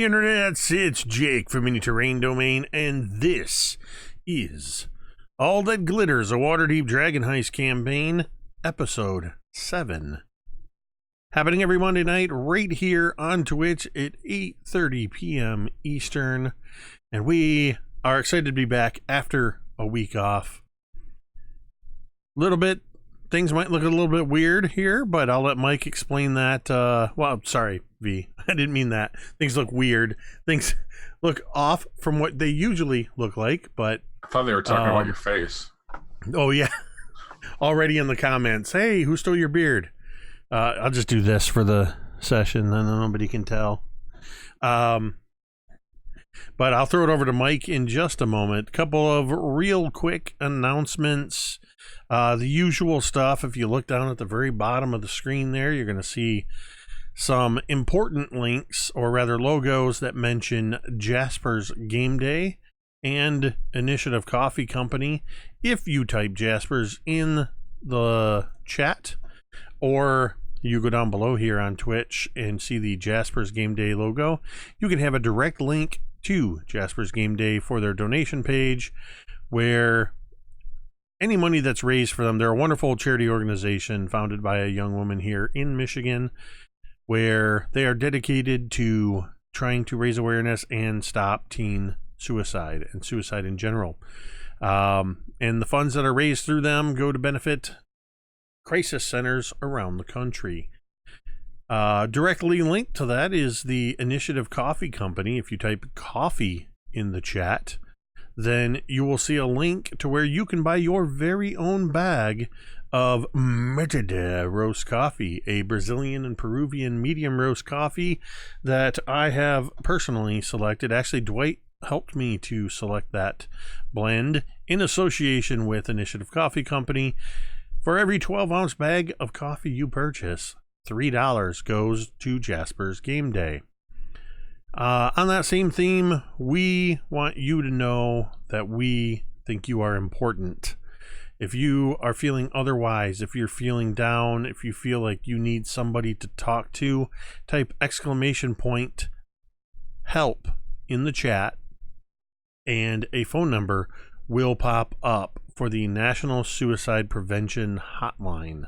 Hey internets, it's Jake from Mini Terrain Domain, and this is All That Glitters, a Waterdeep Dragon Heist campaign, episode 7. Happening every Monday night right here on Twitch at 8:30 p.m. Eastern, and we are excited to be back after a week off. Things might look a little bit weird here, but I'll let Mike explain that. Well, sorry, V. I didn't mean that. Things look weird. Things look off from what they usually look like, but... I thought they were talking about your face. Oh, yeah. Already in the comments. Hey, who stole your beard? I'll just do this for the session, then nobody can tell. But I'll throw it over to Mike in just a moment. Couple of real quick announcements. The usual stuff. If you look down at the very bottom of the screen there, you're going to see some important links, or rather logos, that mention Jasper's Game Day and Initiative Coffee Company. If you type Jasper's in the chat, or you go down below here on Twitch and see the Jasper's Game Day logo, you can have a direct link to Jasper's Game Day for their donation page, where any money that's raised for them, they're a wonderful charity organization founded by a young woman here in Michigan, where they are dedicated to trying to raise awareness and stop teen suicide and suicide in general. And the funds that are raised through them go to benefit crisis centers around the country. Directly linked to that is the Initiative Coffee Company. If you type coffee in the chat, then you will see a link to where you can buy your very own bag of Metade roast coffee, a Brazilian and Peruvian medium roast coffee that I have personally selected. Actually, Dwight helped me to select that blend in association with Initiative Coffee Company. For every 12-ounce bag of coffee you purchase, $3 goes to Jasper's Game Day. On that same theme, we want you to know that we think you are important. If you are feeling otherwise, if you're feeling down, if you feel like you need somebody to talk to, type !help in the chat, and a phone number will pop up for the National Suicide Prevention Hotline.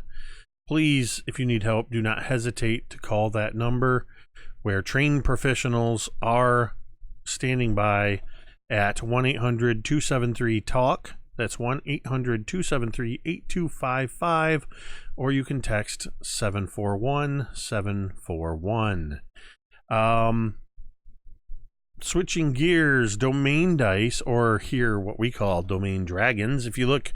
Please, if you need help, do not hesitate to call that number, where trained professionals are standing by at 1-800-273-TALK. That's 1-800-273-8255, or you can text 741-741. Switching gears, domain dice, or here what we call domain dragons. If you look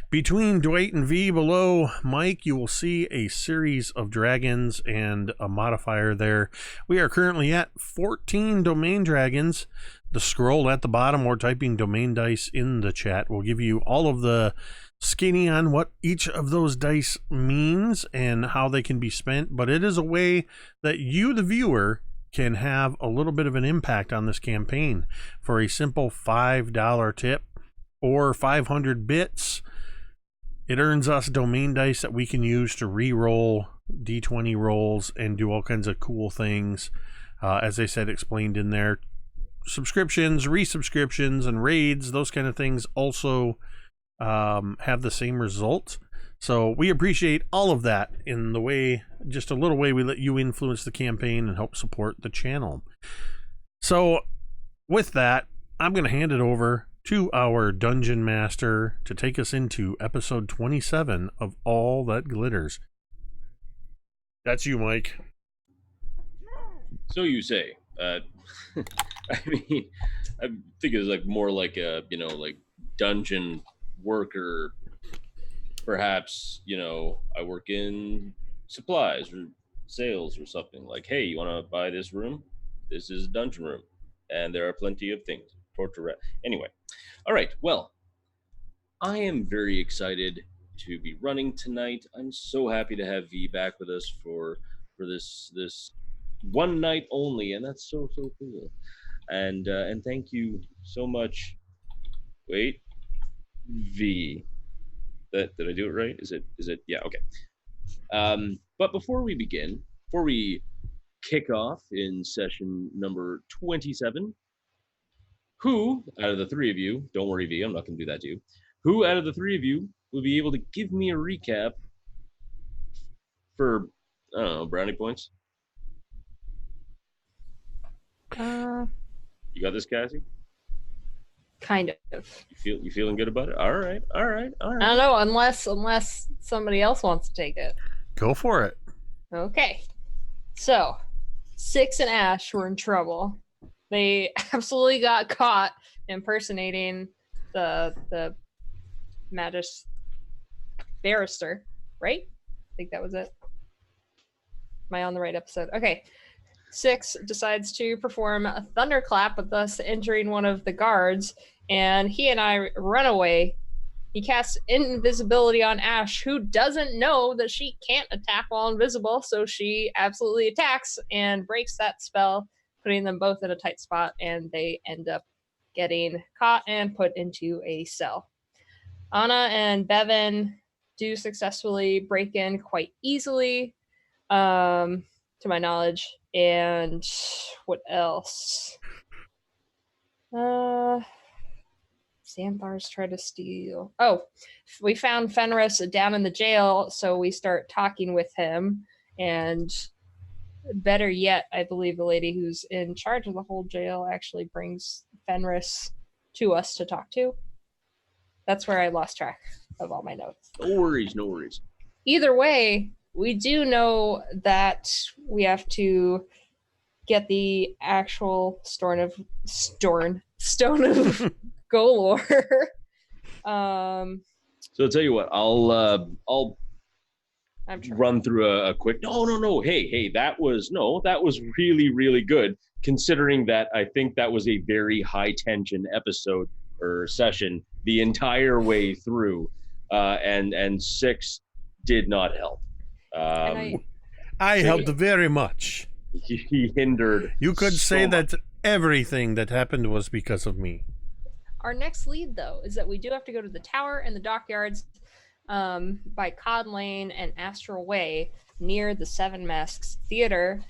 between Dwight and V below Mike, you will see a series of dragons and a modifier there. We are currently at 14 domain dragons. The scroll at the bottom, or typing domain dice in the chat, will give you all of the skinny on what each of those dice means and how they can be spent. But it is a way that you, the viewer, can have a little bit of an impact on this campaign. For a simple $5 tip or 500 bits, it earns us domain dice that we can use to re-roll D20 rolls and do all kinds of cool things. As I said, explained in there, subscriptions, resubscriptions, and raids, those kind of things also have the same result. So we appreciate all of that in the way, just a little way we let you influence the campaign and help support the channel. So with that, I'm going to hand it over to our Dungeon Master to take us into episode 27 of All That Glitters. That's you, Mike. So you say. I mean, I think it's like more like a, like dungeon worker. Perhaps, I work in supplies or sales or something. Like, hey, you want to buy this room? This is a dungeon room, and there are plenty of things. Anyway, all right. Well, I am very excited to be running tonight. I'm so happy to have V back with us for this one night only, and that's so cool. And thank you so much. Wait, V. Did I do it right? Is it? Yeah. Okay. But before we begin, before we kickoff in session number 27. Who out of the three of you, don't worry, V, I'm not going to do that to you. Who out of the three of you will be able to give me a recap for, I don't know, brownie points? You got this, Cassie? Kind of. You feeling good about it? All right. I don't know, unless somebody else wants to take it. Go for it. Okay. So, Six and Asche were in trouble. They absolutely got caught impersonating the barrister, right? I think that was it. Am I on the right episode? Okay. Six decides to perform a thunderclap, thus injuring one of the guards, and he and I run away. He casts invisibility on Asche, who doesn't know that she can't attack while invisible, so she absolutely attacks and breaks that spell, putting them both in a tight spot, and they end up getting caught and put into a cell. Anna and Bevyn do successfully break in quite easily, to my knowledge. And what else? Xanthar's try to steal. Oh, we found Fenris down in the jail, so we start talking with him. And better yet, I believe the lady who's in charge of the whole jail actually brings Fenris to us to talk to. That's where I lost track of all my notes. No worries. Either way, we do know that we have to get the actual stone of Golor. So I'll tell you what, I'll run through a quick. No. Hey, that was really, really good, considering that I think that was a very high tension episode or session the entire way through, and Six did not help. I helped very much. He hindered. You could so say much. that everything that happened was because of me. Our next lead, though, is that we do have to go to the tower and the dockyards by Cod Lane and Astral Way near the Seven Masks Theater.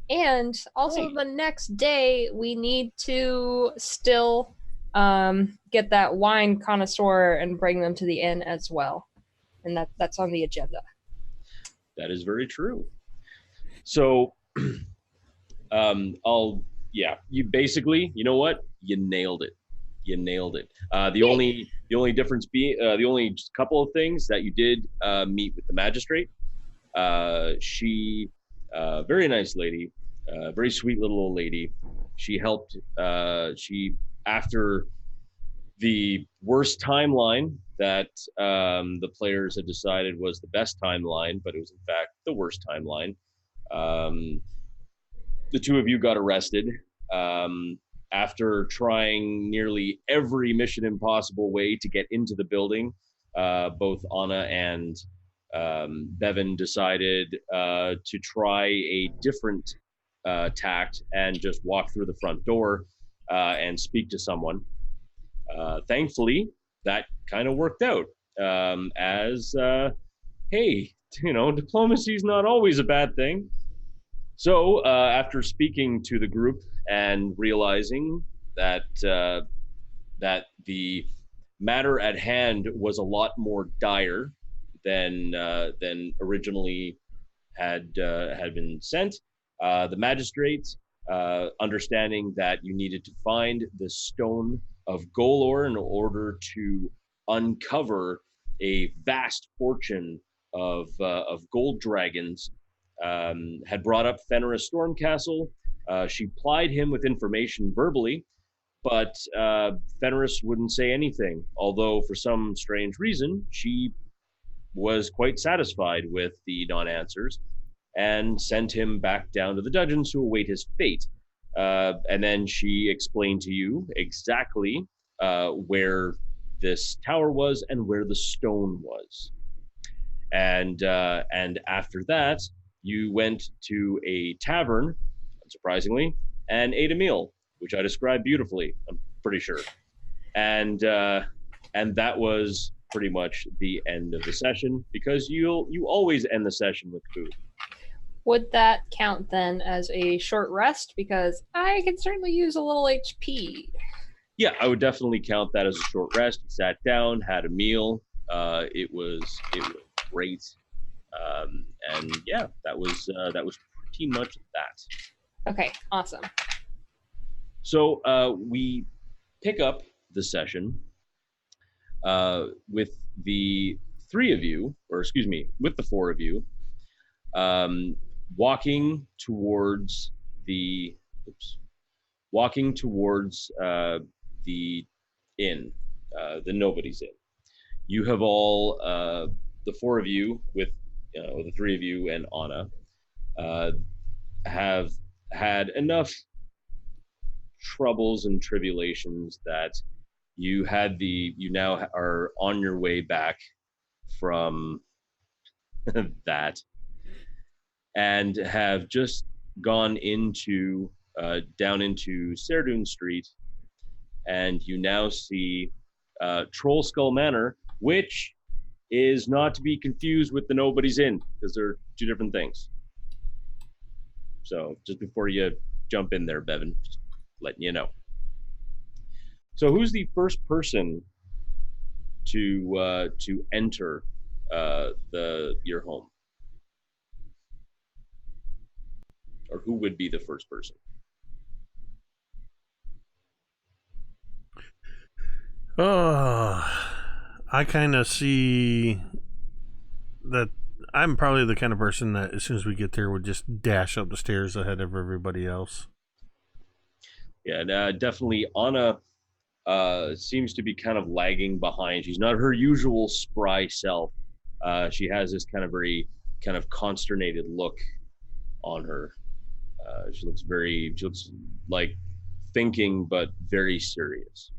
And also the next day, we need to still get that wine connoisseur and bring them to the inn as well. And that's on the agenda. That is very true. So, you basically, you know what? You nailed it. The only difference being, the only couple of things that you did meet with the magistrate. She, very nice lady, very sweet little old lady. She helped. After the worst timeline that the players had decided was the best timeline, but it was in fact the worst timeline. The two of you got arrested after trying nearly every Mission Impossible way to get into the building. Both Anna and Bevyn decided to try a different tact and just walk through the front door and speak to someone. Thankfully, that kind of worked out, hey, diplomacy is not always a bad thing. So after speaking to the group and realizing that that the matter at hand was a lot more dire than originally had been sent, the magistrate, understanding that you needed to find the stone of Golor in order to uncover a vast fortune of gold dragons, had brought up Fenris Stormcastle. She plied him with information verbally, but Fenris wouldn't say anything, although for some strange reason, she was quite satisfied with the non-answers and sent him back down to the dungeons to await his fate. And then she explained to you exactly where this tower was and where the stone was. And after that, you went to a tavern, unsurprisingly, and ate a meal, which I described beautifully, I'm pretty sure. And that was pretty much the end of the session, because you always end the session with food. Would that count then as a short rest? Because I could certainly use a little HP. Yeah, I would definitely count that as a short rest. You sat down, had a meal. It was great, and yeah, that was pretty much that. Okay, awesome. So we pick up the session with the three of you, or excuse me, with the four of you, walking towards the the inn, the Nobody's Inn. You have all, the four of you, with the three of you and Anna, have had enough troubles and tribulations that you now are on your way back from that, and have just gone into down into Serdun Street, and you now see Troll Skull Manor, which is not to be confused with the Nobody's Inn, because they're two different things. So just before you jump in there, Bevyn, just letting you know. So who's the first person to enter your home? Or who would be the first person? I kind of see that I'm probably the kind of person that as soon as we get there would just dash up the stairs ahead of everybody else. Yeah, definitely Anna seems to be kind of lagging behind. She's not her usual spry self. She has this kind of very kind of consternated look on her. She looks like thinking, but very serious.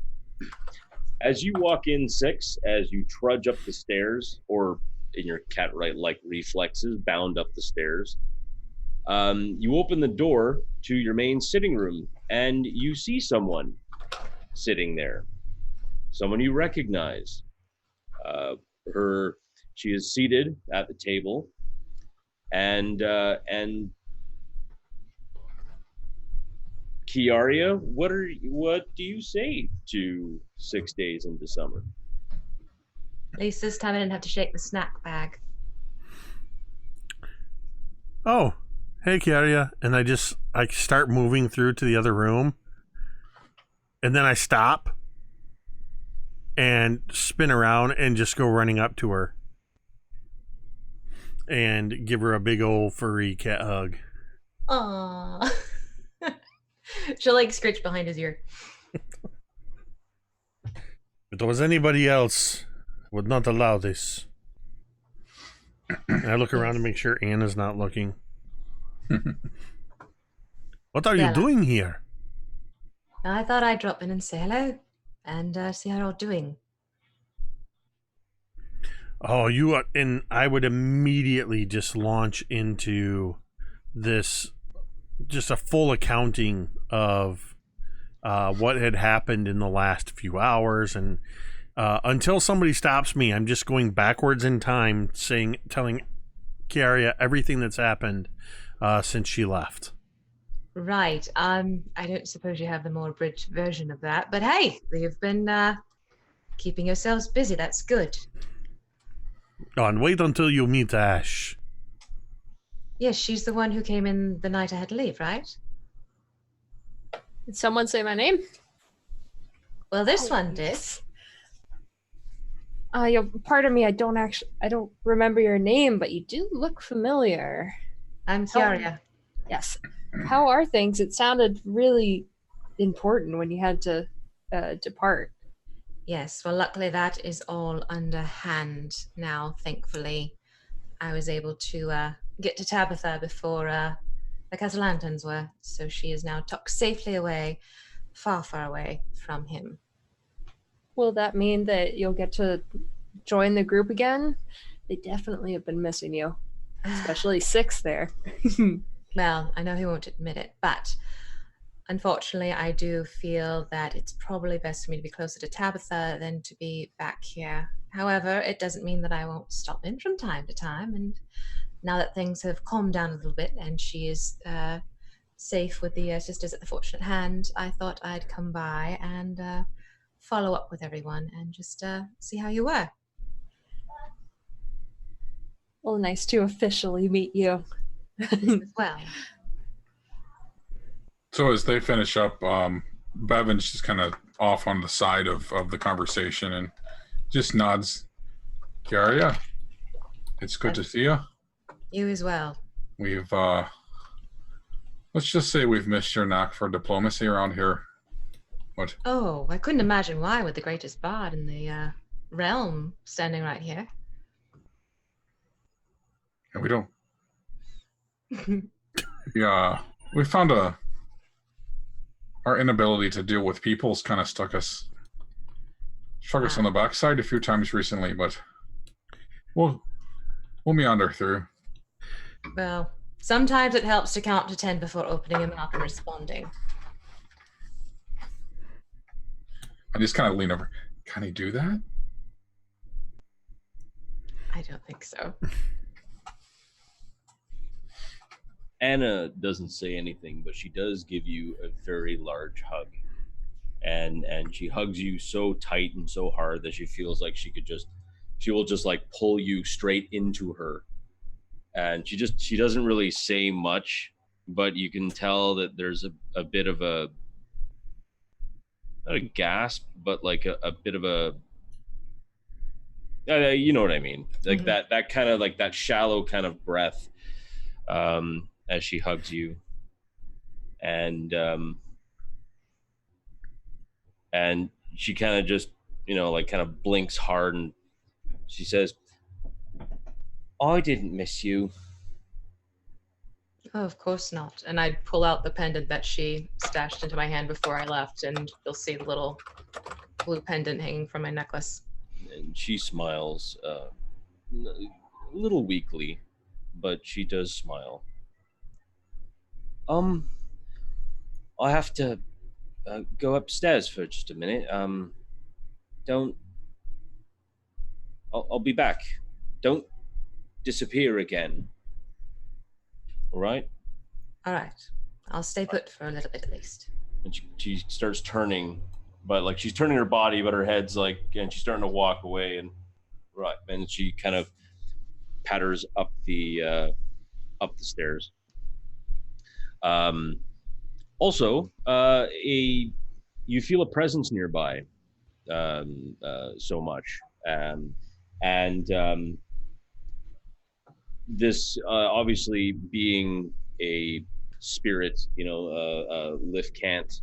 As you walk in, Six, as you trudge up the stairs, or in your cat-like reflexes, bound up the stairs, you open the door to your main sitting room, and you see someone sitting there. Someone you recognize. She is seated at the table, and Kiaria, what do you say to 6 days into summer? At least this time I didn't have to shake the snack bag. Oh, hey Kiaria, and I start moving through to the other room, and then I stop and spin around and just go running up to her and give her a big old furry cat hug. Aww. She'll like scritch behind his ear. If there was anybody else, would not allow this. And I look around to make sure Anna's not looking. What are you doing here? I thought I'd drop in and say hello and see how you're all doing. Oh, you are, and I would immediately just launch into this, just a full accounting of what had happened in the last few hours, and until somebody stops me, I'm just going backwards in time, telling Kiaria everything that's happened since she left. Right. I don't suppose you have the more abridged version of that, but hey, you've been keeping yourselves busy. That's good. Oh, and wait until you meet Asche. Yes, she's the one who came in the night I had to leave, right? Did someone say my name? Well, this one did. Pardon me, I don't remember your name, but you do look familiar. I'm Kiaria. Yes. How are things? It sounded really important when you had to depart. Yes, well, luckily that is all underhand now, thankfully. I was able to get to Tabitha before the Casalanterns were, so she is now tucked safely away, far, far away from him. Will that mean that you'll get to join the group again? They definitely have been missing you, especially Six there. Well, I know he won't admit it, but unfortunately, I do feel that it's probably best for me to be closer to Tabitha than to be back here. However, it doesn't mean that I won't stop in from time to time and now that things have calmed down a little bit and she is safe with the sisters at the Fortunate Hand, I thought I'd come by and follow up with everyone and just see how you were. Well, nice to officially meet you. You as well. So as they finish up, Bevyn's just kind of off on the side of the conversation and just nods. Kiaria, it's good to see you. You as well. We've, let's just say we've missed your knack for diplomacy around here. What? Oh, I couldn't imagine why with the greatest bard in the realm standing right here. Yeah, we don't. Yeah, we found our inability to deal with people's kind of struck us on the backside a few times recently, but we'll meander through. Well, sometimes it helps to count to 10 before opening your mouth and responding. I just kind of lean over. Can he do that? I don't think so. Anna doesn't say anything, but she does give you a very large hug. And she hugs you so tight and so hard that she feels like she will just like pull you straight into her. And she doesn't really say much, but you can tell that there's a bit of a, not a gasp, but like a bit of a, you know what I mean? Like that kind of like that shallow kind of breath as she hugs you. And she kind of just, like kind of blinks hard and she says, I didn't miss you. Oh, of course not. And I'd pull out the pendant that she stashed into my hand before I left, and you'll see the little blue pendant hanging from my necklace. And she smiles, a little weakly, but she does smile. I have to go upstairs for just a minute. I'll be back. Don't disappear again. All right? All right. I'll stay put for a little bit at least. And she starts turning, but like she's turning her body, but her head's like, and she's starting to walk away. And right, and she kind of patters up the stairs. Also, you feel a presence nearby, so much, and this obviously being a spirit, Lif can't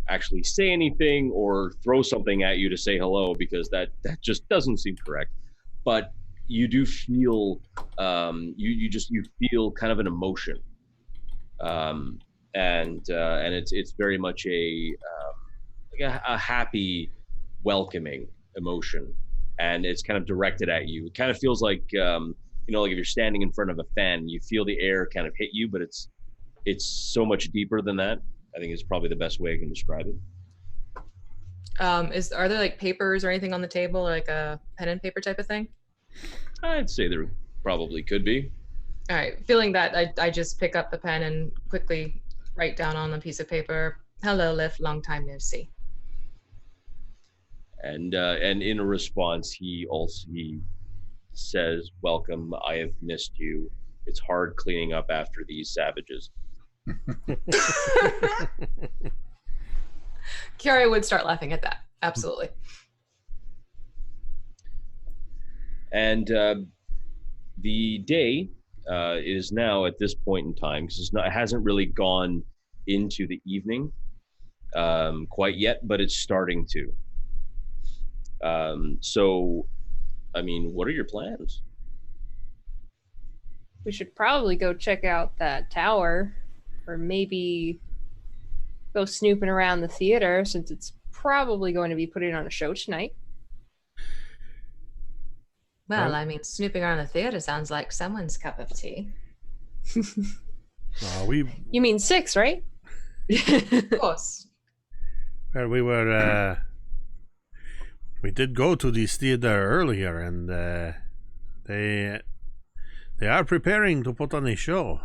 actually say anything or throw something at you to say hello because that just doesn't seem correct. But you do feel you feel kind of an emotion, and it's very much a happy, welcoming emotion, and it's kind of directed at you. It kind of feels like like if you're standing in front of a fan, you feel the air kind of hit you, but it's so much deeper than that. I think is probably the best way I can describe it. Are there like papers or anything on the table, like a pen and paper type of thing? I'd say there probably could be. All right, feeling that, I just pick up the pen and quickly write down on a piece of paper, "Hello, Lif, long time no see." And in a response, he says, "Welcome. I have missed you. It's hard cleaning up after these savages." Kiaria would start laughing at that. Absolutely. And the day is now at this point in time, because it hasn't really gone into the evening quite yet, but it's starting to. So, I mean, what are your plans? We should probably go check out that tower, or maybe go snooping around the theater, since it's probably going to be putting on a show tonight. Well, I mean, snooping around the theater sounds like someone's cup of tea. You mean 6, right? Of course. Well, we did go to this theater earlier, and they They are preparing to put on a show.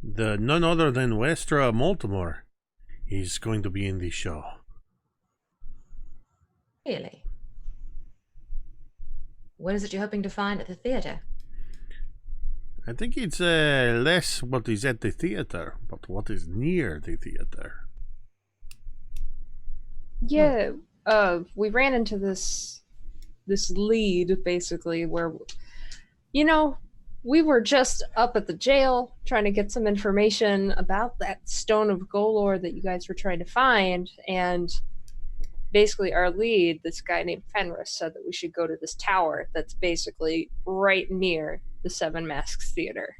The none other than Westra Multimore is going to be in the show. Really? What is it you're hoping to find at the theatre? I think it's less what is at the theater, but what is near the theater. Yeah, we ran into this lead basically where, you know, we were just up at the jail trying to get some information about that Stone of Golor that you guys were trying to find, and basically our lead, this guy named Fenris, said that we should go to this tower that's basically right near the Seven Masks Theater.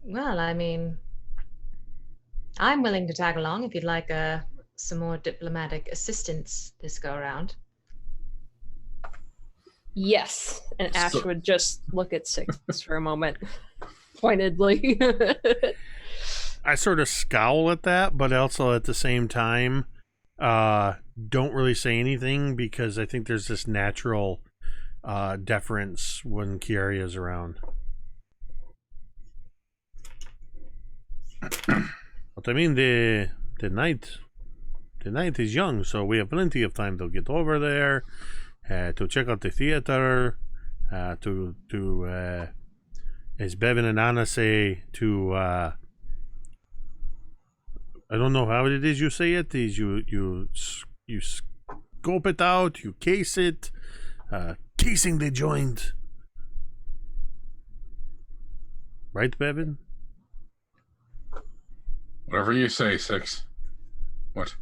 Well, I mean, I'm willing to tag along if you'd like some more diplomatic assistance this go around. Yes, and Ashe So- would just look at Six for a moment, pointedly. I sort of scowl at that, but also at the same time, don't really say anything because I think there's this natural deference when Kiaria is around. But I mean, the night is young, so we have plenty of time to get over there, to check out the theater, to as Bevyn and Anna say, to I don't know how it is you say it. Is you scope it out, you case it, casing the joint, right, Bevyn? Whatever you say, Six. What?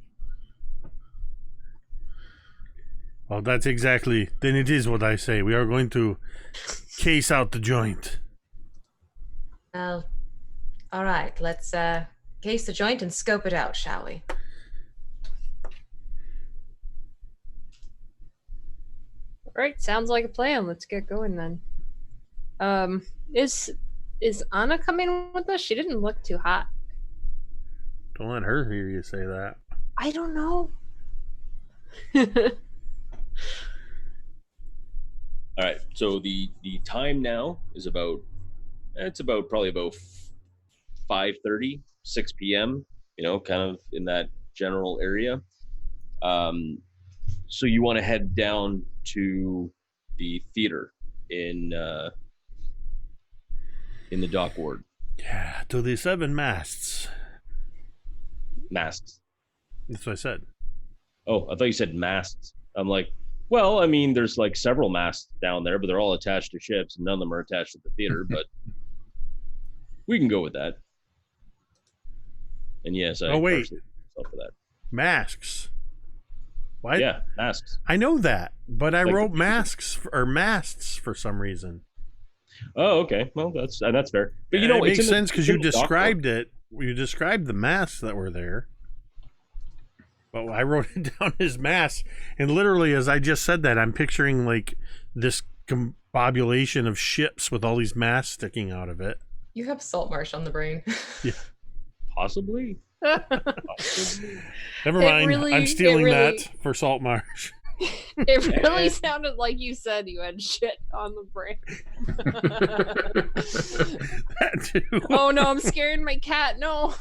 Well, that's exactly. Then it is what I say. We are going to case out the joint. Well, all right, let's case the joint and scope it out, shall we? Right, sounds like a plan. Let's get going then. Is Anna coming with us? She didn't look too hot. Don't let her hear you say that. I don't know. All right. So the time now is probably about 5:30, 6 p.m. You know, kind of in that general area. So you want to head down to the theater in the dock ward. Yeah, to the Seven Masts. Masks. That's what I said. Oh, I thought you said masts. I'm like, well, I mean, there's like several masts down there, but they're all attached to ships, and none of them are attached to the theater. But we can go with that. And yes, I wait. partially myself for that. Masks. What? Yeah, masks. I know that, but I Like wrote the- masks or masts for some reason. Oh, okay. Well, that's fair. But you And know, it it's makes in the- sense because it's in you the dock ward. described it. You described the masks that were there. But I wrote it down as masks, and literally, as I just said that, I'm picturing like this combobulation of ships with all these masts sticking out of it. You have salt marsh on the brain. Possibly. Never It mind. really- I'm stealing it really- that for Salt Marsh. It really sounded like you said you had shit on the brain. That too. Oh no, I'm scaring my cat. No.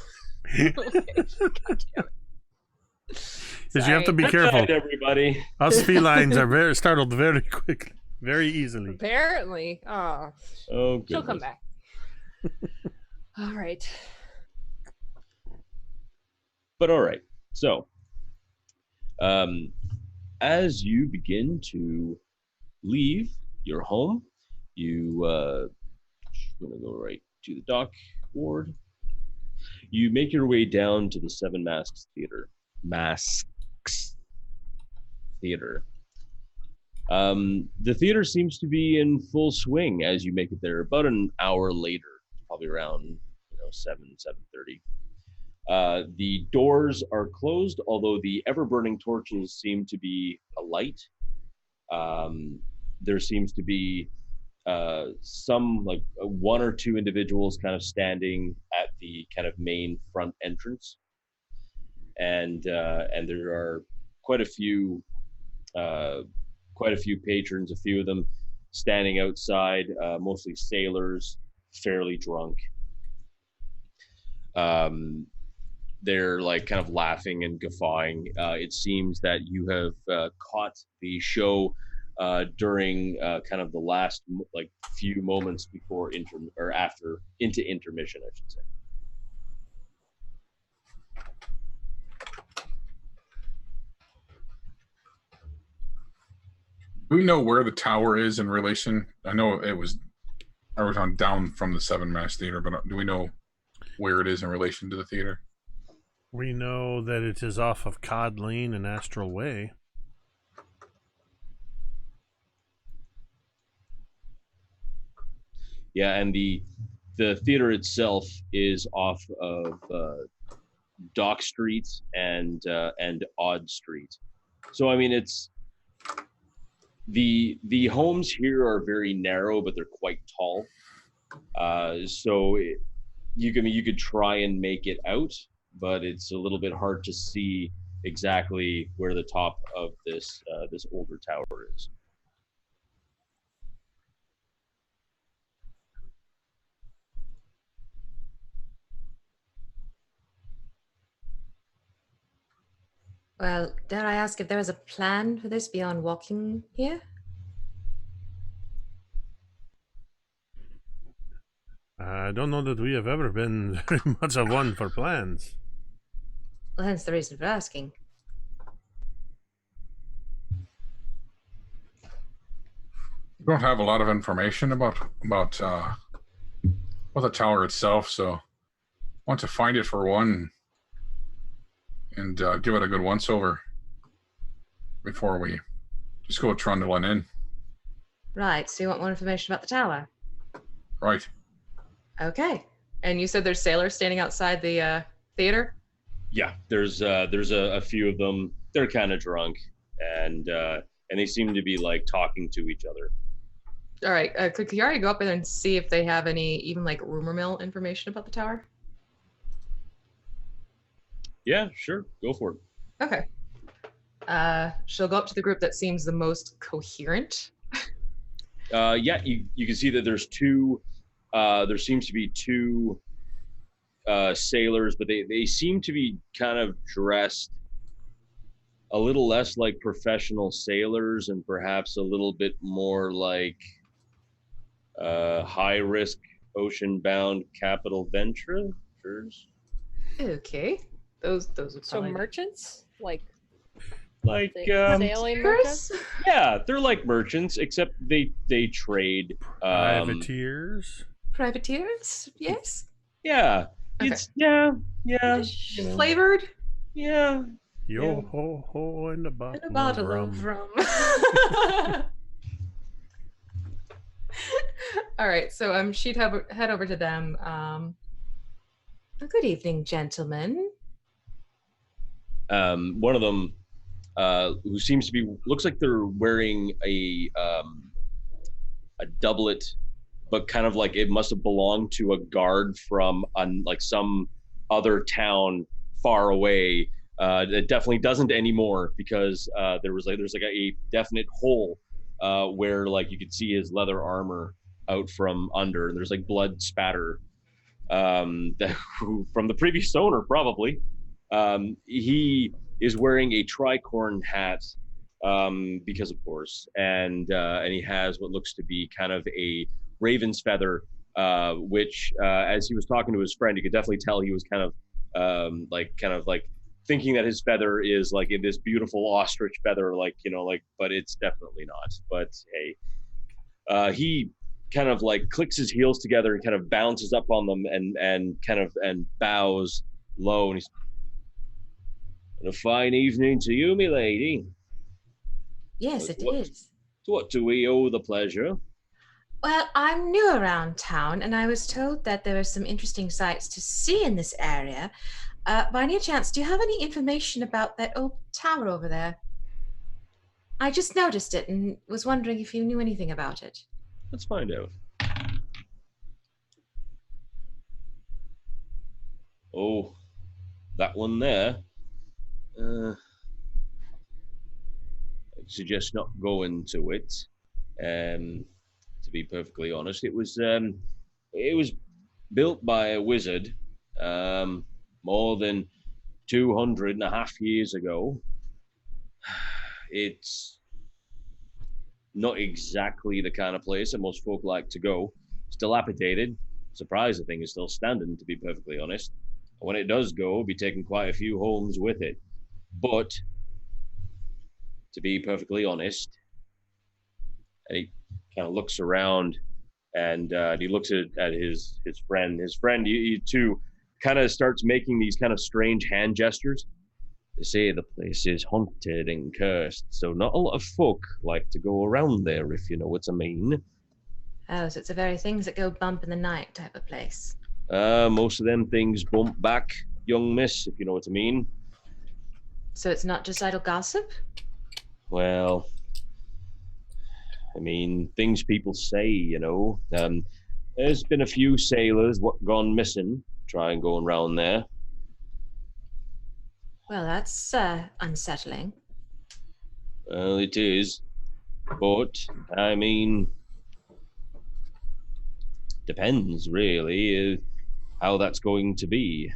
God damn it. Because you have to be Good careful. night, everybody. Us felines are very startled very quickly, very easily. Apparently. Oh, Oh, she'll come goodness. back. All right. But all right. So, as you begin to leave your home, you going to go right to the dock ward. You make your way down to the Seven Masks Theater. Masks Theater. The theater seems to be in full swing as you make it there. About an hour later, probably around 7:30. The doors are closed, although the ever-burning torches seem to be alight. There seems to be some, like one or two individuals kind of standing at the kind of main front entrance. And there are quite a few patrons, a few of them standing outside, mostly sailors, fairly drunk. They're like kind of laughing and guffawing. It seems that you have caught the show during kind of the last like few moments before after into intermission, I should say. Do we know where the tower is in relation? I know it was on down from the Seven Mass Theater, but do we know where it is in relation to the theater? We know that it is off of Cod Lane and Astral Way. Yeah, and the theater itself is off of Dock Street and Odd Street. So I mean, it's the homes here are very narrow, but they're quite tall. So you could try and make it out, but it's a little bit hard to see exactly where the top of this older tower is. Well, dare I ask if there is a plan for this beyond walking here? I don't know that we have ever been very much of one for plans. Well, hence the reason for asking. We don't have a lot of information about the tower itself, so I want to find it for one and give it a good once over before we just go trundling in. Right, so you want more information about the tower? Right. Okay. And you said there's sailors standing outside the theater? Yeah, there's a few of them. They're kind of drunk, and they seem to be like talking to each other. All right, could Kiara go up there and see if they have any even like rumor mill information about the tower? Yeah, sure, go for it. Okay. She'll go up to the group that seems the most coherent. Yeah, you can see that there's two. There seems to be two sailors, but they seem to be kind of dressed a little less like professional sailors and perhaps a little bit more like high-risk ocean-bound capital venturers. Okay. Those are So probably... merchants? Like Sailing merchants? Yeah, they're like merchants, except they trade. Privateers? Privateers? Yes? Yeah. Okay. It's yeah. Flavored? Yeah. Yo ho ho and a bottle, And a bottle of rum. of rum. All right, so she'd head over to them. Good evening, gentlemen. One of them, who seems to be, looks like they're wearing a doublet, but kind of like it must have belonged to a guard from like some other town far away. It definitely doesn't anymore because there's like a definite hole where like you could see his leather armor out from under, and there's like blood spatter from the previous owner probably. He is wearing a tricorn hat because of course, and he has what looks to be kind of a raven's feather, which as he was talking to his friend, you could definitely tell he was kind of like thinking that his feather is like in this beautiful ostrich feather, like, you know, like, but it's definitely not. But hey, he kind of like clicks his heels together and kind of bounces up on them and bows low, and he's, "A fine evening to you, my lady." Yes, it is. To what do we owe the pleasure? Well, I'm new around town, and I was told that there are some interesting sights to see in this area. By any chance, do you have any information about that old tower over there? I just noticed it and was wondering if you knew anything about it. Let's find out. Oh, that one there. I suggest not going to it. be perfectly honest. It was built by a wizard more than 200.5 years ago. It's not exactly the kind of place that most folk like to go. It's dilapidated. Surprised the thing is still standing, to be perfectly honest. When it does go, it'll be taking quite a few homes with it. But to be perfectly honest, and he kind of looks around and he looks at his friend. His friend, he too, kind of starts making these kind of strange hand gestures. They say the place is haunted and cursed, so not a lot of folk like to go around there, if you know what I mean. Oh, so it's the very things that go bump in the night type of place. Most of them things bump back, young miss, if you know what I mean. So it's not just idle gossip? Well, I mean, things people say, you know. There's been a few sailors gone missing, trying going around there. Well, that's unsettling. Well, it is. But, I mean, depends, really, how that's going to be.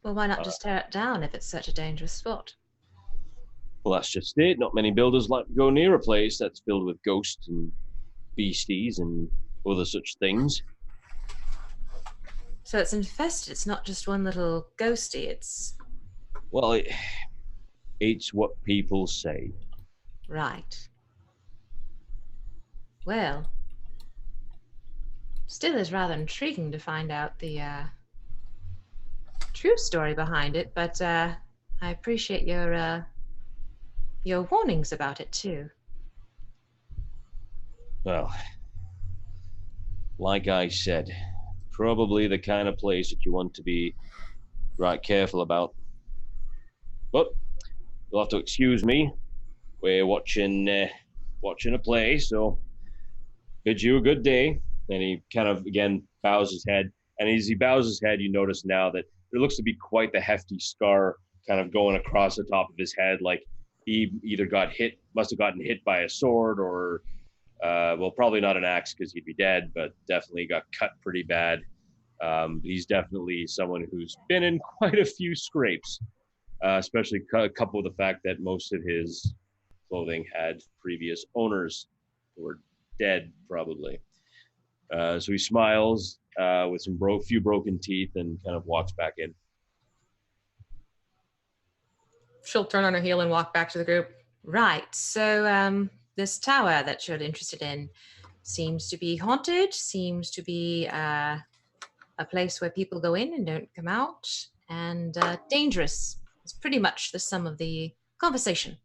Well, why not just tear it down if it's such a dangerous spot? Well, that's just it. Not many builders like to go near a place that's filled with ghosts and beasties and other such things. So it's infested. It's not just one little ghosty. It's... Well, it's what people say. Right. Well, still is rather intriguing to find out the true story behind it, but I appreciate your warnings about it too. Well, like I said, probably the kind of place that you want to be right careful about. But you'll have to excuse me. We're watching a play, so bid you a good day. And he kind of again bows his head. And as he bows his head, you notice now that there looks to be quite the hefty scar kind of going across the top of his head, like he either must have gotten hit by a sword or, well, probably not an axe because he'd be dead, but definitely got cut pretty bad. He's definitely someone who's been in quite a few scrapes, especially coupled with the fact that most of his clothing had previous owners who were dead, probably. So he smiles with some few broken teeth and kind of walks back in. She'll turn on her heel and walk back to the group. Right, so this tower that you're interested in seems to be haunted, seems to be a place where people go in and don't come out, and dangerous. It's pretty much the sum of the conversation.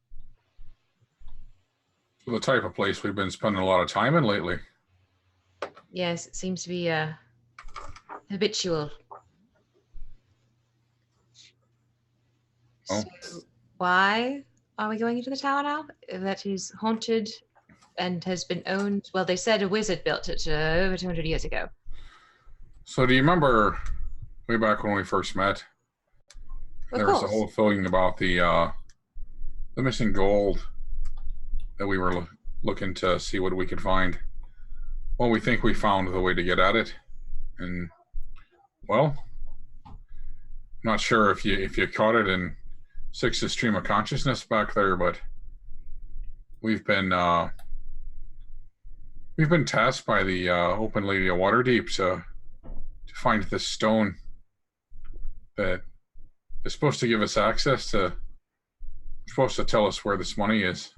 The type of place we've been spending a lot of time in lately. Yes, it seems to be habitual. Oh. So why are we going into the tower now? That is haunted and has been owned. Well, they said a wizard built it over 200 years ago. So do you remember way back when we first met? There was a whole thing about the missing gold that we were looking to see what we could find. Well, we think we found the way to get at it, and well, not sure if you caught it in Six's stream of consciousness back there, but we've been tasked by the Open Lady of Waterdeep to find this stone that is supposed to give us access to. Supposed to tell us where this money is.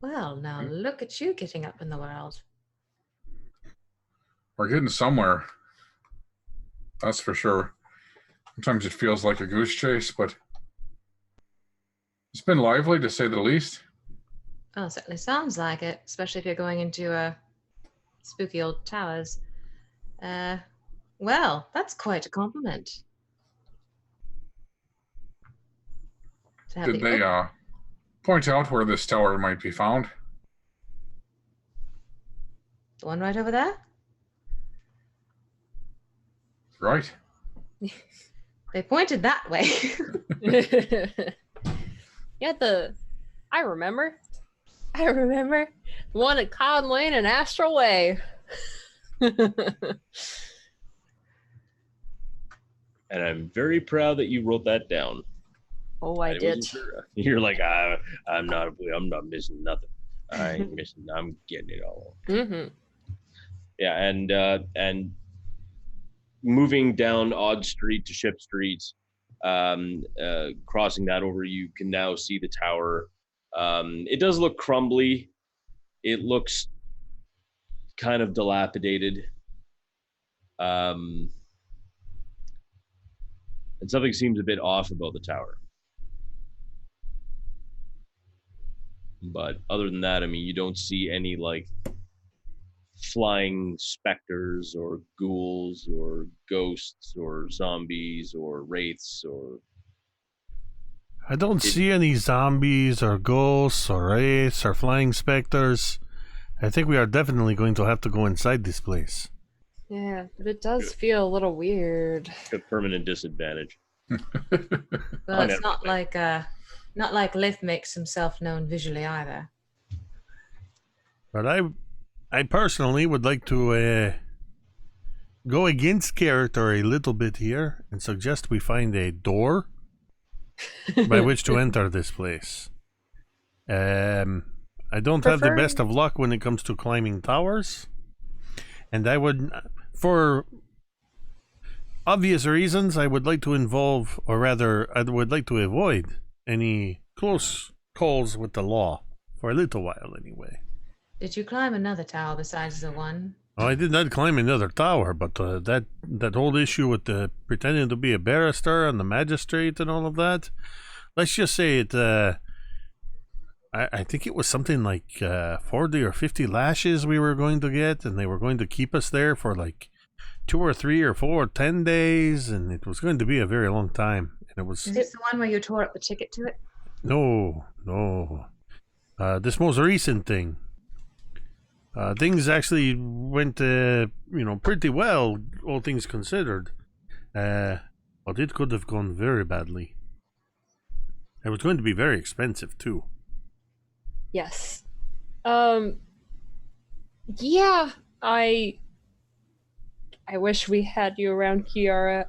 Well, now look at you getting up in the world. We're getting somewhere. That's for sure. Sometimes it feels like a goose chase, but it's been lively to say the least. Oh, it certainly sounds like it, especially if you're going into spooky old towers. Well, that's quite a compliment. Did they point out where this tower might be found? The one right over there? Right. They pointed that way. Yeah, I remember One at Cod Lane and Astral Way. And I'm very proud that you wrote that down. Oh, I did. wasn't sure. You're like, I'm not missing nothing. I ain't missing. I'm getting it all. Mm-hmm. Yeah, and moving down Odd Street to Ship Street, crossing that over, you can now see the tower. It does look crumbly. It looks kind of dilapidated. And something seems a bit off about the tower. But other than that, I mean, you don't see any like flying specters or ghouls or ghosts or zombies or wraiths or... I don't see any zombies or ghosts or wraiths or flying specters. I think we are definitely going to have to go inside this place. Yeah, but it does feel a little weird. A permanent disadvantage. Well, it's not like Lith makes himself known visually either. But I personally would like to go against character a little bit here and suggest we find a door by which to enter this place. I don't have the best of luck when it comes to climbing towers, and I would, for obvious reasons, I would like to involve, or rather, I would like to avoid any close calls with the law for a little while, anyway. Did you climb another tower besides the one? Oh, I did not climb another tower, but that whole issue with the pretending to be a barrister and the magistrate and all of that, let's just say it. I think it was something like 40 or 50 lashes we were going to get, and they were going to keep us there for like 2 or 3 or 4 or 10 days, and it was going to be a very long time. And it was. Is this the one where you tore up the ticket to it? No. This most recent thing. Things actually went, pretty well, all things considered. But it could have gone very badly. It was going to be very expensive, too. Yes. Yeah, I wish we had you around Kiaria.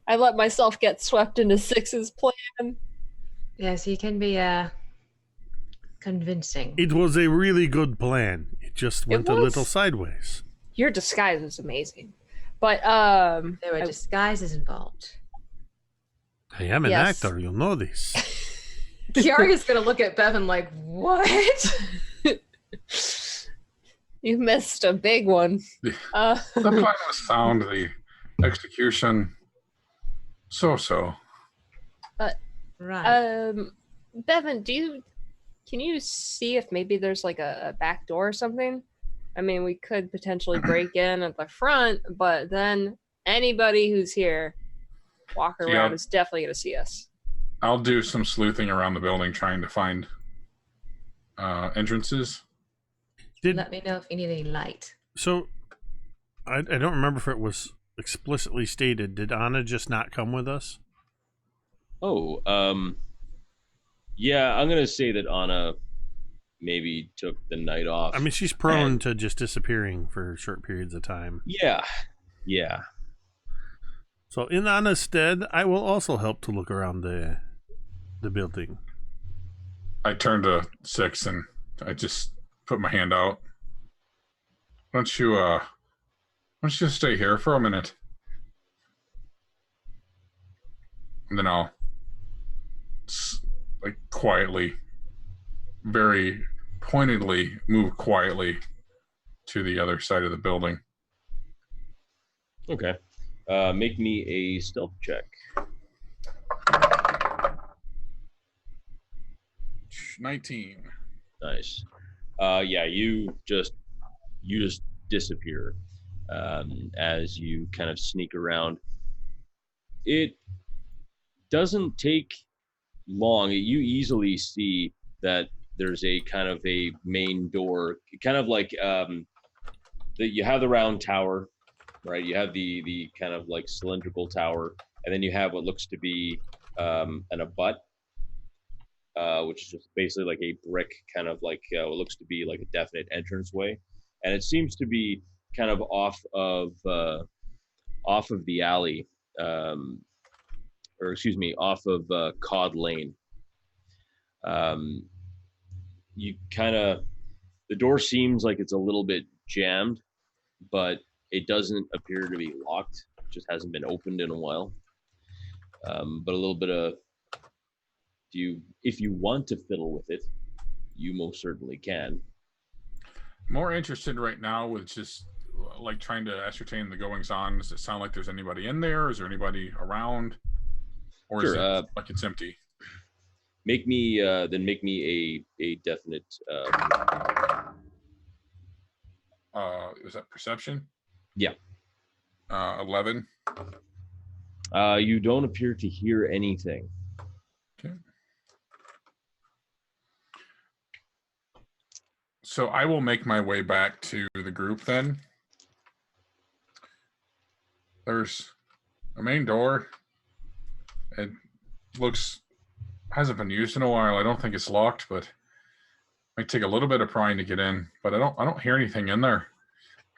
I let myself get swept into Six's plan. Yes, he can be convincing. It was a really good plan. It just went a little sideways. Your disguise was amazing. But there were disguises involved. I am an actor, you'll know this. Kiaria's gonna look at Bevyn like, what? You missed a big one. The plan was sound, the execution so. Right. Bevyn, can you see if maybe there's like a back door or something? I mean, we could potentially break in at the front, but then anybody who's here walking around is definitely going to see us. I'll do some sleuthing around the building trying to find entrances. Let me know if you need any light. So, I don't remember if it was explicitly stated. Did Anna just not come with us? Oh, yeah, I'm going to say that Anna maybe took the night off. I mean, she's prone to just disappearing for short periods of time. Yeah. So in Anna's stead, I will also help to look around the building. I turn to Six and I just put my hand out. Why don't you stay here for a minute? And then I'll quietly, very pointedly move quietly to the other side of the building. Okay. Make me a stealth check. 19. Nice. Yeah, you just disappear as you kind of sneak around. It doesn't take long. You easily see that there's a kind of a main door, kind of like you have the round tower, right? You have the kind of like cylindrical tower, and then you have what looks to be an abut. which is just basically like a brick, kind of like what looks to be like a definite entranceway, and it seems to be kind of off of the alley, or excuse me, off of Cod Lane. You kind of, the door seems like it's a little bit jammed, but it doesn't appear to be locked. It just hasn't been opened in a while. But a little bit of, if you want to fiddle with it, you most certainly can. More interested right now with just like trying to ascertain the goings on. Does it sound like there's anybody in there? Is there anybody around? Or Sure, is it like it's empty? Make me a definite. Was that perception? Yeah. 11. You don't appear to hear anything. Okay. So I will make my way back to the group then. There's a main door. It hasn't been used in a while. I don't think it's locked, but might take a little bit of prying to get in. But I don't hear anything in there.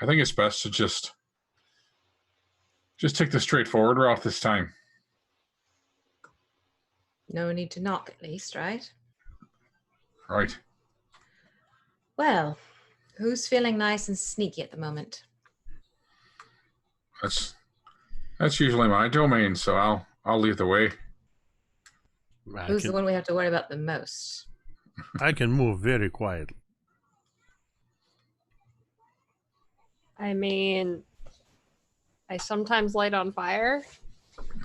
I think it's best to just take the straightforward route this time. No need to knock, at least, right? Right. Well, who's feeling nice and sneaky at the moment? That's usually my domain, so I'll lead the way. Who's the one we have to worry about the most? I can move very quietly. I mean, I sometimes light on fire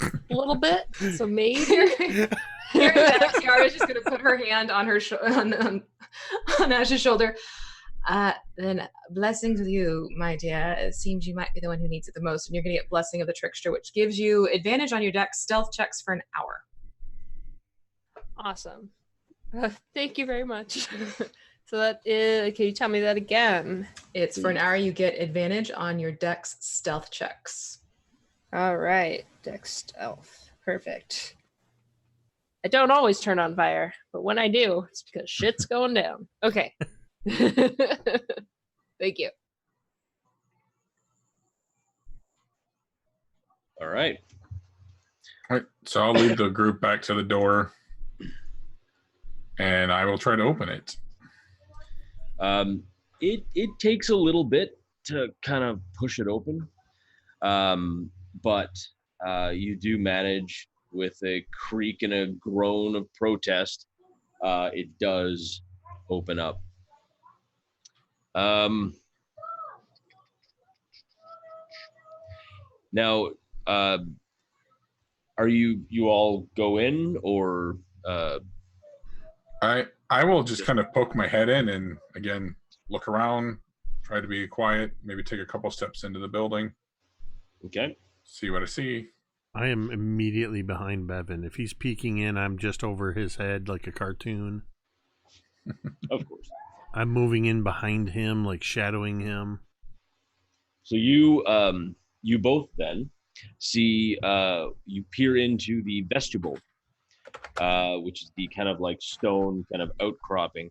a little bit, so maybe. Kiara's just going to put her hand on her on Ashe's shoulder. Then blessings with you, my dear. It seems you might be the one who needs it the most, and you're going to get Blessing of the Trickster, which gives you advantage on your deck stealth checks for an hour. Awesome. Thank you very much. So that is, can you tell me that again? It's for an hour you get advantage on your deck's stealth checks. All right, deck stealth. Perfect. I don't always turn on fire, but when I do, it's because shit's going down. Okay. Thank you. All right. All right. So I'll lead the group back to the door, and I will try to open it. It takes a little bit to kind of push it open, but you do manage with a creak and a groan of protest. It does open up. Now, are you all go in, or I will just kind of poke my head in and again look around, try to be quiet, maybe take a couple steps into the building. Okay. See what I see. I am immediately behind Bevyn. If he's peeking in, I'm just over his head like a cartoon. Of course. I'm moving in behind him, like shadowing him. So you both then see, you peer into the vestibule, which is the kind of like stone kind of outcropping.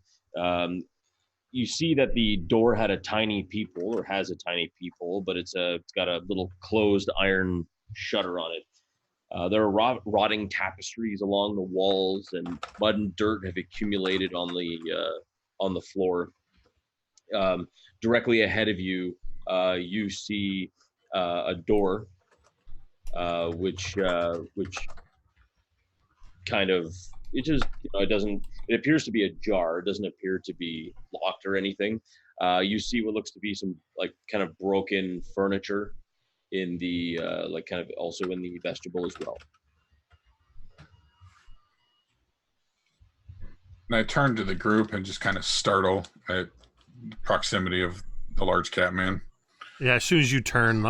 You see that the door had a tiny peephole, or has a tiny peephole, but it's got a little closed iron shutter on it. There are rotting tapestries along the walls, and mud and dirt have accumulated on the floor. Directly ahead of you, you see a door, which kind of, it just, it appears to be ajar. It doesn't appear to be locked or anything. You see what looks to be some like kind of broken furniture in the like kind of also in the vestibule as well. And I turn to the group and just kind of startle at the proximity of the large cat man. Yeah, as soon as you turn,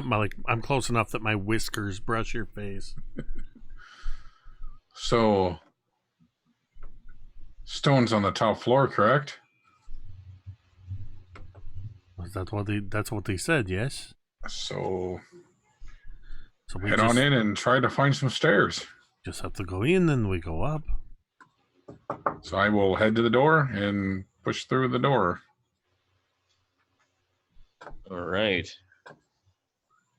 I'm close enough that my whiskers brush your face. So, stone's on the top floor, correct? That's what they said, yes? So we head on in and try to find some stairs. Just have to go in, then we go up. So I will head to the door and push through the door. All right.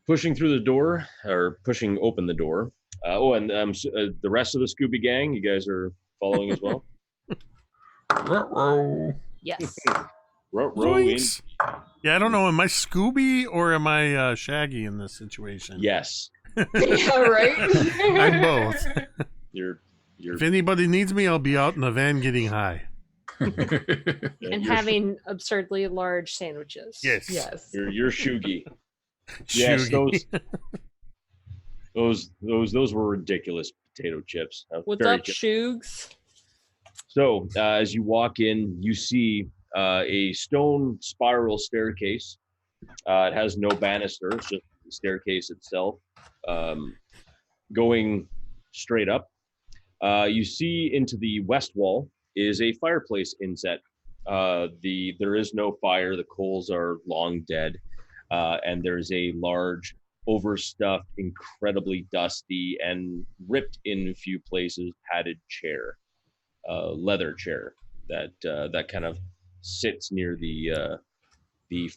Pushing through the door, or pushing open the door. The rest of the Scooby gang, you guys are following as well? Ruh-roh. Yes. Zoinks. Yeah, I don't know. Am I Scooby or am I Shaggy in this situation? Yes. Yeah, right? I'm both. You're If anybody needs me, I'll be out in the van getting high. And having absurdly large sandwiches. Yes. Yes. You're Shoogie. Yes, Shoogie. those were ridiculous potato chips. What's Very up, Shoogs? So as you walk in, you see a stone spiral staircase. It has no banister; it's just the staircase itself, going straight up. You see into the west wall is a fireplace inset. There is no fire; the coals are long dead, and there's a large, overstuffed, incredibly dusty, and ripped in a few places padded chair. Leather chair that kind of sits near the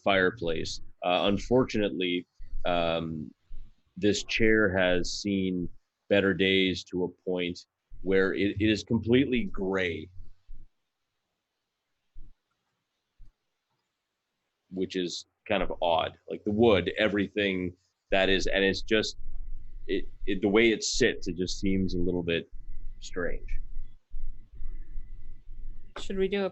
fireplace. Unfortunately, this chair has seen better days to a point where it is completely gray, which is kind of odd. Like the wood, everything that is, and it's just the way it sits, it just seems a little bit strange. Should we do a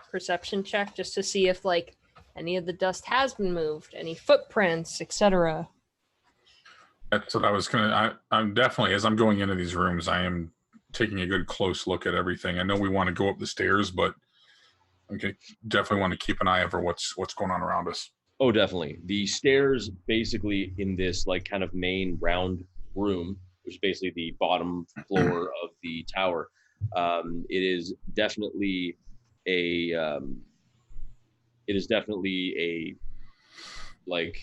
perception check just to see if like any of the dust has been moved, any footprints, etc.? That's what I was gonna. I'm definitely, as I'm going into these rooms, I am taking a good close look at everything. I know we want to go up the stairs, but okay, definitely want to keep an eye over what's going on around us. Oh, definitely. The stairs, basically, in this like kind of main round room, which is basically the bottom floor of the tower. It is definitely like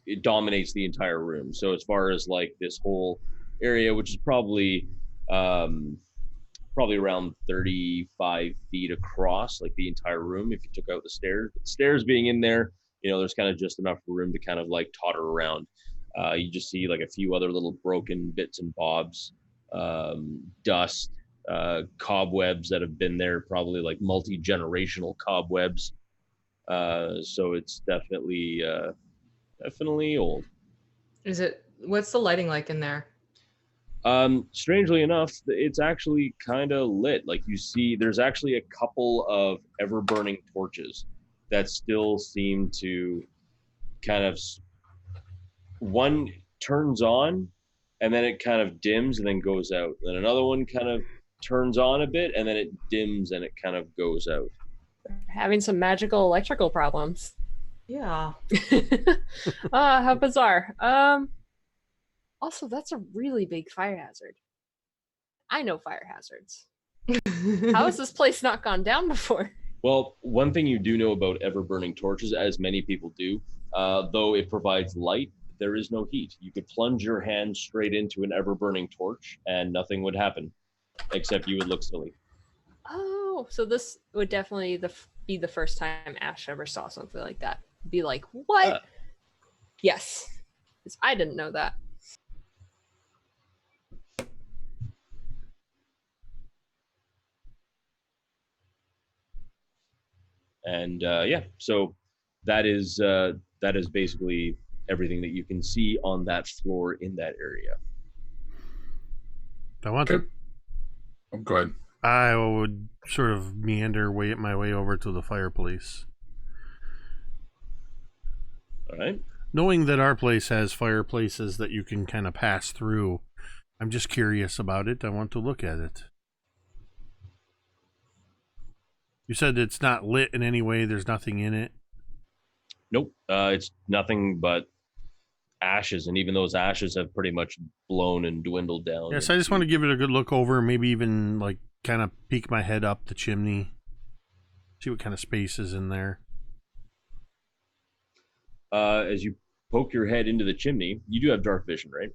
it dominates the entire room. So as far as like this whole area, which is probably around 35 feet across, like the entire room, if you took out the stairs. But the stairs being in there, there's kind of just enough room to kind of like totter around. You just see like a few other little broken bits and bobs, dust, cobwebs that have been there, probably like multi-generational cobwebs. So it's definitely old. What's the lighting like in there? Strangely enough, it's actually kind of lit. Like you see, there's actually a couple of ever-burning torches that still seem to kind of, one turns on and then it kind of dims and then goes out. Then another one kind of turns on a bit and then it dims and it kind of goes out. Having some magical electrical problems. Yeah. How bizarre. Also, that's a really big fire hazard. I know fire hazards. How has this place not gone down before? Well, one thing you do know about ever-burning torches, as many people do, though it provides light, there is no heat. You could plunge your hand straight into an ever-burning torch and nothing would happen, except you would look silly. Oh, so this would definitely be the first time Asche ever saw something like that. Be like, what? Yes. Because I didn't know that. And so that is basically everything that you can see on that floor in that area. I want to. Oh, go ahead. I would sort of meander my way over to the fireplace. All right. Knowing that our place has fireplaces that you can kind of pass through, I'm just curious about it. I want to look at it. You said it's not lit in any way. There's nothing in it. Nope. It's nothing but ashes, and even those ashes have pretty much blown and dwindled down. Yes, I just want to give it a good look over, maybe even like kind of peek my head up the chimney, see what kind of space is in there. As you poke your head into the chimney, you do have dark vision, right?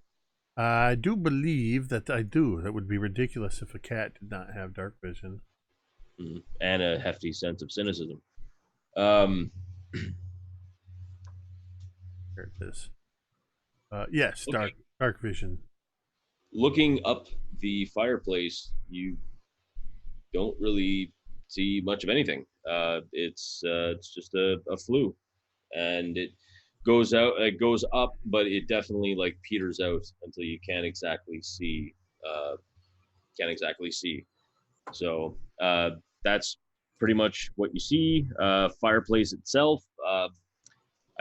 I do believe that I do. That would be ridiculous if a cat did not have dark vision. And a hefty sense of cynicism. There it is. Yes, Okay. dark vision. Looking up the fireplace, you don't really see much of anything. It's just a flue, and it goes up, but it definitely like peters out until you can't exactly see. So that's pretty much what you see. Fireplace itself. I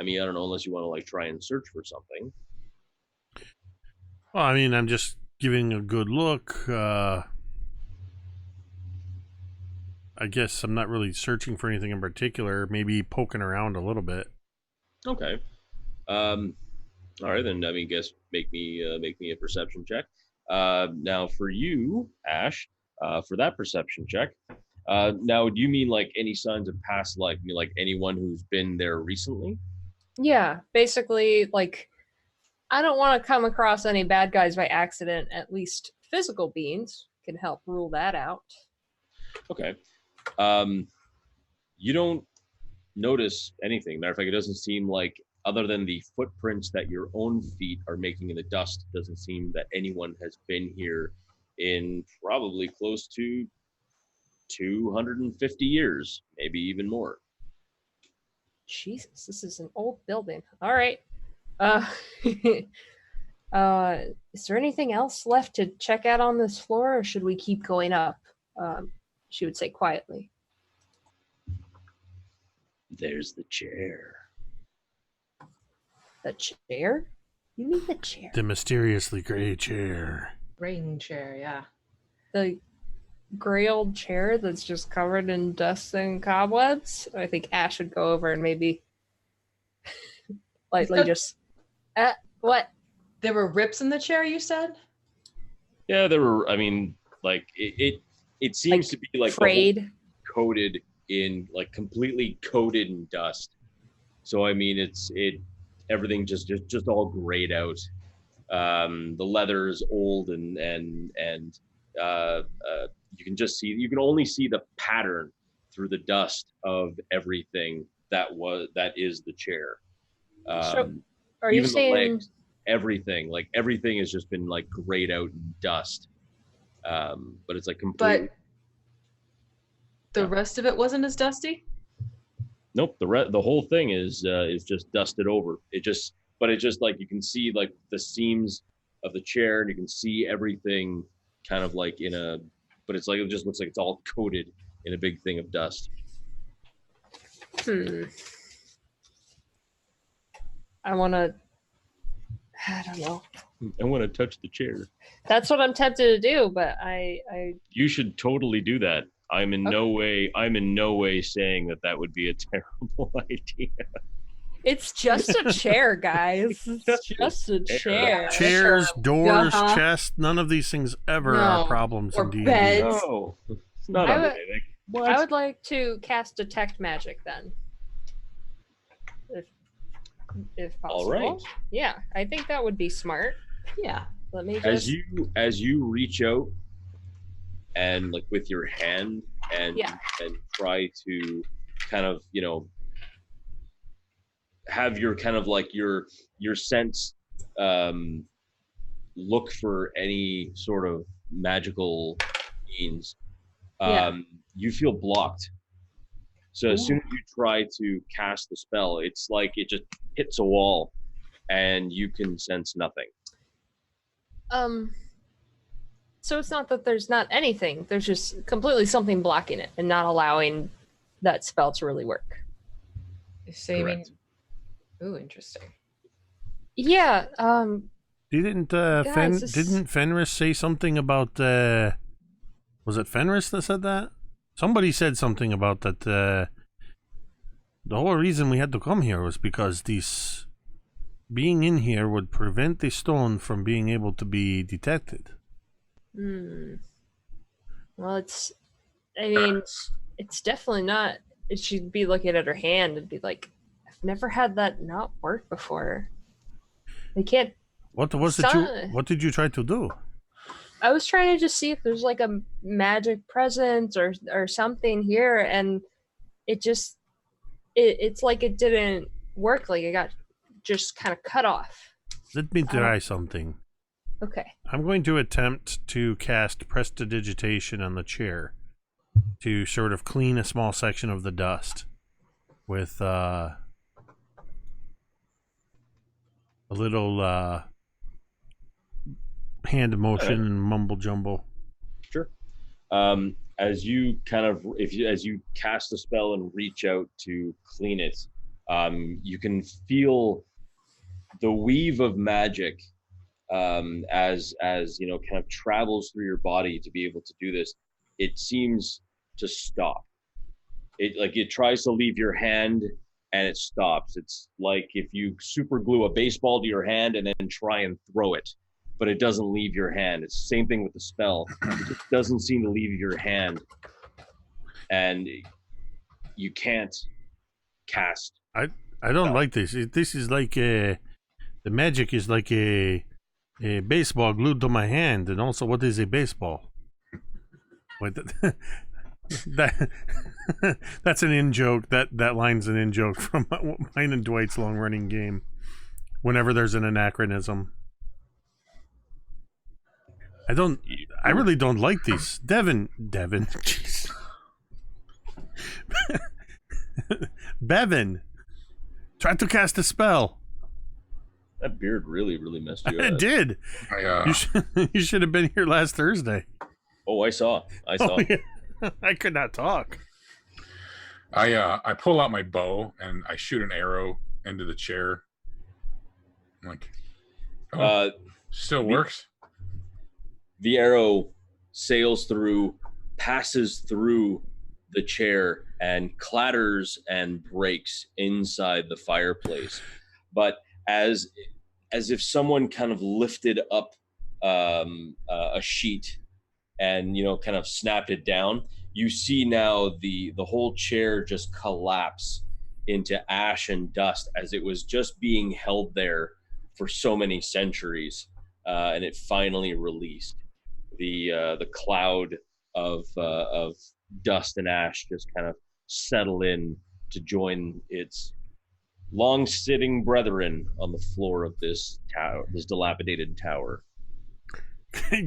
mean, I don't know unless you want to like try and search for something. Well, I mean, I'm just giving a good look. I guess I'm not really searching for anything in particular. Maybe poking around a little bit. Okay. All right, then. I mean, guess make me a perception check. Now for you, Ash, for that perception check. Now, do you mean like any signs of past life? You mean like anyone who's been there recently? Yeah, basically, like, I don't want to come across any bad guys by accident. At least physical beings can help rule that out. Okay. You don't notice anything. Matter of fact, it doesn't seem like, other than the footprints that your own feet are making in the dust, doesn't seem that anyone has been here in probably close to 250 years, maybe even more. Jesus, this is an old building. All right. Is there anything else left to check out on this floor, or should we keep going up? She would say quietly. There's the chair. The chair? You mean the chair? The mysteriously gray chair. Rain chair, yeah. The gray old chair that's just covered in dust and cobwebs? I think Ash would go over and maybe lightly just... what? There were rips in the chair, you said? Yeah, there were. I mean, like it seems Like to be like frayed. Coated in, like completely coated in dust. So I mean, everything just all grayed out. The leather is old and you can only see the pattern through the dust of everything that is the chair. So, are you even saying the legs, everything has just been like grayed out in dust. But it's like completely. But the rest of it wasn't as dusty? Nope. The whole thing is just dusted over. It's just like you can see like the seams of the chair, and you can see everything kind of like but it's like, it just looks like it's all coated in a big thing of dust. I don't know. I want to touch the chair. That's what I'm tempted to do, but I You should totally do that. I'm in no way saying that would be a terrible idea. It's just a chair, guys. It's just a chair. Chairs, doors, chests, none of these things ever are problems Or in D&D. beds. No, it's not I What? I would like to cast Detect Magic then. If possible. All right. Yeah, I think that would be smart. Yeah. Let me just... As you reach out and like with your hand and try to kind of, have your kind of like your sense look for any sort of magical means, you feel blocked. So as soon as you try to cast the spell, it's like it just hits a wall and you can sense nothing. So it's not that there's not anything, there's just completely something blocking it and not allowing that spell to really work. So you mean... Ooh, interesting. Yeah, Didn't didn't Fenris say something about was it Fenris that said that? Somebody said something about that the whole reason we had to come here was because being in here would prevent the stone from being able to be detected. Well, it's definitely not. She'd be looking at her hand and be like, I've never had that not work before. They can't... What did you try to do? I was trying to just see if there's like a magic presence or something here, and it's like it didn't work. Like it got just kind of cut off. Let me try something. Okay. I'm going to attempt to cast Prestidigitation on the chair to sort of clean a small section of the dust with a little hand motion and mumble jumble. Sure. As you as you cast a spell and reach out to clean it, you can feel the weave of magic as kind of travels through your body to be able to do this. It seems to stop. It tries to leave your hand and it stops. It's like if you super glue a baseball to your hand and then try and throw it, but it doesn't leave your hand. It's the same thing with the spell. It just doesn't seem to leave your hand, and you can't cast. I don't like this. This is like the magic is like a baseball glued to my hand, and also what is a baseball? Wait, that's an in joke. That line's an in joke from mine and Dwight's long running game. Whenever there's an anachronism, I really don't like these. Devin, jeez. Bevyn, try to cast a spell. That beard really messed you up. It did. You should have been here last Thursday. Oh, I saw. Oh, yeah. I could not talk. I pull out my bow and I shoot an arrow into the chair. I'm like, still works. The arrow sails through, passes through the chair, and clatters and breaks inside the fireplace. But as if someone kind of lifted up a sheet and kind of snapped it down, you see now the whole chair just collapse into ash and dust as it was just being held there for so many centuries, and it finally released. The cloud of dust and ash just kind of settle in to join its long-sitting brethren on the floor of this tower, this dilapidated tower.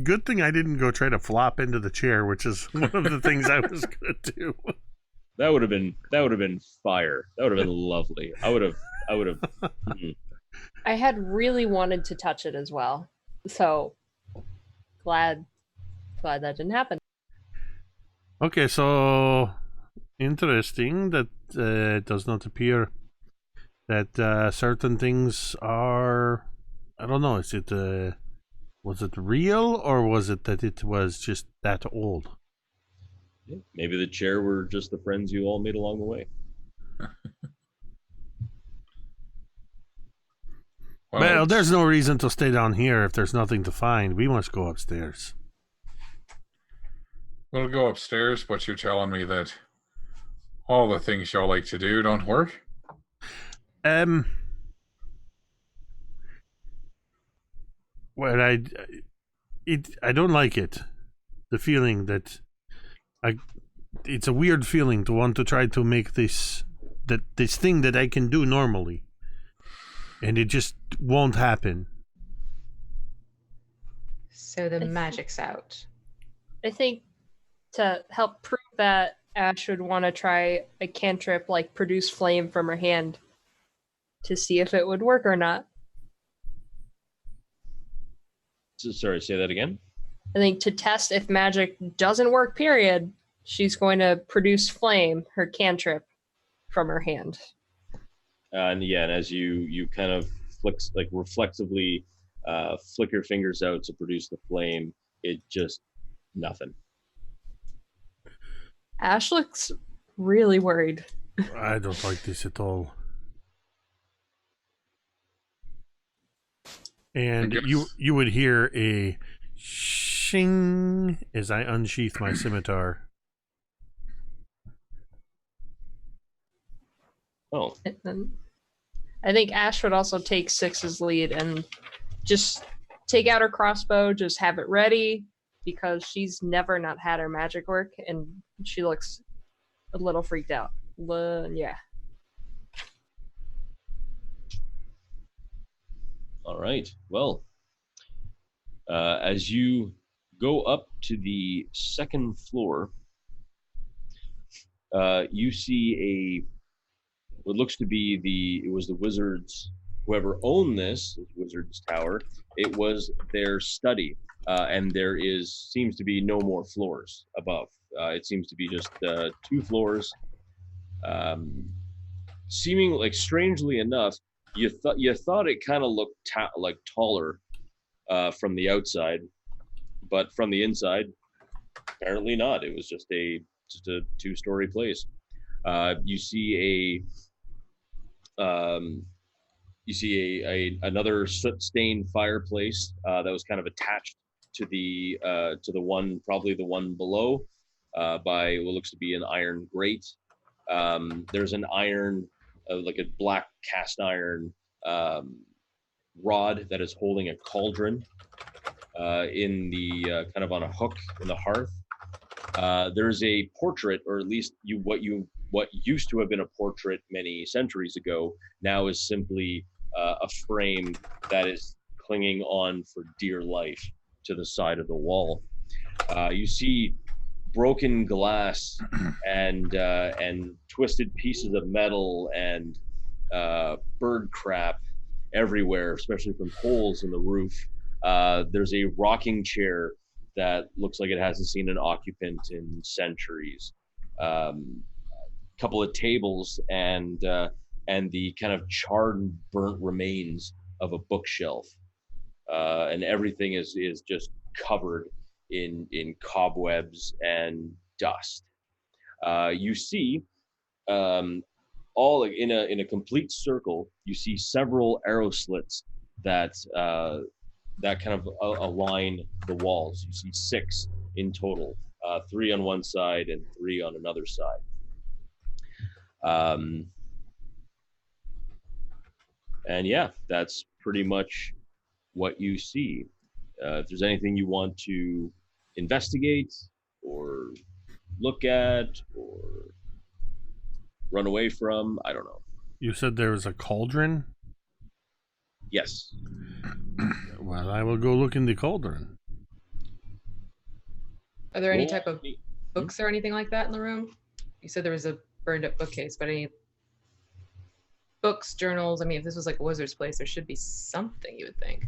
Good thing I didn't go try to flop into the chair, which is one of the things I was going to do. That would have been fire. That would have been lovely. I would have. I had really wanted to touch it as well, so glad that didn't happen. Okay, so interesting that it does not appear that certain things are. I don't know. Is it was it real, or was it that it was just that old? Maybe the chair were just the friends you all made along the way. Well, there's no reason to stay down here if there's nothing to find. We must go upstairs. We'll go upstairs, but you're telling me that all the things y'all like to do don't work? Well, I don't like it. The feeling that it's a weird feeling to want to try to make this thing that I can do normally, and it just won't happen. So the magic's out. I think to help prove that, Ash would want to try a cantrip like produce flame from her hand to see if it would work or not. Sorry, say that again? I think to test if magic doesn't work, period, she's going to produce flame, her cantrip, from her hand. And as you kind of reflexively flick your fingers out to produce the flame, it just nothing. Ash looks really worried. I don't like this at all. And you would hear a shing as I unsheath my scimitar. Oh. And then I think Ash would also take Six's lead and just take out her crossbow, just have it ready, because she's never not had her magic work, and she looks a little freaked out. Yeah. All right. Well, as you go up to the second floor, you see what looks to be it was the wizards, whoever owned this wizard's tower. It was their study, and there seems to be no more floors above. It seems to be just 2 floors. Seeming like, strangely enough, you thought it kind of looked like taller from the outside, but from the inside, apparently not. It was just a 2-story place. You see another soot-stained fireplace that was kind of attached to the one, probably the one below, by what looks to be an iron grate. There's an iron, like a black cast iron rod that is holding a cauldron in the kind of on a hook in the hearth. There's a portrait, or at least what used to have been a portrait many centuries ago, now is simply a frame that is clinging on for dear life to the side of the wall. You see broken glass and twisted pieces of metal and bird crap everywhere, especially from holes in the roof. There's a rocking chair that looks like it hasn't seen an occupant in centuries. Couple of tables and the kind of charred and burnt remains of a bookshelf, and everything is just covered in cobwebs and dust. You see, all in a complete circle, you see several arrow slits that kind of align the walls. You see 6 in total, 3 on one side and 3 on another side. And yeah, that's pretty much what you see. If there's anything you want to investigate or look at or run away from, I don't know. You said there was a cauldron? Yes. Well, I will go look in the cauldron. Are there any type of books or anything like that in the room? You said there was a burned up bookcase, but any books, journals? I mean, if this was like a wizard's place, there should be something, you would think.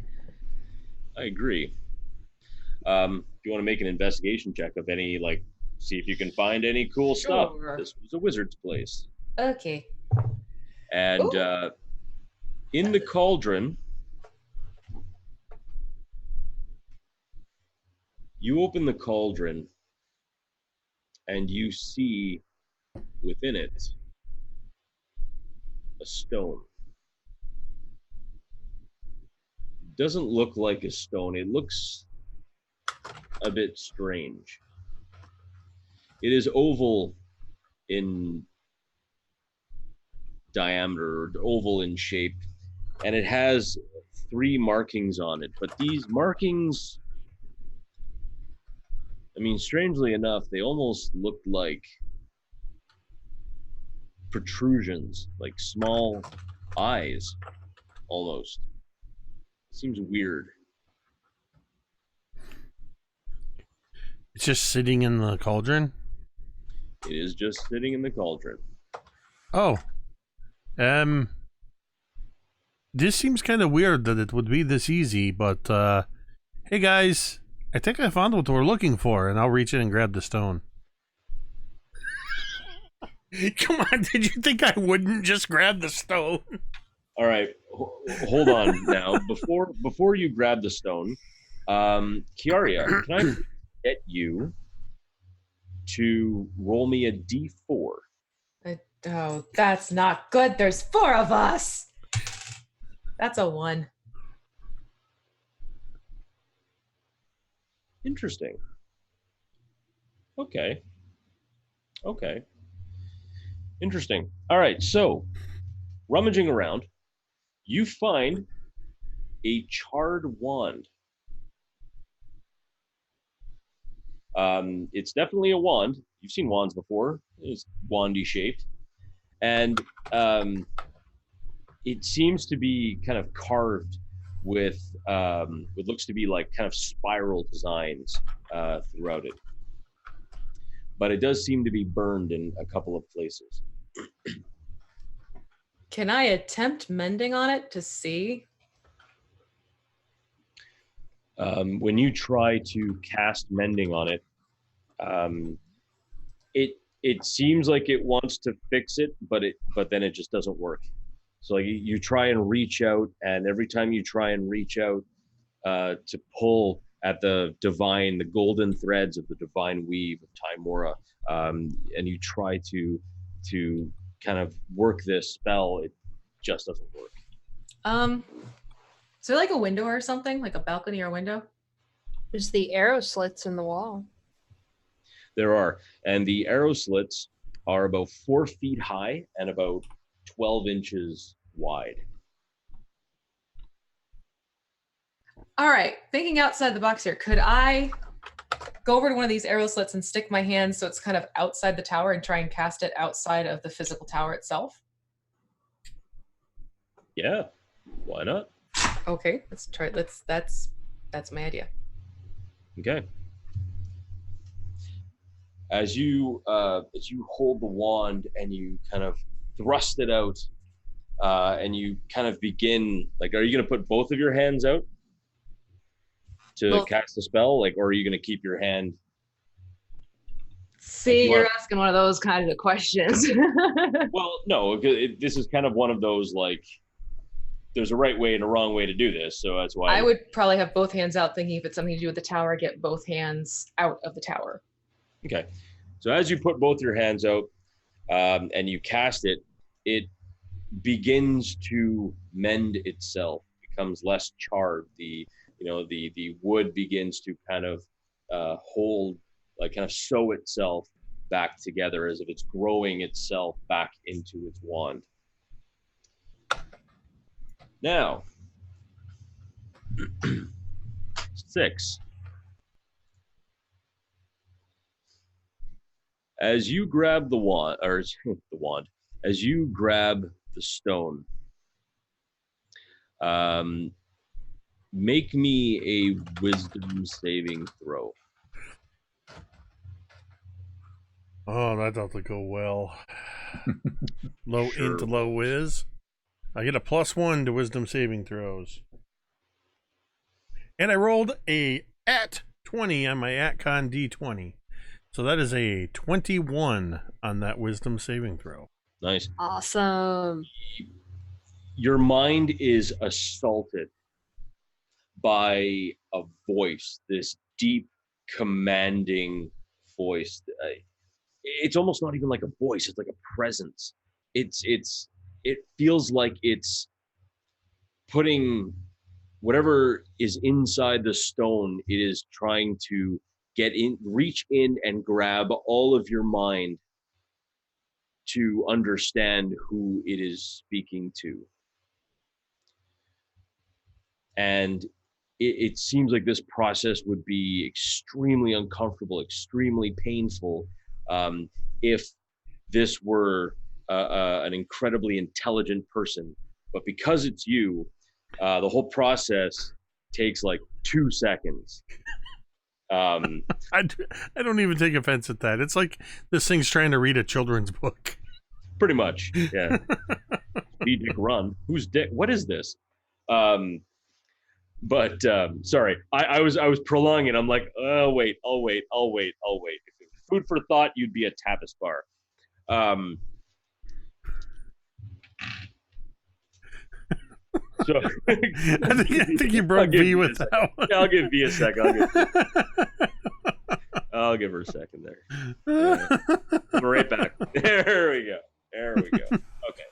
I agree. If you want to make an investigation check of any, like, see if you can find any cool stuff. This was a wizard's place. Okay. And in the cauldron, you open the cauldron and you see within it a stone. It doesn't look like a stone. It looks a bit strange. It is oval in diameter, or oval in shape, and it has 3 markings on it. But these markings, I mean, strangely enough, they almost looked like protrusions, like small eyes, almost. Seems weird. It's just sitting in the cauldron? It is just sitting in the cauldron. Oh. This seems kind of weird that it would be this easy, but hey guys, I think I found what we're looking for, and I'll reach in and grab the stone. Come on, did you think I wouldn't just grab the stone? All right, hold on now. Before you grab the stone, Kiaria, can I get you to roll me a d4? Oh, that's not good. There's 4 of us. That's a 1. Interesting. Okay. Interesting. All right, so rummaging around, you find a charred wand. It's definitely a wand. You've seen wands before. It's wandy shaped, and it seems to be kind of carved with what looks to be like kind of spiral designs throughout it. But it does seem to be burned in a couple of places. Can I attempt mending on it to see? When you try to cast mending on it, it seems like it wants to fix it, but then it just doesn't work. So like you try and reach out, and every time you try and reach out to pull at the golden threads of the divine weave of Tymora, and you try to kind of work this spell, it just doesn't work. Is there like a window or something, like a balcony or window? There's the arrow slits in the wall. There are, and the arrow slits are about 4 feet high and about 12 inches wide. All right, thinking outside the box here, could I go over to one of these arrow slits and stick my hand so it's kind of outside the tower and try and cast it outside of the physical tower itself? Yeah, why not? Okay, let's try. That's my idea. Okay. As you hold the wand and you kind of thrust it out, and you kind of begin, like, are you going to put both of your hands out to cast the spell, like, or are you going to keep your hand? See, you're asking one of those kinds of questions. Well, no, this is kind of one of those, like, there's a right way and a wrong way to do this, so that's why I would probably have both hands out, thinking if it's something to do with the tower, get both hands out of the tower. Okay, so as you put both your hands out and you cast it, it begins to mend itself, becomes less charred. The wood begins to kind of hold, like kind of sew itself back together as if it's growing itself back into its wand. Now, 6. As you grab the wand, as you grab the stone, make me a wisdom saving throw. Oh, that doesn't go well. Low int, low whiz. I get a +1 to wisdom saving throws. And I rolled a at 20 on my AtCon D20. So that is a 21 on that wisdom saving throw. Nice. Awesome. Your mind is assaulted by a voice, this deep, commanding voice. It's almost not even like a voice, it's like a presence. It feels like it's putting whatever is inside the stone, it is trying to reach in and grab all of your mind to understand who it is speaking to. And it seems like this process would be extremely uncomfortable, extremely painful, if this were an incredibly intelligent person. But because it's you, the whole process takes like 2 seconds. I don't even take offense at that. It's like this thing's trying to read a children's book. Pretty much, yeah. Be Dick Run. Who's Dick? What is this? But sorry, I was prolonging it. I'm like, oh wait, I'll wait. If it was food for thought, you'd be a tapas bar. So I think you broke V with that one. I'll give V a second. I'll give her a second there. Yeah. I'm right back. There we go. Okay.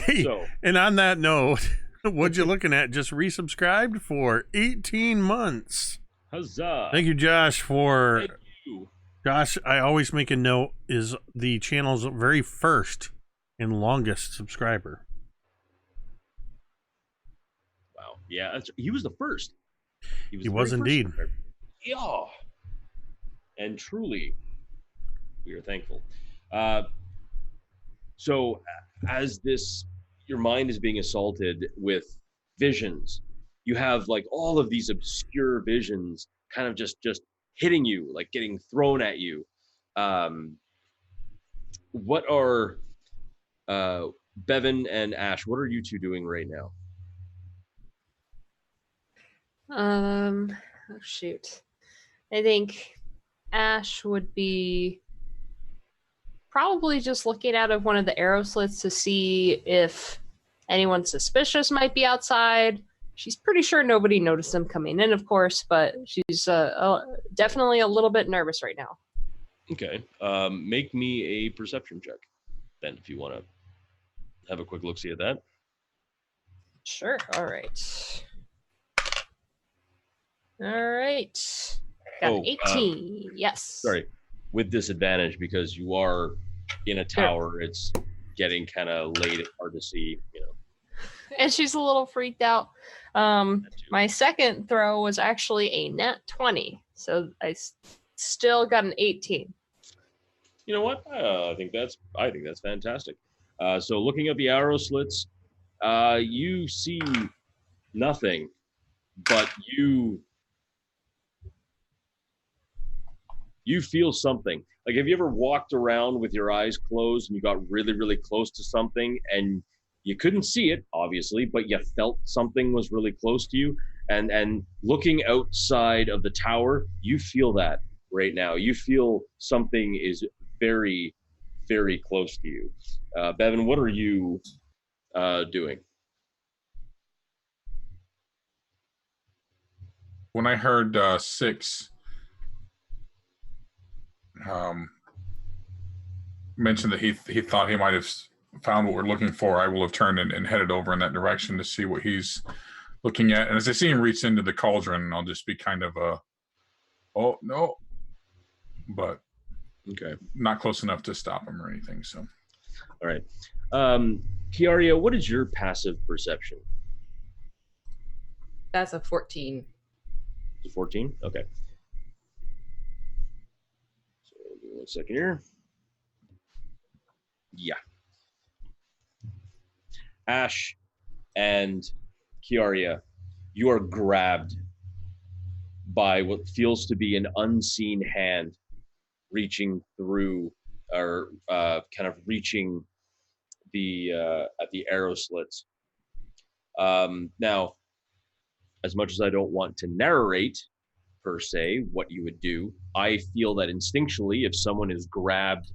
Hey, so, and on that note, what you looking at? Just resubscribed for 18 months. Huzzah! Thank you, Josh. Thank you. Josh, I always make a note, is the channel's very first and longest subscriber. Wow. Yeah, he was the first. He was indeed. Yeah. and truly, we are thankful. So, as your mind is being assaulted with visions, you have like all of these obscure visions kind of just hitting you, like getting thrown at you. What are Bevyn and Asche, what are you two doing right now? Oh shoot. I think Asche would be probably just looking out of one of the arrow slits to see if anyone suspicious might be outside. She's pretty sure nobody noticed them coming in, of course, but she's definitely a little bit nervous right now. Okay. Make me a perception check, then, if you want to have a quick look-see at that. Sure. All right. Got an 18. Yes. Sorry. With disadvantage, because you are in a tower. Sure. It's getting kind of late. It's hard to see, And she's a little freaked out. My second throw was actually a nat 20. So I still got an 18. You know what? I think that's fantastic. So looking at the arrow slits, you see nothing, but you feel something. Like, have you ever walked around with your eyes closed and you got really, really close to something and you couldn't see it, obviously, but you felt something was really close to you? And looking outside of the tower, you feel that right now. You feel something is very, very close to you. Bevyn, what are you doing? When I heard 6 mentioned that he thought he might have found what we're looking for, I will have turned and headed over in that direction to see what he's looking at. And as I see him reach into the cauldron, I'll just be kind of oh no, but okay, not close enough to stop him or anything. So, all right, Kiaria, what is your passive perception? That's a 14. It's a 14. Okay. So give me 1 second here. Yeah. Asche and Kiaria, you are grabbed by what feels to be an unseen hand reaching through, or kind of reaching the at the arrow slits. Now, as much as I don't want to narrate per se what you would do, I feel that instinctually, if someone is grabbed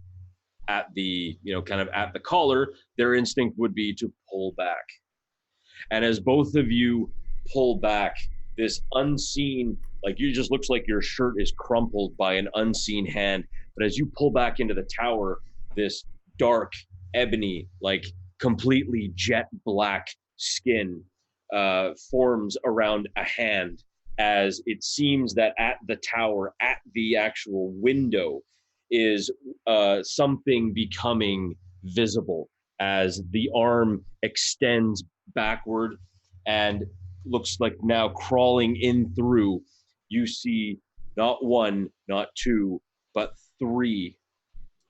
at the, kind of at the collar, their instinct would be to pull back. And as both of you pull back, this unseen, like, you just looks like your shirt is crumpled by an unseen hand. But as you pull back into the tower, this dark ebony, like completely jet black skin forms around a hand, as it seems that at the tower, at the actual window, is something becoming visible as the arm extends backward and looks like now crawling in through. You see not 1, not 2, but 3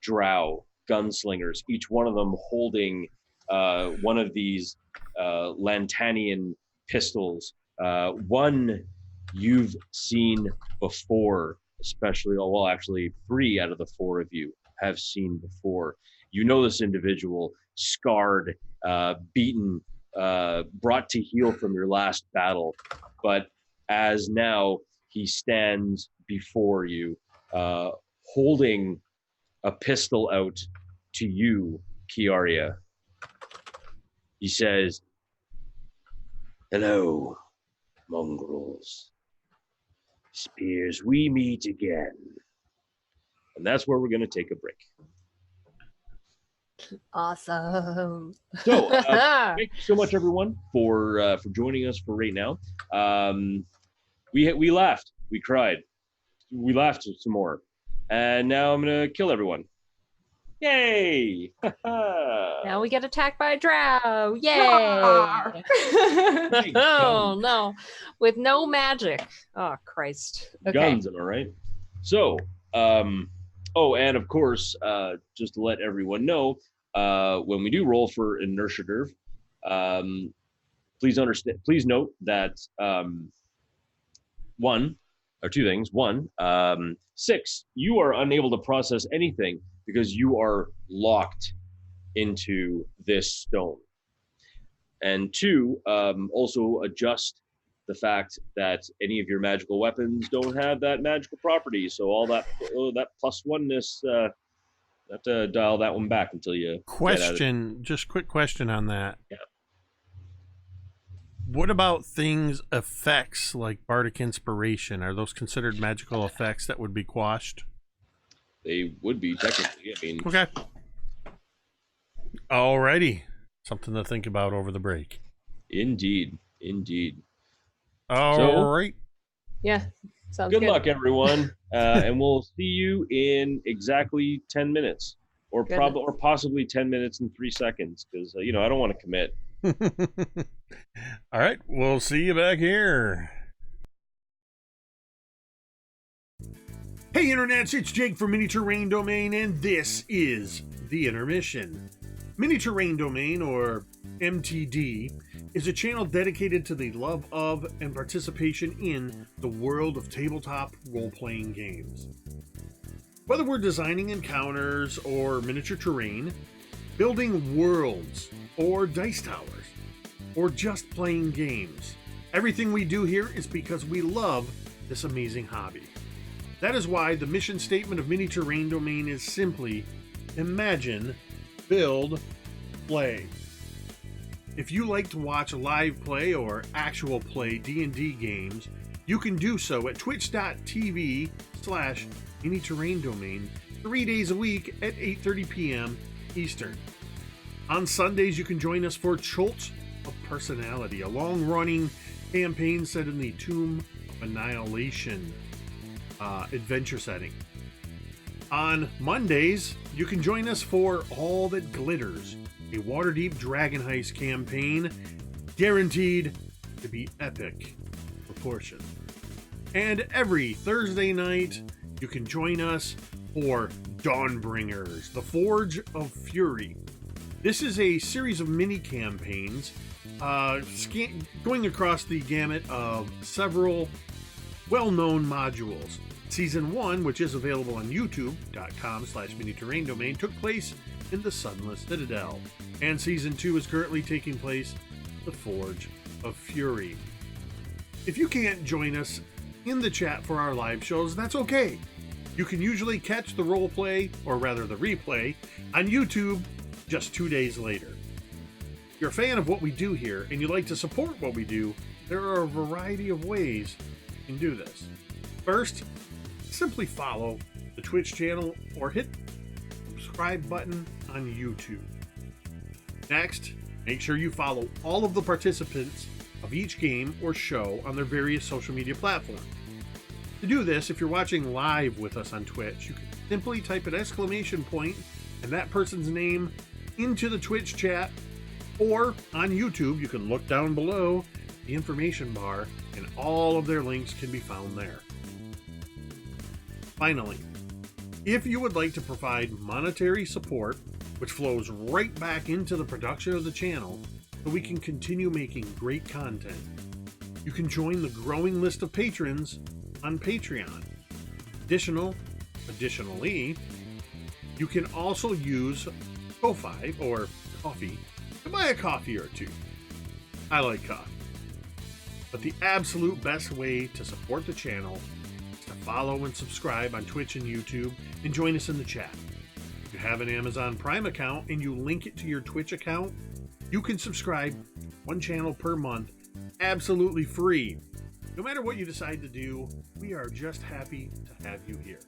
drow gunslingers, each one of them holding one of these Lantanian pistols. One you've seen before, especially, well, actually 3 out of the 4 of you have seen before. You know this individual, scarred, beaten, brought to heel from your last battle, but as now he stands before you, holding a pistol out to you, Kiaria. He says, "Hello, mongrels. Spears, we meet again." And that's where we're going to take a break. Awesome. So, thank you so much, everyone, for joining us for right now. We laughed, we cried, we laughed some more, and now I'm gonna kill everyone. Yay! Now we get attacked by a drow. Yay! Oh no, with no magic. Oh Christ. Okay. Guns, am I right? So, Oh, and of course, just to let everyone know, when we do roll for initiative, please note that one or two things. One, 6, you are unable to process anything because you are locked into this stone. And 2, also adjust the fact that any of your magical weapons don't have that magical property. So all that plus oneness, have to dial that one back until you Just quick question on that. Yeah. What about effects like Bardic Inspiration? Are those considered magical effects that would be quashed? They would be technically. I mean, okay. Alrighty. Something to think about over the break. Indeed. All right. Yeah. Sounds good. Good luck, everyone. And we'll see you in exactly 10 minutes. Or possibly 10 minutes and 3 seconds. Because, I don't want to commit. All right. We'll see you back here. Hey, Internets. It's Jake from Mini Terrain Domain, and this is The Intermission. Mini Terrain Domain, or MTD, is a channel dedicated to the love of and participation in the world of tabletop role-playing games. Whether we're designing encounters or miniature terrain, building worlds or dice towers, or just playing games, everything we do here is because we love this amazing hobby. That is why the mission statement of Mini Terrain Domain is simply imagine, build, play. If you like to watch live play or actual play D&D games, you can do so at twitch.tv/Mini Terrain Domain 3 days a week at 8:30 p.m. Eastern. On Sundays, you can join us for Cult of Personality, a long-running campaign set in the Tomb of Annihilation adventure setting. On Mondays, you can join us for All That Glitters, a Waterdeep Dragon Heist campaign guaranteed to be epic proportion. And every Thursday night, you can join us for Dawnbringers, the Forge of Fury. This is a series of mini campaigns going across the gamut of several well-known modules. Season 1, which is available on youtube.com/Mini Terrain Domain, took place in the Sunless Citadel, and Season 2 is currently taking place in the Forge of Fury. If you can't join us in the chat for our live shows, that's okay. You can usually catch the roleplay, or rather the replay, on YouTube just 2 days later. If you're a fan of what we do here and you'd like to support what we do, there are a variety of ways you can do this. First, simply follow the Twitch channel or hit the subscribe button on YouTube. Next, make sure you follow all of the participants of each game or show on their various social media platforms. To do this, if you're watching live with us on Twitch, you can simply type an exclamation point and that person's name into the Twitch chat, or on YouTube, you can look down below the information bar and all of their links can be found there. Finally, if you would like to provide monetary support, which flows right back into the production of the channel so we can continue making great content, you can join the growing list of patrons on Patreon. Additionally, you can also use Ko-Fi or Coffee to buy a coffee or two. I like coffee. But the absolute best way to support the channel is to follow and subscribe on Twitch and YouTube and join us in the chat. If you have an Amazon Prime account and you link it to your Twitch account, you can subscribe to one channel per month absolutely free. No matter what you decide to do, we are just happy to have you here.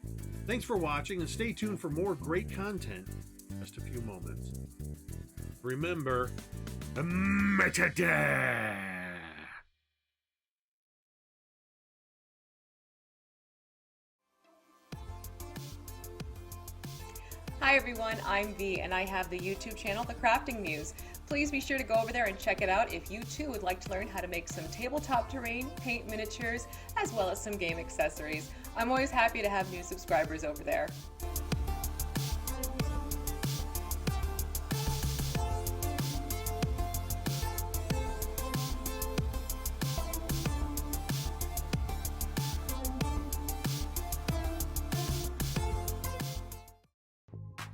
Thanks for watching, and stay tuned for more great content in just a few moments. Remember, metadata! Hi everyone, I'm V, and I have the YouTube channel, The Crafting Muse. Please be sure to go over there and check it out if you too would like to learn how to make some tabletop terrain, paint miniatures, as well as some game accessories. I'm always happy to have new subscribers over there.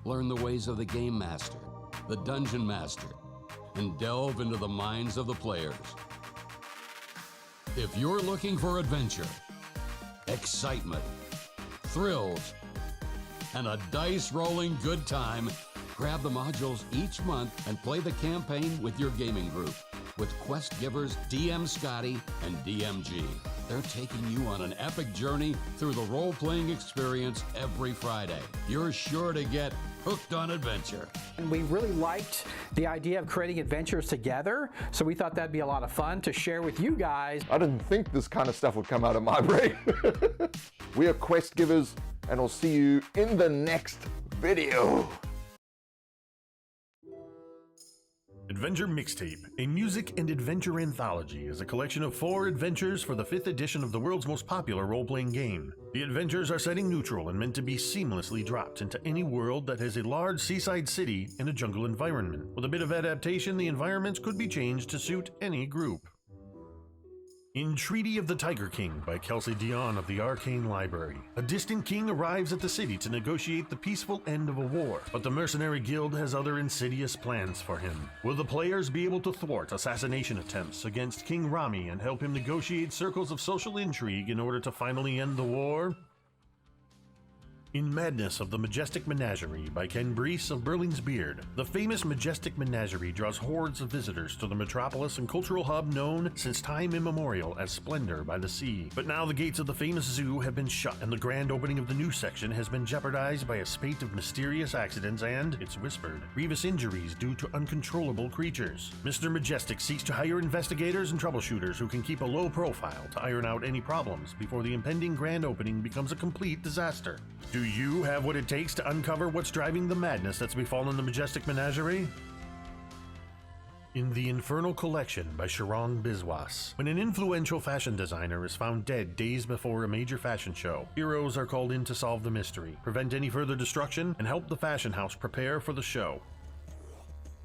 Learn the ways of the Game Master, the Dungeon Master, and delve into the minds of the players. If you're looking for adventure, excitement, thrills, and a dice-rolling good time, grab the modules each month and play the campaign with your gaming group with quest givers DM Scotty and DMG. They're taking you on an epic journey through the role-playing experience every Friday. You're sure to get hooked on adventure. And we really liked the idea of creating adventures together, so we thought that'd be a lot of fun to share with you guys. I didn't think this kind of stuff would come out of my brain. We are quest givers, and I'll see you in the next video. Adventure Mixtape, a music and adventure anthology, is a collection of 4 adventures for the 5th edition of the world's most popular role-playing game. The adventures are setting neutral and meant to be seamlessly dropped into any world that has a large seaside city and a jungle environment. With a bit of adaptation, the environments could be changed to suit any group. In Treaty of the Tiger King by Kelsey Dion of the Arcane Library, a distant king arrives at the city to negotiate the peaceful end of a war, but the mercenary guild has other insidious plans for him. Will the players be able to thwart assassination attempts against King Rami and help him negotiate circles of social intrigue in order to finally end the war? In Madness of the Majestic Menagerie by Ken Brees of Burling's Beard, the famous Majestic Menagerie draws hordes of visitors to the metropolis and cultural hub known since time immemorial as Splendor by the Sea. But now the gates of the famous zoo have been shut, and the grand opening of the new section has been jeopardized by a spate of mysterious accidents and, it's whispered, grievous injuries due to uncontrollable creatures. Mr. Majestic seeks to hire investigators and troubleshooters who can keep a low profile to iron out any problems before the impending grand opening becomes a complete disaster. Do you have what it takes to uncover what's driving the madness that's befallen the Majestic Menagerie? In The Infernal Collection by Sharm Biswas, when an influential fashion designer is found dead days before a major fashion show, heroes are called in to solve the mystery, prevent any further destruction, and help the fashion house prepare for the show.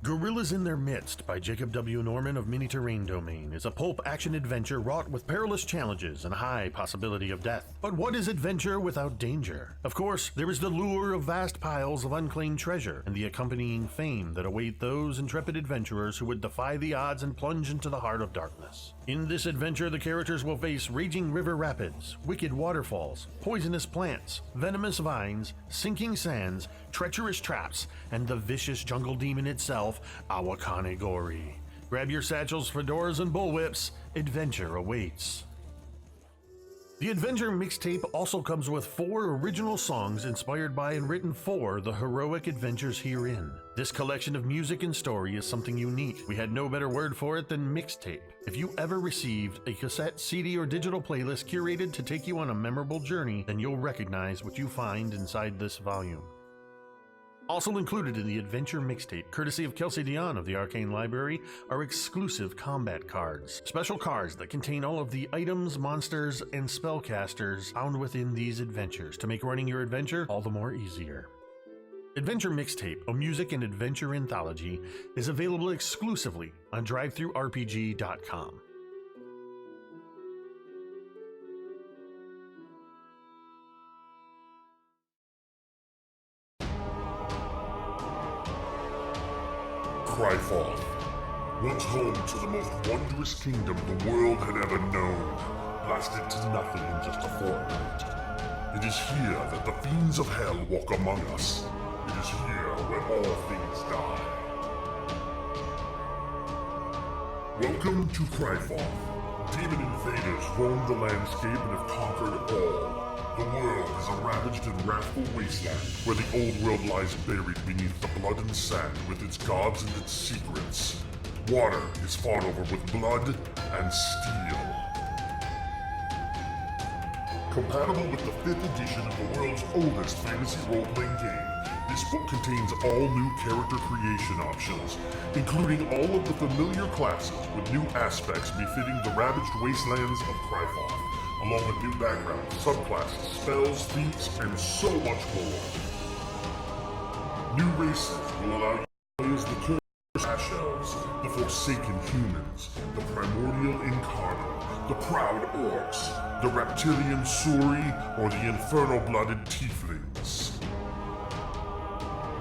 Gorillas in Their Midst by Jacob W. Norman of Mini Terrain Domain is a pulp action adventure wrought with perilous challenges and a high possibility of death. But what is adventure without danger? Of course, there is the lure of vast piles of unclaimed treasure and the accompanying fame that await those intrepid adventurers who would defy the odds and plunge into the heart of darkness. In this adventure, the characters will face raging river rapids, wicked waterfalls, poisonous plants, venomous vines, sinking sands, treacherous traps, and the vicious jungle demon itself, Awakane Gori. Grab your satchels, fedoras, and bullwhips. Adventure awaits. The Adventure Mixtape also comes with 4 original songs inspired by and written for the heroic adventures herein. This collection of music and story is something unique. We had no better word for it than mixtape. If you ever received a cassette, CD, or digital playlist curated to take you on a memorable journey, then you'll recognize what you find inside this volume. Also included in the Adventure Mixtape, courtesy of Kelsey Dion of the Arcane Library, are exclusive combat cards. Special cards that contain all of the items, monsters, and spellcasters found within these adventures to make running your adventure all the more easier. Adventure Mixtape, a music and adventure anthology, is available exclusively on drivethrurpg.com. Cryforth, once home to the most wondrous kingdom the world had ever known, blasted to nothing in just a fortnight. It is here that the fiends of hell walk among us. It is here where all things die. Welcome to Cryforth. Demon invaders roam the landscape and have conquered all. The world is a ravaged and wrathful wasteland, where the old world lies buried beneath the blood and sand with its gods and its secrets. Water is fought over with blood and steel. Compatible with the 5th edition of the world's oldest fantasy role-playing game, this book contains all new character creation options, including all of the familiar classes with new aspects befitting the ravaged wastelands of Cryforth, along with new backgrounds, subclasses, spells, feats, and so much more. New races will allow you to play as the core Asche elves, the Forsaken humans, the Primordial Incarnate, the Proud Orcs, the Reptilian Suri, or the Infernal-blooded Tieflings.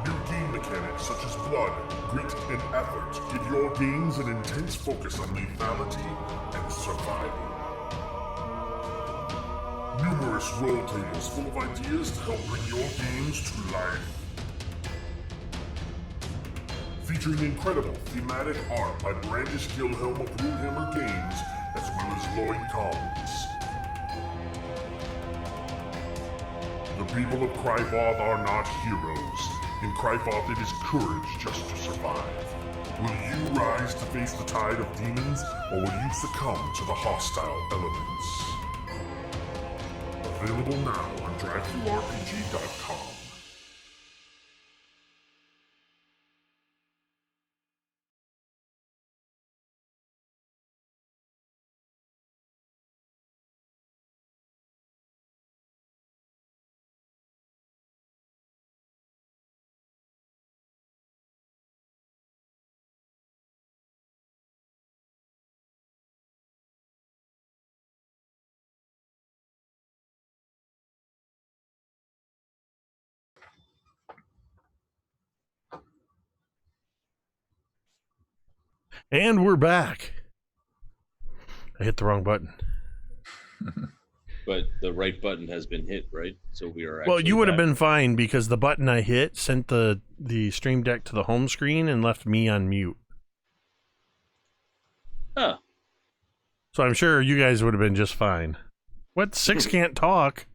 New game mechanics such as blood, grit, and effort give your games an intense focus on lethality and survival. Numerous roll tables full of ideas to help bring your games to life. Featuring incredible thematic art by Brandish Gilhelm of Broodhammer Games, as well as Lloyd Collins. The people of Kryvoth are not heroes. In Kryvoth, it is courage just to survive. Will you rise to face the tide of demons, or will you succumb to the hostile elements? Available now on DriveThruRPG.com. And we're back. I hit the wrong button. But the right button has been hit, right? So we are. Well, you would have back. been fine because the button I hit sent the Stream Deck to the home screen and left me on mute. Huh. So I'm sure you guys would have been just fine. What? 6 can't talk?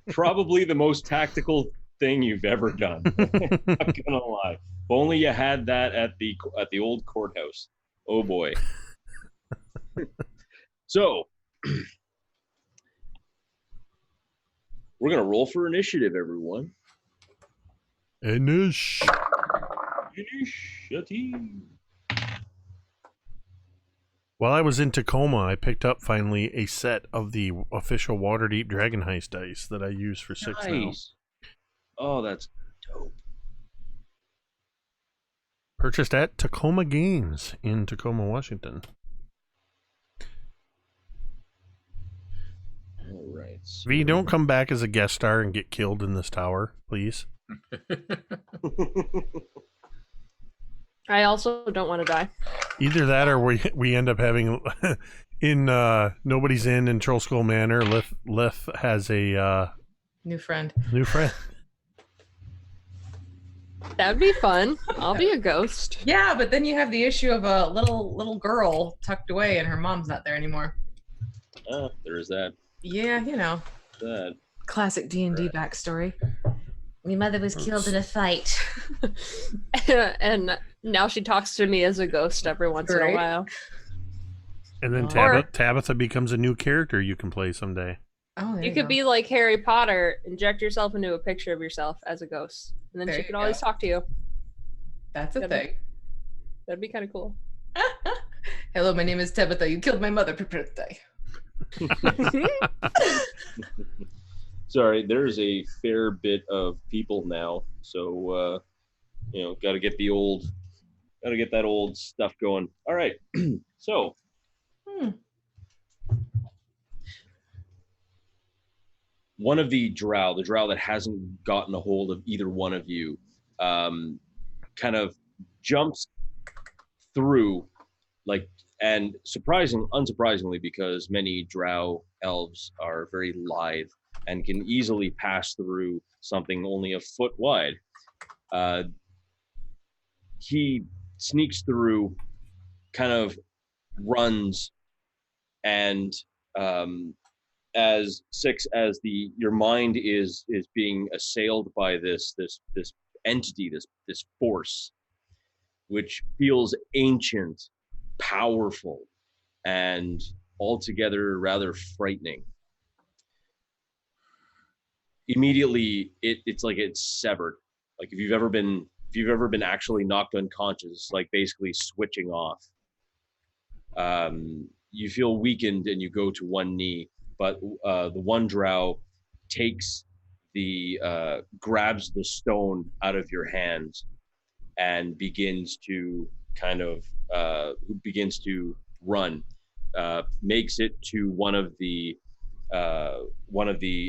Probably the most tactical thing you've ever done. Not gonna lie. If only you had that at the old courthouse. Oh boy. So we're gonna roll for initiative, everyone. Initiative. While I was in Tacoma, I picked up finally a set of the official Waterdeep Dragon Heist dice that I use for 6 now. Oh, that's dope. Purchased at Tacoma Games in Tacoma, Washington. All right. V, don't come back as a guest star and get killed in this tower, please. I also don't want to die. Either that or we end up having in Nobody's Inn in Troll Skull Manor, Lith has a New friend. That'd be fun. I'll be a ghost. Yeah, but then you have the issue of a little girl tucked away and her mom's not there anymore. There's that. Yeah, you know. That. Classic D&D backstory. My mother was killed in a fight. And now she talks to me as a ghost every once in a while. And then Tabitha becomes a new character you can play someday. Oh, you could be like Harry Potter, inject yourself into a picture of yourself as a ghost, and then she could always talk to you. That's a thing. That'd be kind of cool. Hello, my name is Tabitha. You killed my mother for birthday. Sorry, there's a fair bit of people now, so got to get that old stuff going. All right, so. One of the drow that hasn't gotten a hold of either one of you, kind of jumps through, and unsurprisingly, because many drow elves are very lithe and can easily pass through something only a foot wide. He sneaks through, kind of runs, and as your mind is being assailed by this entity, this force, which feels ancient, powerful, and altogether rather frightening. Immediately, it's like it's severed. Like if you've ever been actually knocked unconscious, like basically switching off. you feel weakened and you go to one knee, but the one drow takes grabs the stone out of your hands and begins to run, makes it to one of the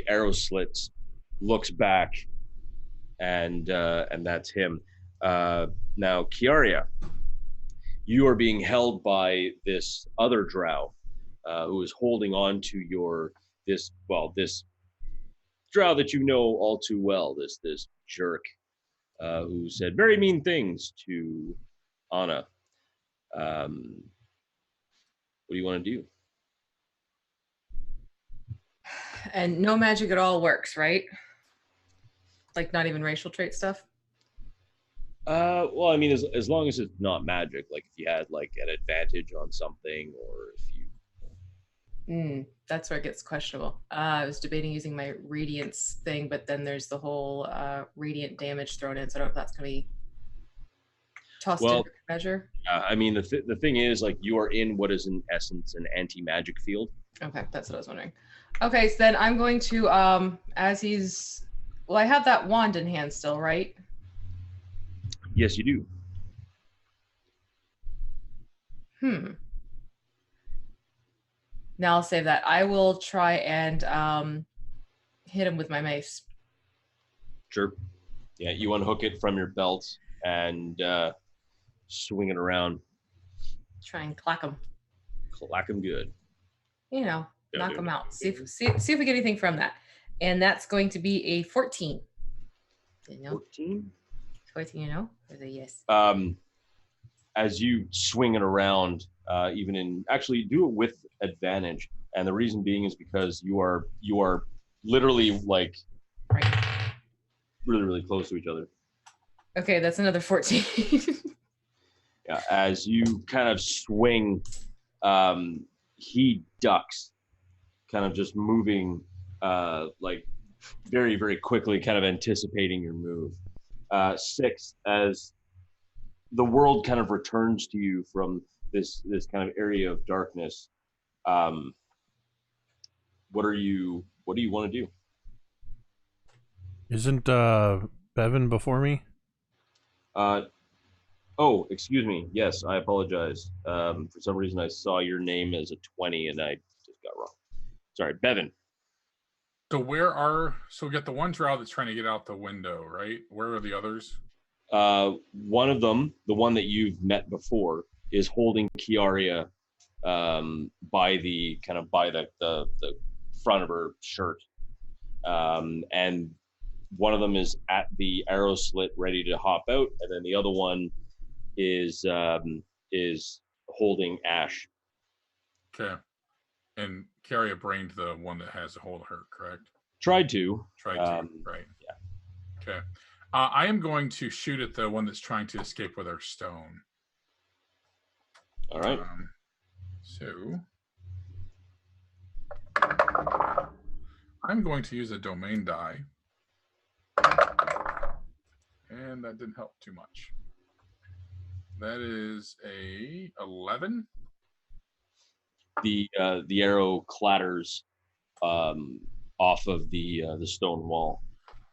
arrow slits, looks back, and that's him. Now, Kiaria, you are being held by this other drow who is holding on to this drow that you know all too well, this jerk who said very mean things to Anna. What do you want to do? And no magic at all works, right? Like not even racial trait stuff? Well, I mean, as long as it's not magic, like if you had like an advantage on something, or if you... That's where it gets questionable. I was debating using my radiance thing, but then there's the whole radiant damage thrown in, so I don't know if that's going to be tossed into measure. I mean, the thing is, like, you are in what is in essence an anti-magic field. Okay, that's what I was wondering. Okay, so then I'm going to, as he's... Well, I have that wand in hand still, right? Yes, you do. Now I'll save that. I will try and hit him with my mace. Sure. Yeah, you unhook it from your belt and swing it around. Try and clack him. Clack him good. You know, knock him out. See if we get anything from that. And that's going to be a 14. 14? 14, you know? Or the yes. As you swing it around, actually do it with advantage, and the reason being is because you are literally like really close to each other. Okay, that's another 14. Yeah, as you kind of swing, he ducks, kind of just moving like very, very quickly, kind of anticipating your move. 6, as the world kind of returns to you from this kind of area of darkness. What do you want to do? Isn't Bevyn before me? Oh, excuse me. Yes, I apologize. For some reason I saw your name as a 20 and I just got wrong. Sorry, Bevyn. So we got the one drow that's trying to get out the window, right? Where are the others? One of them, the one that you've met before, is holding Kiaria by the front of her shirt, and one of them is at the arrow slit ready to hop out, and then the other one is holding Asche. Okay. And Kiaria brained the one that has a hold of her, correct? Tried to. Right. Yeah. Okay. I am going to shoot at the one that's trying to escape with our stone. All right. So I'm going to use a domain die. And that didn't help too much. That is a 11. The arrow clatters off of the stone wall.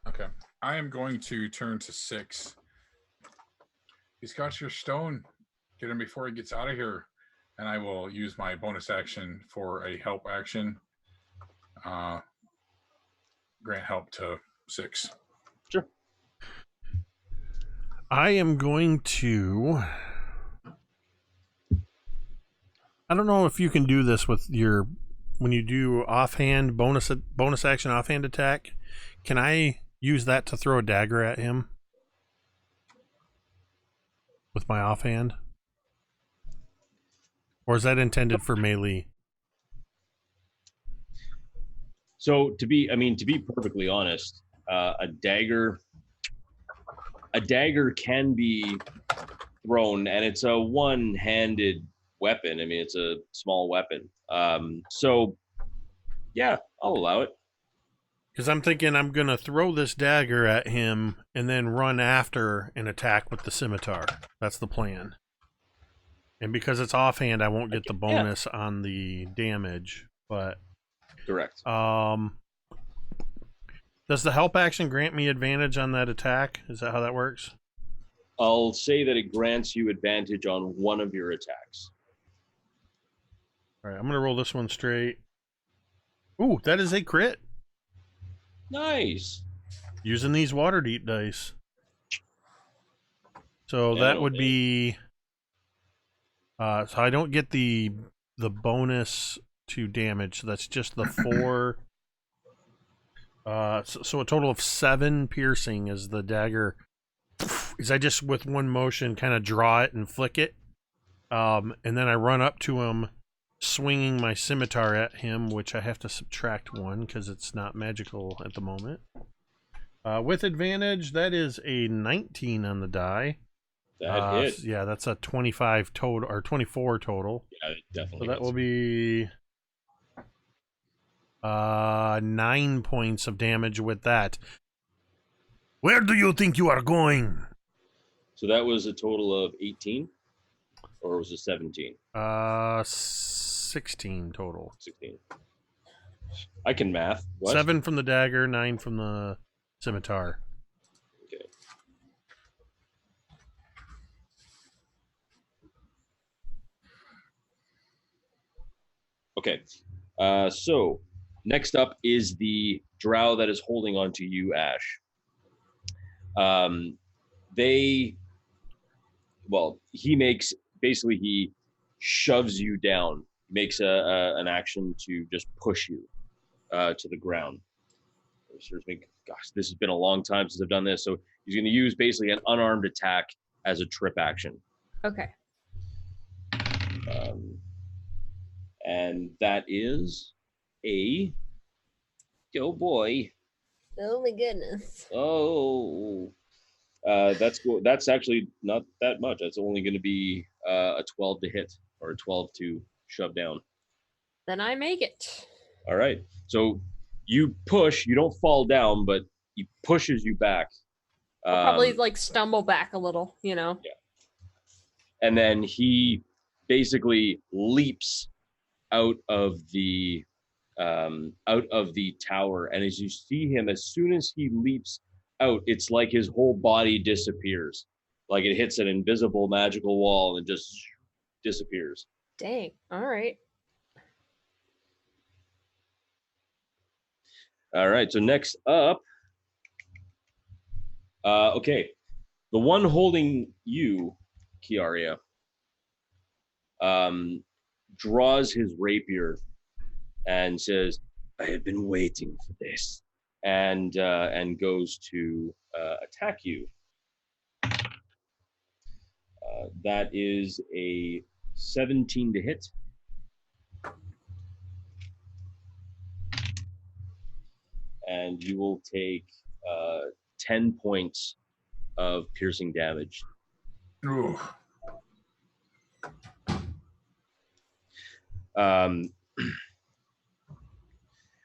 Okay. I am going to turn to 6. He's got your stone. Get him before he gets out of here. And I will use my bonus action for a help action. Grant help to 6. Sure. I am going to... I don't know if you can do this with your... When you do offhand, bonus action offhand attack, can I use that to throw a dagger at him? With my offhand? Or is that intended for melee? So to be perfectly honest, a dagger can be thrown, and it's a one-handed weapon. I mean, it's a small weapon. So yeah, I'll allow it. Because I'm thinking I'm going to throw this dagger at him and then run after and attack with the scimitar. That's the plan. And because it's offhand, I won't get the bonus on the damage. But correct. Does the help action grant me advantage on that attack? Is that how that works? I'll say that it grants you advantage on one of your attacks. All right, I'm going to roll this one straight. Ooh, that is a crit. Nice. Using these Waterdeep dice. So that would be... so I don't get the bonus to damage. So that's just the 4... so a total of 7 piercing as the dagger... Is I just, with one motion, kind of draw it and flick it. And then I run up to him, swinging my scimitar at him, which I have to subtract 1 because it's not magical at the moment. With advantage, that is a 19 on the die. That hit. Yeah, that's a 25 total, or 24 total. Yeah, definitely. So that will be 9 points of damage with that. Where do you think you are going? So that was a total of 18? Or was it 17? 16 total. 16. I can math. What? 7 from the dagger, 9 from the scimitar. Okay. Okay. So next up is the drow that is holding on to you, Ashe. He shoves you down, makes an action to just push you to the ground. Gosh, this has been a long time since I've done this. So he's going to use basically an unarmed attack as a trip action. Okay. And that is a... Oh, boy. Oh my goodness. Oh. That's actually not that much. That's only going to be a 12 to hit, or a 12 to shove down. Then I make it. All right. So you push. You don't fall down, but he pushes you back. I'll probably like stumble back a little, you know. Yeah. And then he basically leaps out of the tower, and as you see him, as soon as he leaps out, it's like his whole body disappears, like it hits an invisible magical wall and just disappears. Dang. All right. So next up, okay, the one holding you, Kiaria, draws his rapier and says, "I have been waiting for this," and goes to attack you. That is a 17 to hit. And you will take 10 points of piercing damage. Ooh. And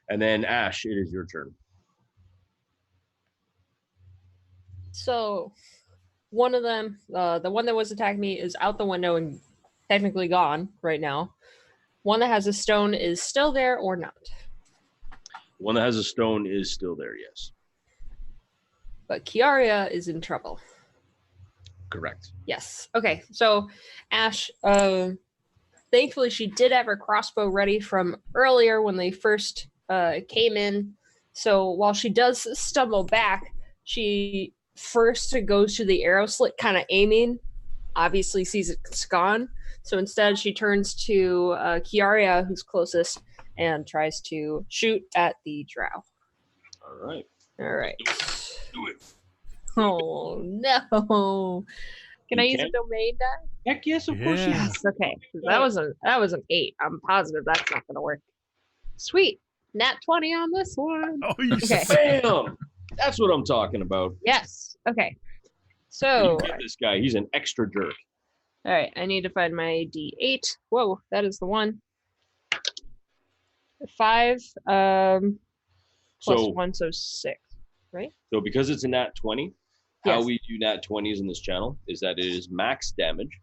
then Ashe, it is your turn. So one of them, the one that was attacking me, is out the window and technically gone right now. One that has a stone is still there or not? The one that has a stone is still there, yes. But Kiaria is in trouble. Correct. Yes. Okay. So Ashe, thankfully she did have her crossbow ready from earlier when they first came in. So while she does stumble back, she first goes to the arrow slit, kind of aiming, obviously sees it's gone. So instead she turns to Kiaria, who's closest, and tries to shoot at the drow. All right. Do it. Oh no! Can I use a domain die? Heck yes, of course you Yes. Okay, that was an 8. I'm positive that's not gonna work. Sweet, nat 20 on this one. Oh, you Bam! That's what I'm talking about. Yes. Okay. So You get this guy. He's an extra jerk. all right, I need to find my D8. Whoa, that is the one. 5 plus So 1, so 6. Right? So because it's a nat 20, Yes. how we do nat 20s in this channel is that it is max damage.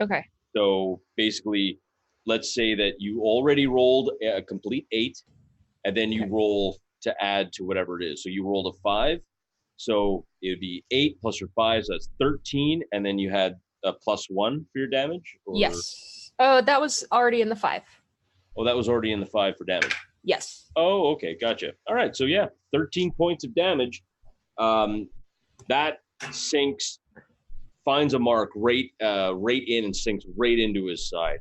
Okay. So basically, let's say that you already rolled a complete 8, and then you roll to add to whatever it is. So you rolled a 5, so it would be 8 plus your 5, so that's 13, and then you had a +1 for your damage? Or... Yes. Oh, that was already in the 5. Oh, that was already in the 5 for damage. Yes. Oh, okay, gotcha. All right, so yeah, 13 points of damage. That sinks, finds a mark right in and sinks right into his side.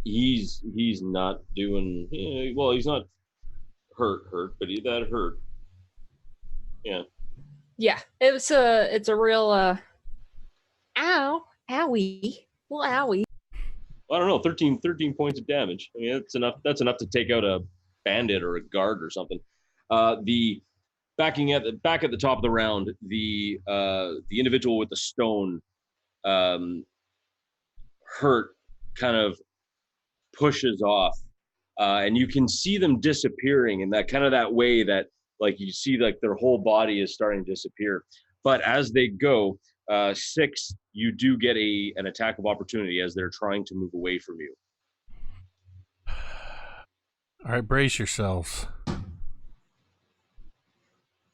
He's not doing well. He's not hurt, but that hurt. Yeah. Yeah, it's a real owie, well, owie. I don't know, 13 points of damage. I mean, that's enough to take out a bandit or a guard or something. Back at the top of the round, the individual with the stone hurt kind of pushes off, and you can see them disappearing in that way that like you see like their whole body is starting to disappear. But as they go, 6, you do get an attack of opportunity as they're trying to move away from you. All right, brace yourselves,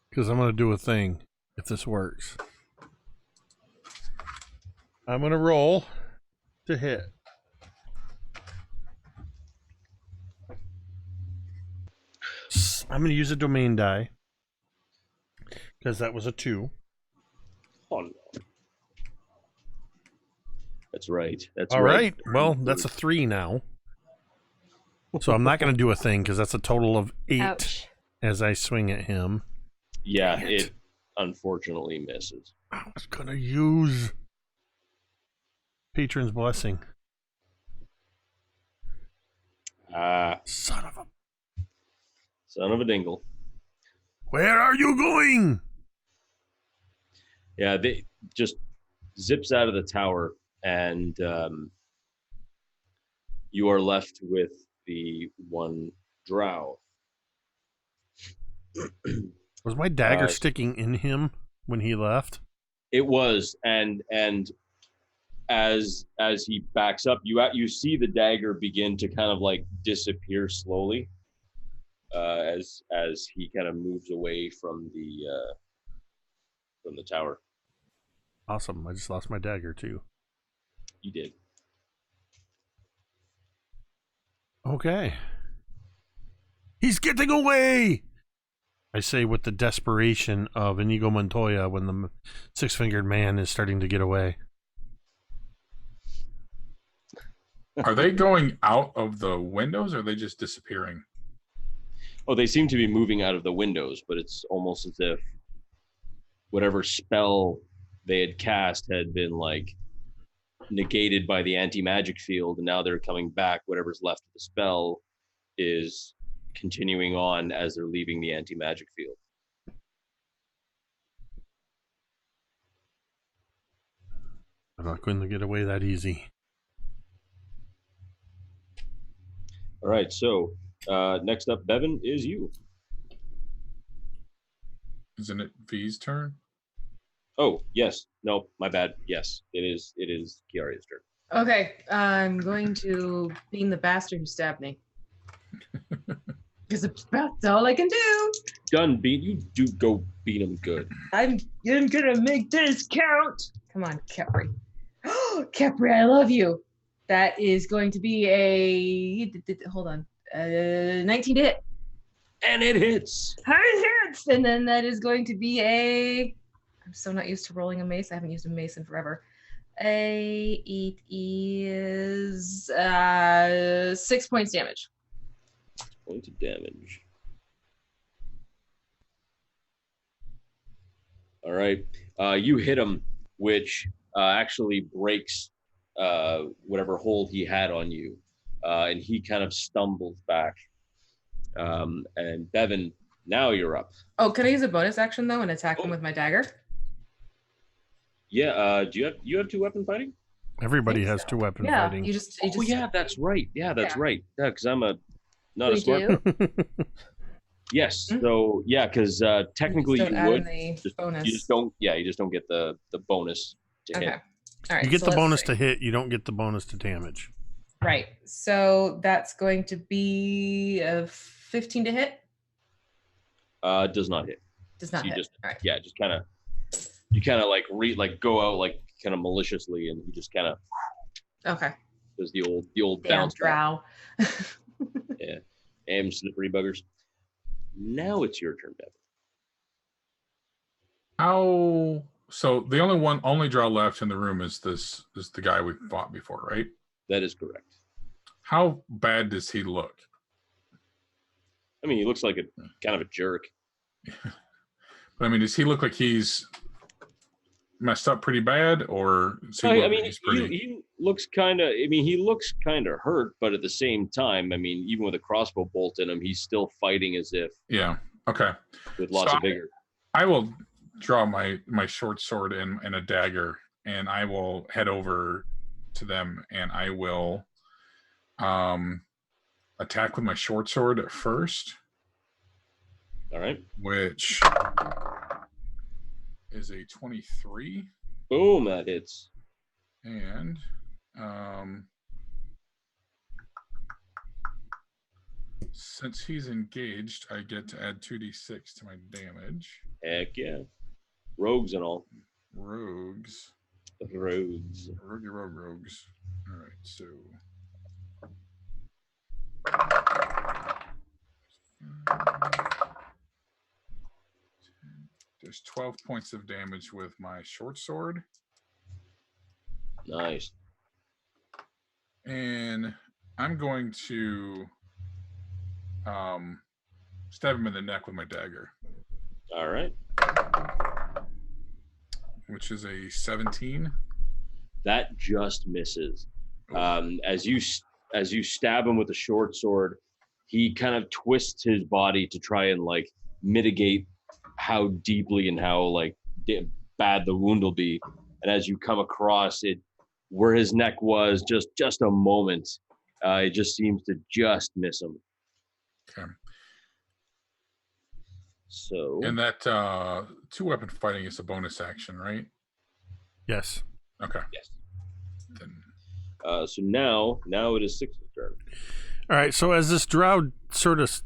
because I'm going to do a thing if this works. I'm going to roll to hit. I'm going to use a domain die because that was a 2. Oh, no. That's right. All right. Well, that's a 3 now. So I'm not going to do a thing because that's a total of 8. Ouch. As I swing at him. Yeah, it unfortunately misses. I was going to use Patron's Blessing. Son of a dingle. Where are you going? Yeah, they just zips out of the tower, and you are left with the one drow. Was my dagger sticking in him when he left? It was, and as he backs up, you see the dagger begin to kind of like disappear slowly, as he kind of moves away from the tower. Awesome! I just lost my dagger too. You did. Okay. He's getting away! I say with the desperation of Inigo Montoya when the six-fingered man is starting to get away. Are they going out of the windows or are they just disappearing? Oh, they seem to be moving out of the windows, but it's almost as if whatever spell they had cast had been like negated by the anti-magic field, and now they're coming back. Whatever's left of the spell is continuing on as they're leaving the anti-magic field. I'm not going to get away that easy. All right, so next up, Bevyn, is you. Isn't it V's turn? Oh, yes. No, my bad. Yes, it is Kiaria's turn. Okay, I'm going to beam the bastard who stabbed me. Because that's all I can do. Done, beat. You do go beat him good. I'm gonna make this count. Come on, Kepri. Kepri, I love you. That is going to be a, hold on, 19 to hit. And it hits. It hits! And then that is going to be a, I'm so not used to rolling a mace. I haven't used a mace in forever. It is 6 points damage. 6 points of damage. All right. You hit him, which actually breaks whatever hold he had on you, and he kind of stumbles back. And Bevyn, now you're up. Oh, can I use a bonus action though and attack him with my dagger? Yeah. Do you have two weapon fighting? Everybody has two weapon fighting. You just yeah, that's right. Yeah, that's right. Yeah, because I'm not a smart. Yes. So yeah, because technically you would. You just don't get the bonus to hit. All right, You get so the let's bonus see. to hit. You don't get the bonus to damage. Right. So that's going to be a 15 to hit. Does not hit. Does not So you hit. just All right. just kind of like go out like kind of maliciously, and he just kind of Okay. does the old Damn bounce back. drow. Yeah, and slippery buggers. Now it's your turn, Bevyn. How? So the only draw left in the room is the guy we fought before, right? That is correct. How bad does he look? I mean, he looks like a kind of a jerk. But I mean, does he look like he's messed up pretty bad, or does he No, look I like mean, he's pretty? he looks kind of. I mean, he looks kind of hurt, but at the same time, I mean, even with a crossbow bolt in him, he's still fighting as if Yeah. Okay. with lots of vigor. I will draw my short sword and a dagger, and I will head over to them, and I will attack with my short sword at first. All right. Which is a 23. Boom, that hits. And since he's engaged, I get to add 2d6 to my damage. Heck yeah. Rogues and all. Rogues. Rogues. Rogues. All right, so there's 12 points of damage with my short sword. Nice. And I'm going to stab him in the neck with my dagger. All right. Which is a 17. That just misses. As you stab him with the short sword, he kind of twists his body to try and like mitigate how deeply and how like bad the wound will be. And as you come across it, where his neck was, just a moment, it just seems to just miss him. Okay. So. And that 2-weapon fighting is a bonus action, right? Yes. Okay. Yes. Then. So now it is Six's turn. All right. So as this drow sort of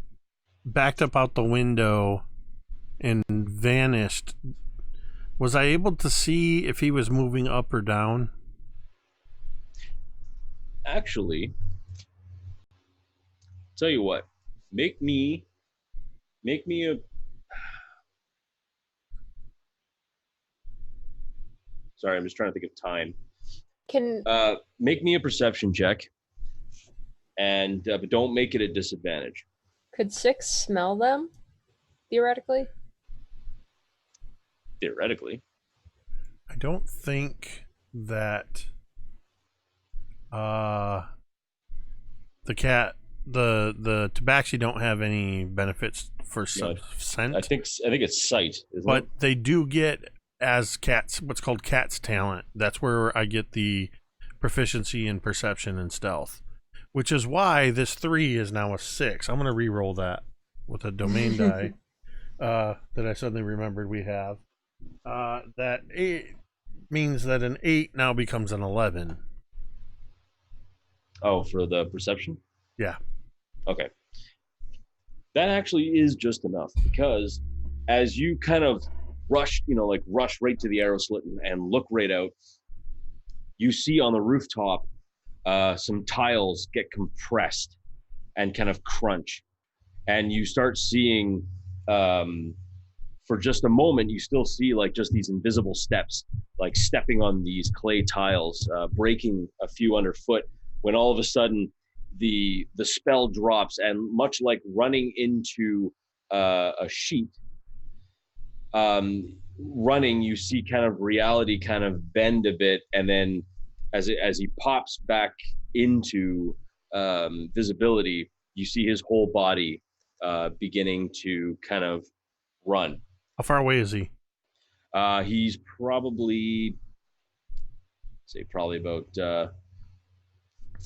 backed up out the window and vanished, was I able to see if he was moving up or down? Actually, tell you what, make me a. Sorry, I'm just trying to think of time. Can Make me a perception check, and but don't make it a disadvantage. could 6 smell them theoretically? Theoretically, I don't think that the tabaxi don't have any benefits for scent. I think it's sight, isn't but it? they do get as cats what's called cat's talent. That's where I get the proficiency in perception and stealth, which is why this 3 is now a 6. I'm going to re-roll that with a domain die that I suddenly remembered we have. That 8 means that an 8 now becomes an 11. Oh, for the perception? Yeah. Okay. That actually is just enough, because as you kind of rush right to the arrow slit and look right out, you see on the rooftop some tiles get compressed and kind of crunch. And you start seeing, for just a moment, you still see like just these invisible steps, like stepping on these clay tiles, breaking a few underfoot, when all of a sudden the spell drops, and much like running into a sheet, running, you see kind of reality kind of bend a bit, and then as he pops back into visibility, you see his whole body beginning to kind of run. How far away is he? He's probably about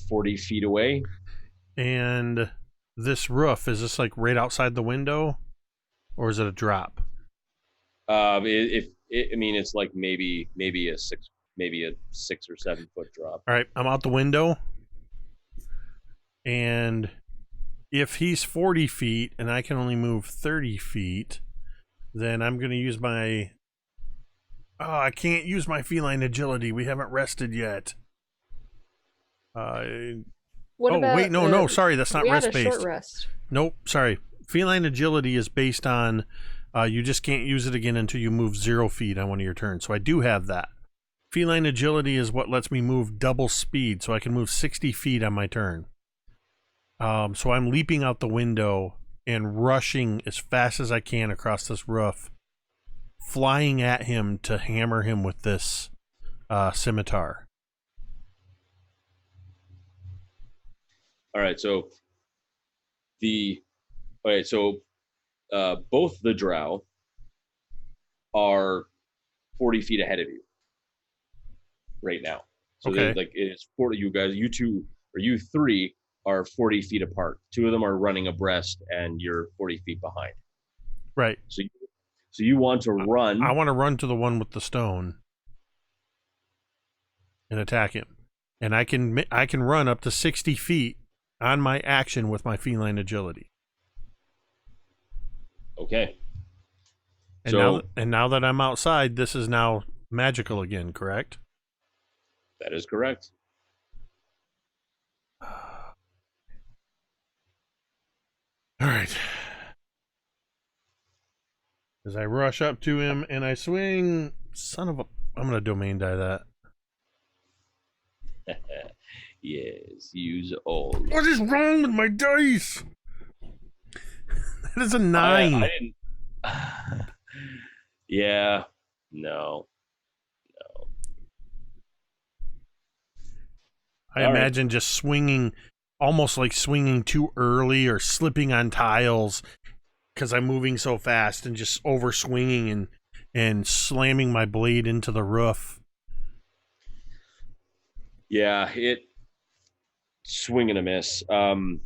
40 feet away. And this roof, is this like right outside the window, or is it a drop? It's like maybe a 6 maybe a 6 or 7 foot drop. All right, I'm out the window. And if he's 40 feet and I can only move 30 feet, then I'm going to use my... Oh, I can't use my feline agility. We haven't rested yet. What about, wait, no, sorry, that's not we had a rest-based. short rest. Nope, sorry. Feline agility is based on you just can't use it again until you move 0 feet on one of your turns. So I do have that. Feline agility is what lets me move double speed, so I can move 60 feet on my turn. So I'm leaping out the window and rushing as fast as I can across this roof, flying at him to hammer him with this scimitar. All right, so both the drow are 40 feet ahead of you right now. So okay. It's 40. You guys, you two or you three are 40 feet apart. 2 of them are running abreast, and you're 40 feet behind. Right. So you want to run. I want to run to the one with the stone and attack him, and I can run up to 60 feet on my action with my feline agility. Okay. And now that I'm outside, this is now magical again, correct? That is correct. All right. As I rush up to him and I swing, son of a... I'm going to domain die that. Yes, use all. What is wrong with my dice? That is a 9. I didn't... Yeah, no. I imagine just swinging, almost like swinging too early or slipping on tiles because I'm moving so fast and just over swinging and slamming my blade into the roof. Yeah, swing and a miss. The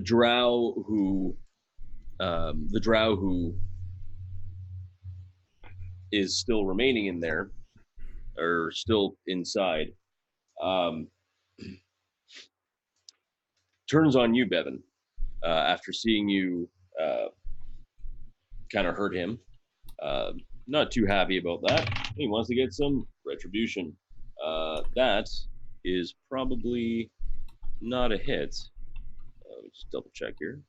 drow who is still remaining in there, or still inside, turns on you, Bevyn, after seeing you kind of hurt him. Not too happy about that. He wants to get some retribution. That is probably not a hit. Let me just double check here.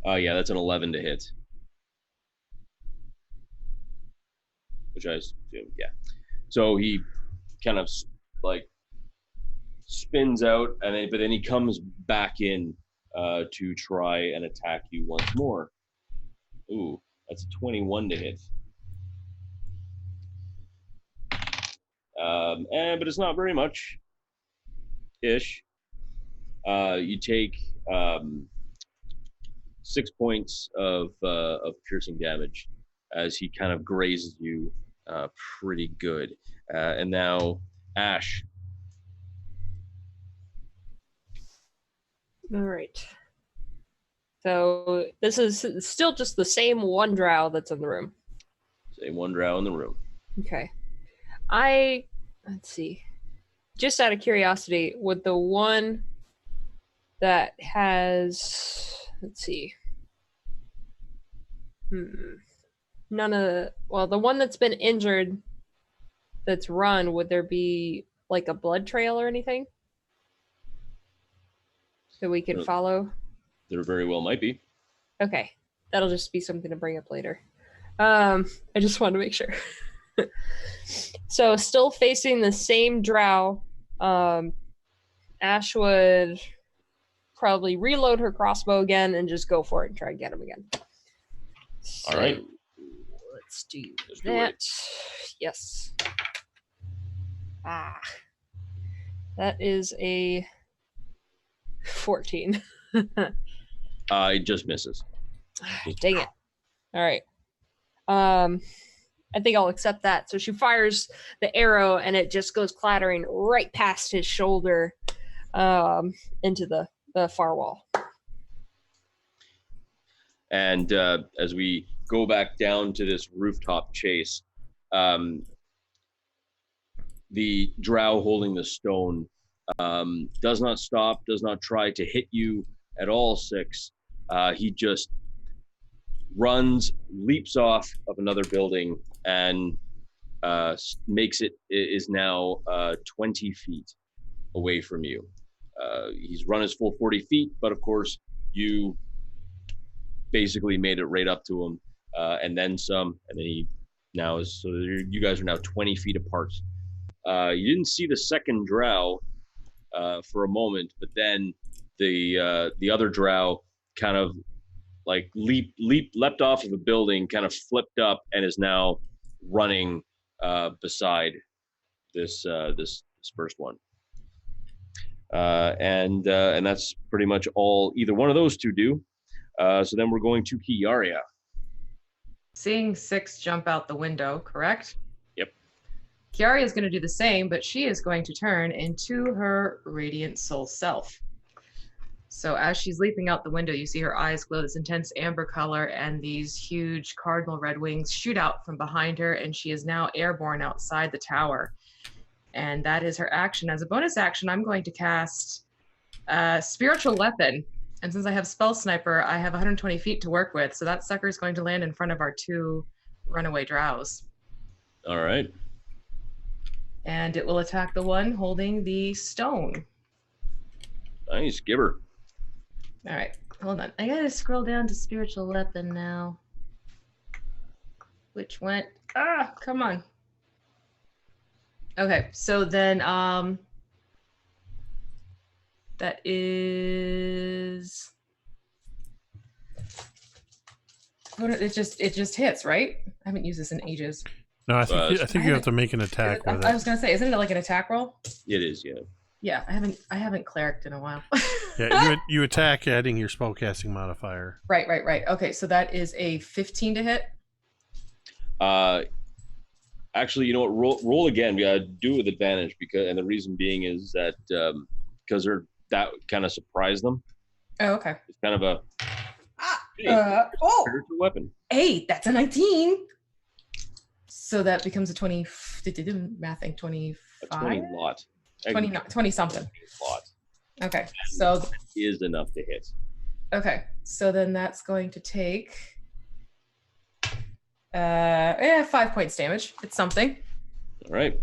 Yeah, that's an 11 to hit. Which I assume, yeah. So he kind of like spins out, but then he comes back in to try and attack you once more. Ooh, that's a 21 to hit. But it's not very much. Ish. You take 6 points of piercing damage as he kind of grazes you pretty good. And now, Asche. All right. So this is still just the same one drow that's in the room. Same one drow in the room. Okay. Let's see. Just out of curiosity, would the one that has, let's see. The one that's been injured that's run, would there be like a blood trail or anything that we could follow? There very well might be. Okay. That'll just be something to bring up later. I just wanted to make sure. So still facing the same drow, Asche would probably reload her crossbow again and just go for it and try and get him again. All right. Let's do that. Yes. That is a 14. It just misses. Dang it. All right. I think I'll accept that. So she fires the arrow, and it just goes clattering right past his shoulder into the far wall. And as we go back down to this rooftop chase, the drow holding the stone does not stop, does not try to hit you at all, Six. He just runs, leaps off of another building, and is now 20 feet away from you. He's run his full 40 feet, but of course you basically made it right up to him, and then some, and then he now is, so you guys are now 20 feet apart. You didn't see the second drow for a moment, but then the other drow kind of like leapt off of a building, kind of flipped up, and is now running beside this first one. And that's pretty much all either one of those two do. So then we're going to Kiaria. Seeing Six jump out the window, correct? Yep. Kiaria is going to do the same, but she is going to turn into her radiant soul self. So as she's leaping out the window, you see her eyes glow this intense amber color, and these huge cardinal red wings shoot out from behind her, and she is now airborne outside the tower. And that is her action. As a bonus action, I'm going to cast Spiritual Weapon. And since I have Spell Sniper, I have 120 feet to work with, so that sucker is going to land in front of our two runaway drows. All right. And it will attack the one holding the stone. Nice, give her. All right, hold on. I gotta scroll down to Spiritual Weapon now. Which went, come on. Okay, so then, that is, it just hits, right? I haven't used this in ages. No, I think you have to make an attack with it. I was gonna say, isn't it like an attack roll? It is, yeah. Yeah, I haven't clericed in a while. Yeah, you attack adding your spellcasting modifier. Right. Okay, so that is a 15 to hit. Actually, you know what? Roll again. We gotta do it with advantage and the reason being is that because that kind of surprised them. Oh, okay. It's kind of a spiritual weapon. Hey, that's a 19. So that becomes a 20. Mathing 25. A 20 lot. 20 something. Lot. Okay, so that is enough to hit. Okay, so then that's going to take 5 points damage. It's something. All right.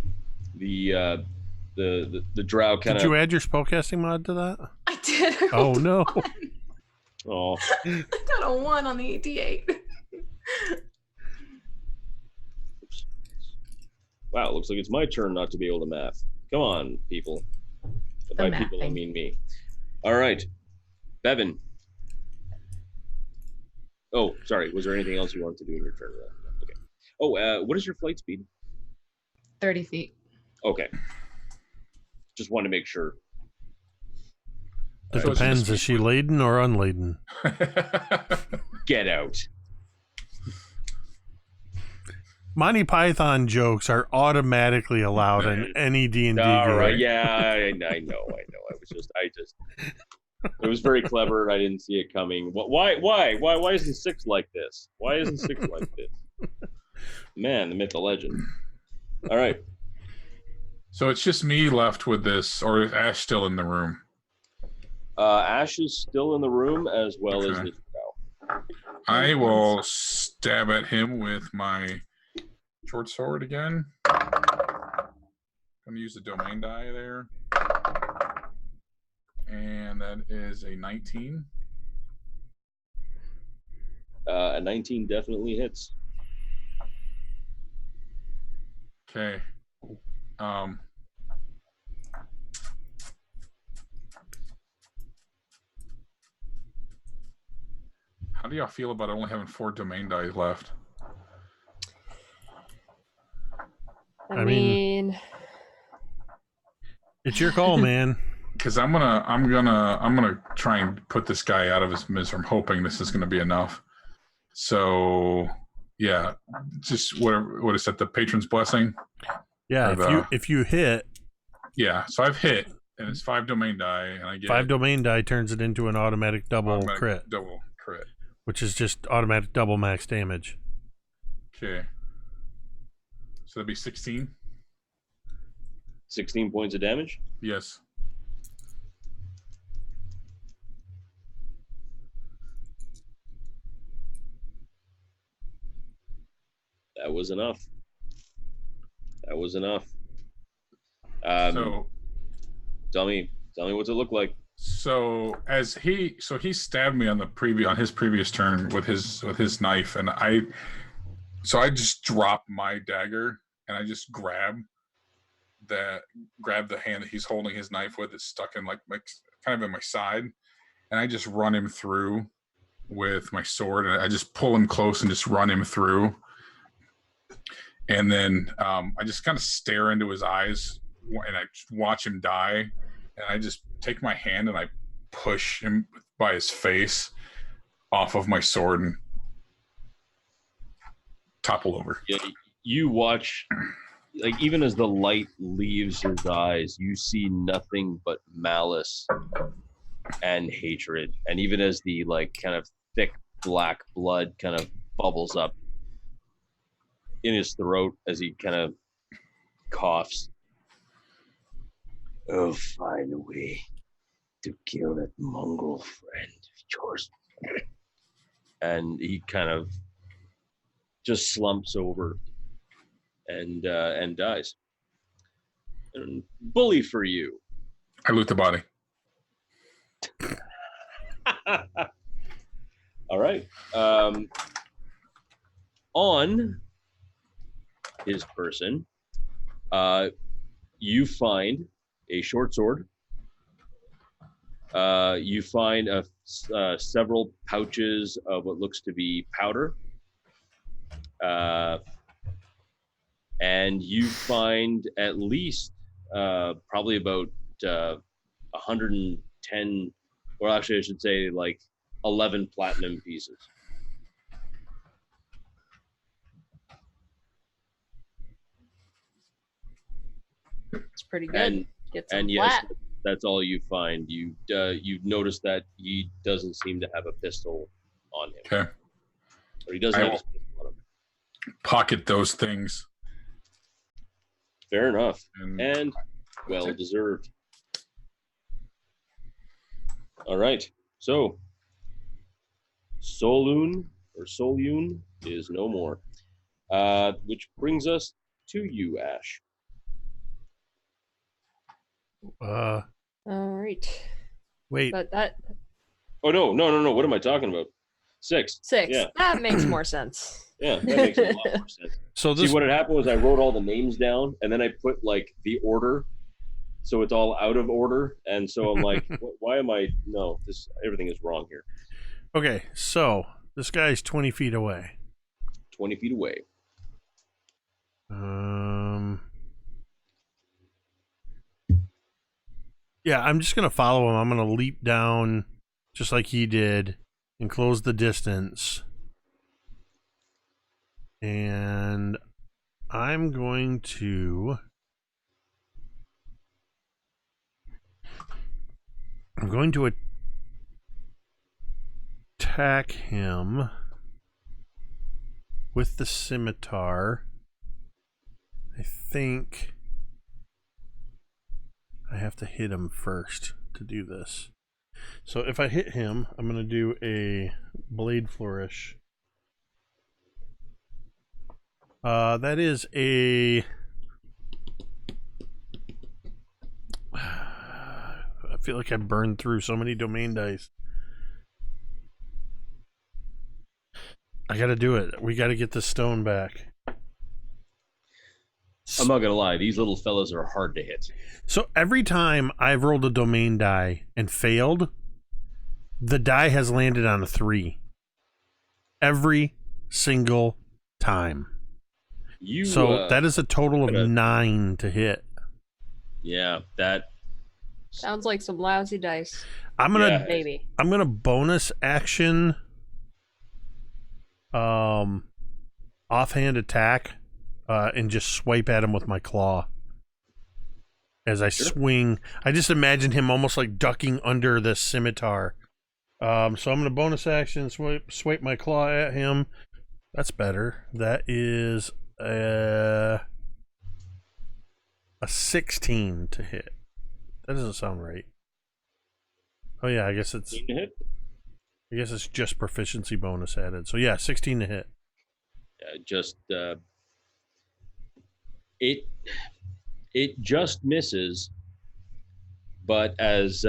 The drow kind of. Did you add your spellcasting mod to that? I did. Oh no. Oh. I got a 1 on the D8. Wow, it looks like it's my turn not to be able to math. Come on, people. By people, I mean me. All right. Bevyn. Oh, sorry. Was there anything else you wanted to do in your turn? Okay. Oh, what is your flight speed? 30 feet. Okay. Just wanted to make sure. It depends. Is she laden or unladen? Get out. Monty Python jokes are automatically allowed in any D&D game. All right, yeah, I know. I it was very clever. I didn't see it coming. Why isn't Six like this? Why isn't Six like this? Man, the myth, the legend. All right. So it's just me left with this, or is Asche still in the room? Asche is still in the room as well as this cow. I will stab at him with my short sword again. I'm going to use the domain die there. And that is a 19. A 19 definitely hits. Okay. How do y'all feel about only having 4 domain dice left? I mean, it's your call, man. Because I'm gonna try and put this guy out of his misery. I'm hoping this is gonna be enough. So Yeah, just what is that? The patron's blessing. Yeah, if you hit. Yeah, so I've hit, and it's 5 domain die, and I get 5 domain die turns it into an automatic double crit, which is just automatic double max damage. Okay, so that'd be 16. 16 points of damage. Yes. That was enough. So tell me what's it look like. So he stabbed me on his previous turn with his knife, and I just dropped my dagger and I just grab the hand that he's holding his knife with. It's stuck in like kind of in my side, and I just run him through with my sword, and I just pull him close and just run him through. And then I just kind of stare into his eyes, and I watch him die. And I just take my hand and I push him by his face off of my sword and topple over. Yeah, you watch, like, even as the light leaves his eyes, you see nothing but malice and hatred. And even as the like kind of thick black blood kind of bubbles up in his throat as he kind of coughs. I'll find a way to kill that mongrel friend of yours. And he kind of just slumps over and dies. And bully for you. I loot the body. All right. On his person, you find a short sword. You find several pouches of what looks to be powder. And you find at least probably about 110, or actually I should say like 11 platinum pieces. It's pretty good. Get some yes, flat. that's all you find. You notice that he doesn't seem to have a pistol on him. Okay. Or he doesn't have his pistol on him. Pocket those things. Fair enough. And well deserved. All right. So Solun is no more. Which brings us to you, Ashe. All right. Wait. But that. Oh no! What am I talking about? 6. Yeah. That makes more sense. Yeah, that makes a lot more sense. So see, what had happened was I wrote all the names down, and then I put like the order, so it's all out of order, and so I'm like, why am I? No, everything is wrong here. Okay, so this guy's 20 feet away. 20 feet away. Yeah, I'm just gonna follow him. I'm gonna leap down, just like he did, and close the distance. And I'm going to attack him with the scimitar. I think I have to hit him first to do this. So if I hit him, I'm going to do a blade flourish. That is a... I feel like I burned through so many domain dice. I gotta do it. We gotta get the stone back. I'm not gonna lie, these little fellas are hard to hit. So every time I've rolled a domain die and failed, the die has landed on a 3. Every single time. That is a total of 9 to hit. Yeah, that sounds like some lousy dice. I'm gonna bonus action offhand attack and just swipe at him with my claw. As I swing, I just imagine him almost like ducking under the scimitar. So I'm going to bonus action, swipe my claw at him. That's better. That is a 16 to hit. That doesn't sound right. Oh yeah, I guess it's to hit. I guess it's just proficiency bonus added. So yeah, 16 to hit. It just misses, but as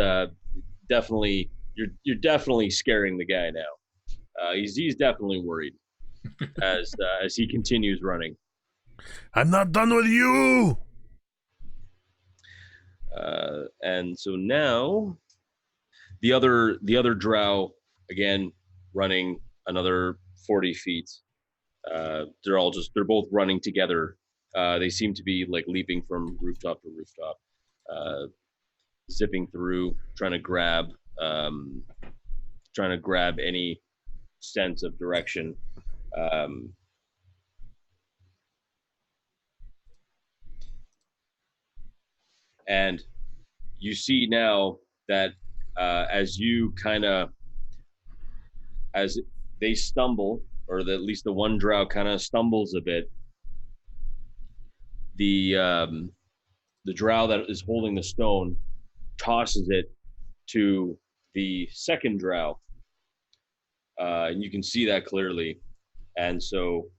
definitely you're definitely scaring the guy now. He's definitely worried as he continues running. I'm not done with you. And so now the other drow again running another 40 feet. They're both running together. They seem to be like leaping from rooftop to rooftop, zipping through, trying to grab any sense of direction. And you see now that as they stumble, or at least the one drow kind of stumbles a bit, the drow that is holding the stone tosses it to the second drow, and you can see that clearly. And so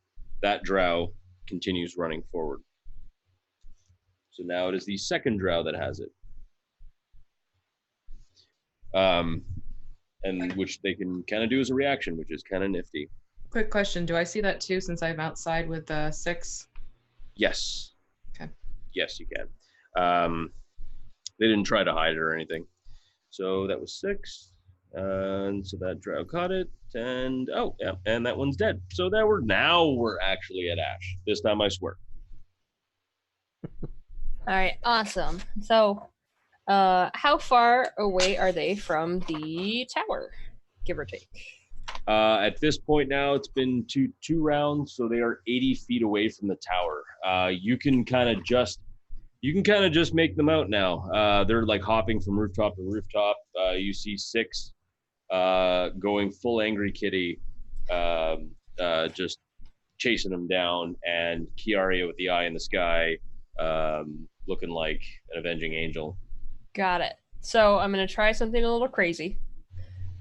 that drow continues running forward. So now it is the second drow that has it, and which they can kind of do as a reaction, which is kind of nifty. Quick question: do I see that too? Since I'm outside with 6. Yes. Okay. Yes, you can. They didn't try to hide it or anything. So that was 6. And so that drow caught it. And and that one's dead. So we're actually at Asche. This time I swear. All right, awesome. So, how far away are they from the tower, give or take? At this point now, it's been two rounds, so they are 80 feet away from the tower. You can kind of just make them out now. They're like hopping from rooftop to rooftop. You see 6 going full angry kitty, just chasing them down, and Kiaria with the eye in the sky, looking like an avenging angel. Got it. So I'm going to try something a little crazy.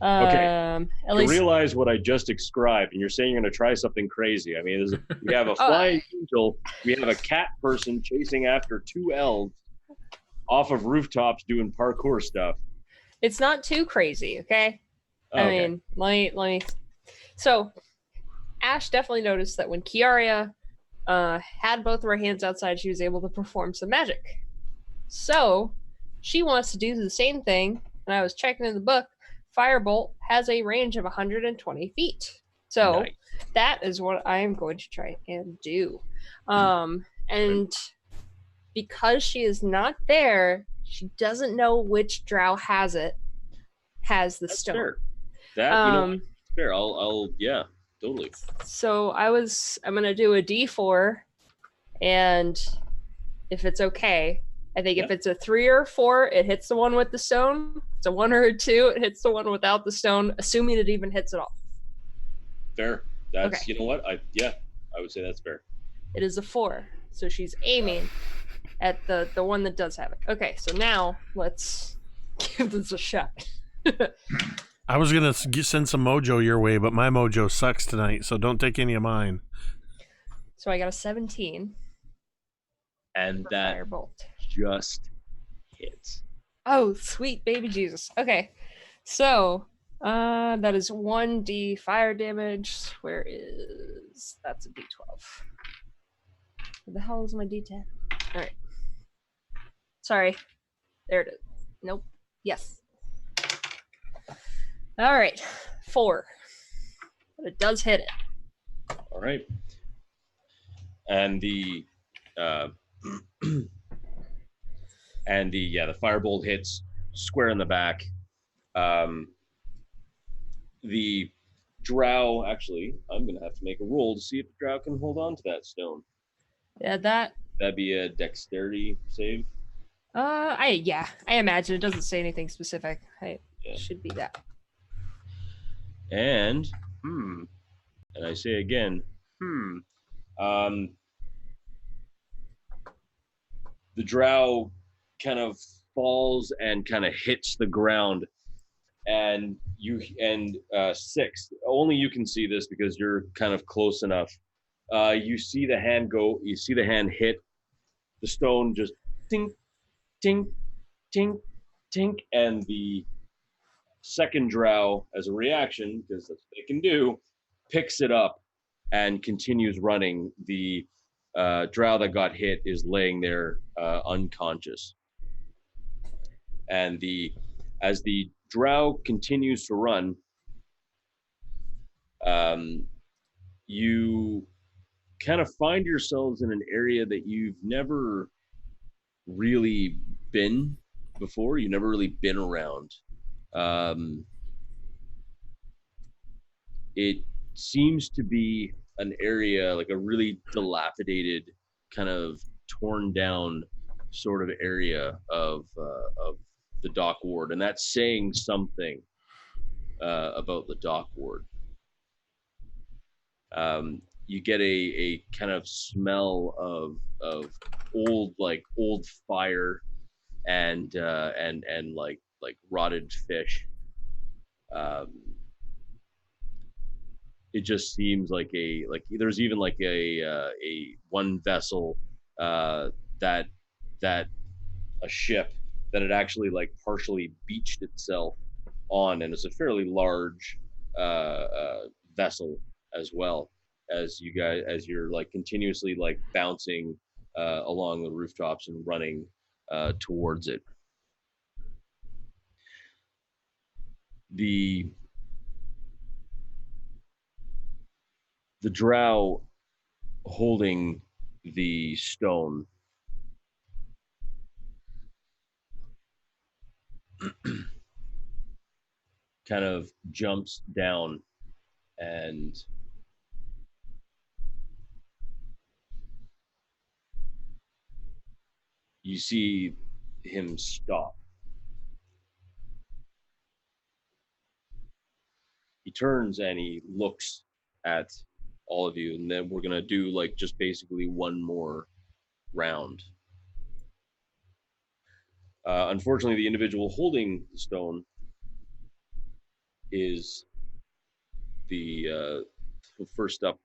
Okay. At least realize what I just described, and you're saying you're going to try something crazy. I mean, we have a flying angel, we have a cat person chasing after 2 elves off of rooftops doing parkour stuff. It's not too crazy, okay? Okay. I mean, let me. So, Asche definitely noticed that when Kiaria had both of her hands outside, she was able to perform some magic. So, she wants to do the same thing, and I was checking in the book. Firebolt has a range of 120 feet. So Nice. That is what I am going to try and do. And because she is not there, she doesn't know which drow has the That's stone. fair. That's fair. I'll yeah, totally. So I'm gonna do a D4, and if it's okay, I think if it's a 3 or 4, it hits the one with the stone. If it's a 1 or a 2, it hits the one without the stone, assuming it even hits it all. Fair. That's Okay. You know what? I would say that's fair. It is a 4, so she's aiming at the one that does have it. Okay, so now let's give this a shot. I was gonna send some mojo your way, but my mojo sucks tonight, so don't take any of mine. So I got a 17. And for that Firebolt. just hits. Oh, sweet baby Jesus. Okay. So, that is 1d fire damage. That's a d12. Where the hell is my d10? All right. Sorry. There it is. Nope. Yes. All right. 4. But it does hit it. All right. And the the firebolt hits square in the back. The drow, actually, I'm going to have to make a roll to see if the drow can hold on to that stone. Yeah, That'd be a dexterity save. I imagine it doesn't say anything specific. Should be that. And and I say again, the drow kind of falls and kind of hits the ground, and 6. Only you can see this because you're kind of close enough. You see the hand go. You see the hand hit the stone, just tink, tink, tink, tink, and the second drow, as a reaction, because that's what they can do, picks it up and continues running. The drow that got hit is laying there unconscious. And as the drow continues to run, you kind of find yourselves in an area that you've never really been before. You've never really been around. It seems to be an area, like a really dilapidated, kind of torn down sort of area of the dock ward, and that's saying something about the dock ward. You get a kind of smell of old fire and like rotted fish. It just seems like there's even like a one vessel that a ship that had actually like partially beached itself on, and it's a fairly large vessel as well, as you're like continuously like bouncing along the rooftops and running towards it. The drow holding the stone kind of jumps down, and you see him stop. He turns and he looks at all of you, and then we're gonna do like just basically one more round. Unfortunately, the individual holding the stone is the first up.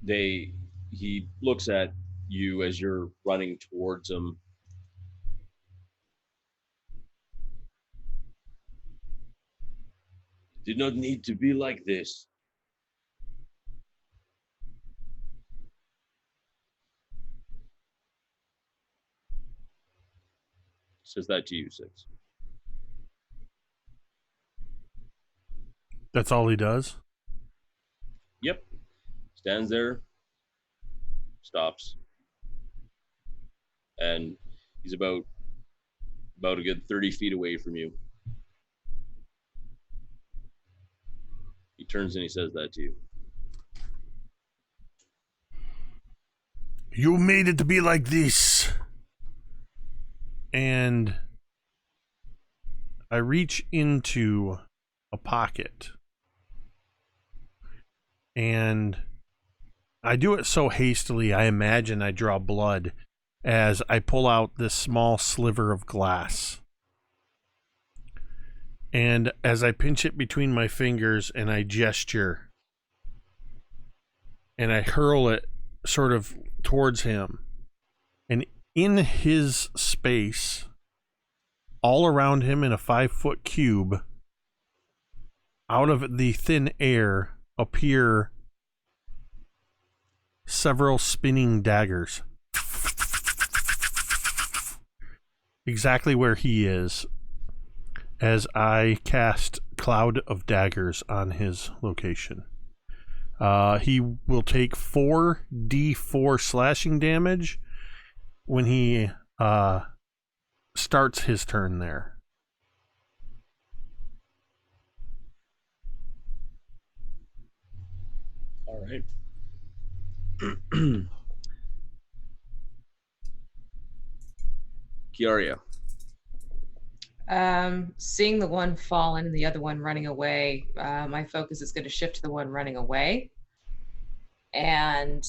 He looks at you as you're running towards him. Did not need to be like this. Says that to you, 6. That's all he does? Yep. Stands there, stops, and he's about a good 30 feet away from you. He turns and he says that to you. You made it to be like this. And I reach into a pocket, and I do it so hastily, I imagine I draw blood as I pull out this small sliver of glass. And as I pinch it between my fingers and I gesture, and I hurl it sort of towards him, and in his space, all around him in a 5-foot cube, out of the thin air appear several spinning daggers. Exactly where he is, as I cast Cloud of Daggers on his location. He will take 4d4 slashing damage when he starts his turn there. All right. Kiaria. Seeing the one fallen and the other one running away, my focus is going to shift to the one running away. And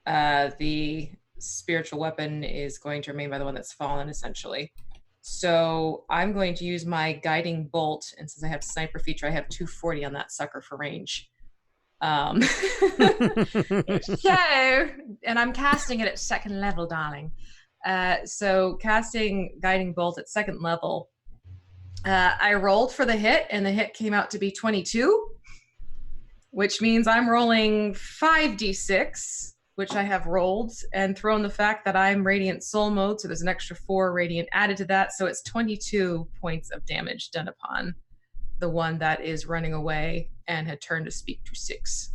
the spiritual weapon is going to remain by the one that's fallen, essentially. So I'm going to use my guiding bolt, and since I have sniper feature, I have 240 on that sucker for range. So, and I'm casting it at 2nd level, darling. So casting guiding bolt at 2nd level, I rolled for the hit, and the hit came out to be 22, which means I'm rolling 5d6, which I have rolled, and thrown the fact that I'm Radiant Soul mode, so there's an extra 4 Radiant added to that, so it's 22 points of damage done upon the one that is running away and had turned to speak to 6.